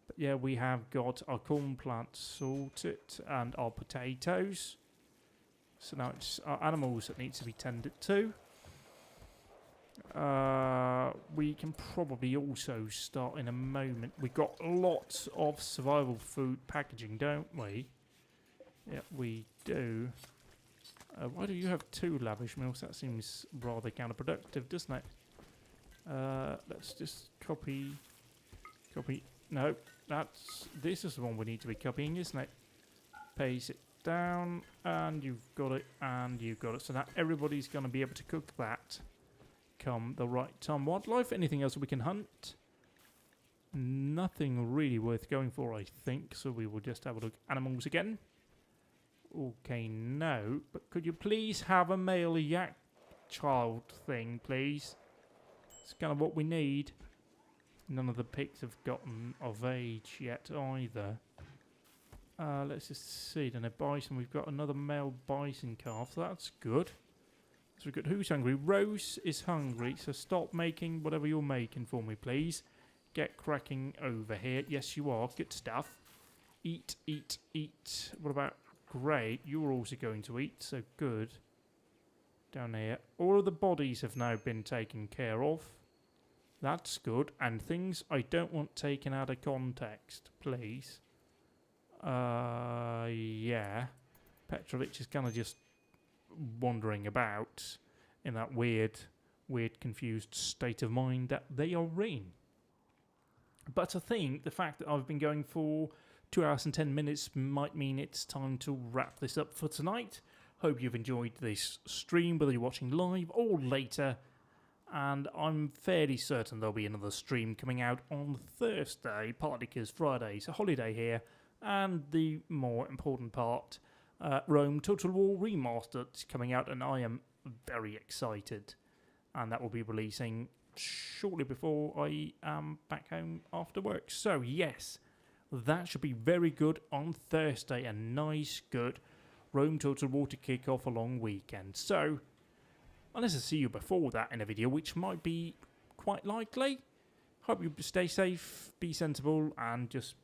But yeah, we have got our corn plants sorted and our potatoes. So now it's our animals that need to be tended to. We can probably also start in a moment. We've got lots of survival food packaging, don't we? Yeah, we do. Why do you have 2 lavish meals? That seems rather counterproductive, doesn't it? Let's just copy. No, this is the one we need to be copying, isn't it? Paste it down, and you've got it, and you've got it. So now everybody's going to be able to cook that come the right time. Wildlife, anything else we can hunt? Nothing really worth going for, I think. So we will just have a look. Animals again. Okay, no. But could you please have a male yak child thing, please? It's kind of what we need. None of the pigs have gotten of age yet either. Let's just see. Then a bison. We've got another male bison calf. So that's good. So we've got who's hungry? Rose is hungry. So stop making whatever you're making for me, please. Get cracking over here. Yes, you are. Good stuff. Eat, eat, eat. What about Gray? You're also going to eat. So good. Down here. All of the bodies have now been taken care of. That's good. And things I don't want taken out of context, please. Yeah. Petrovich is kind of just wandering about in that weird, confused state of mind that they are in. But I think the fact that I've been going for 2 hours and 10 minutes might mean it's time to wrap this up for tonight. Hope you've enjoyed this stream, whether you're watching live or later. And I'm fairly certain there'll be another stream coming out on Thursday, partly because Friday's a holiday here. And the more important part, Rome Total War Remastered is coming out, and I am very excited. And that will be releasing shortly before I am back home after work. So yes, that should be very good on Thursday. A nice, good Rome Total War to kick off a long weekend. So, unless I see you before that in a video, which might be quite likely, hope you stay safe, be sensible, and just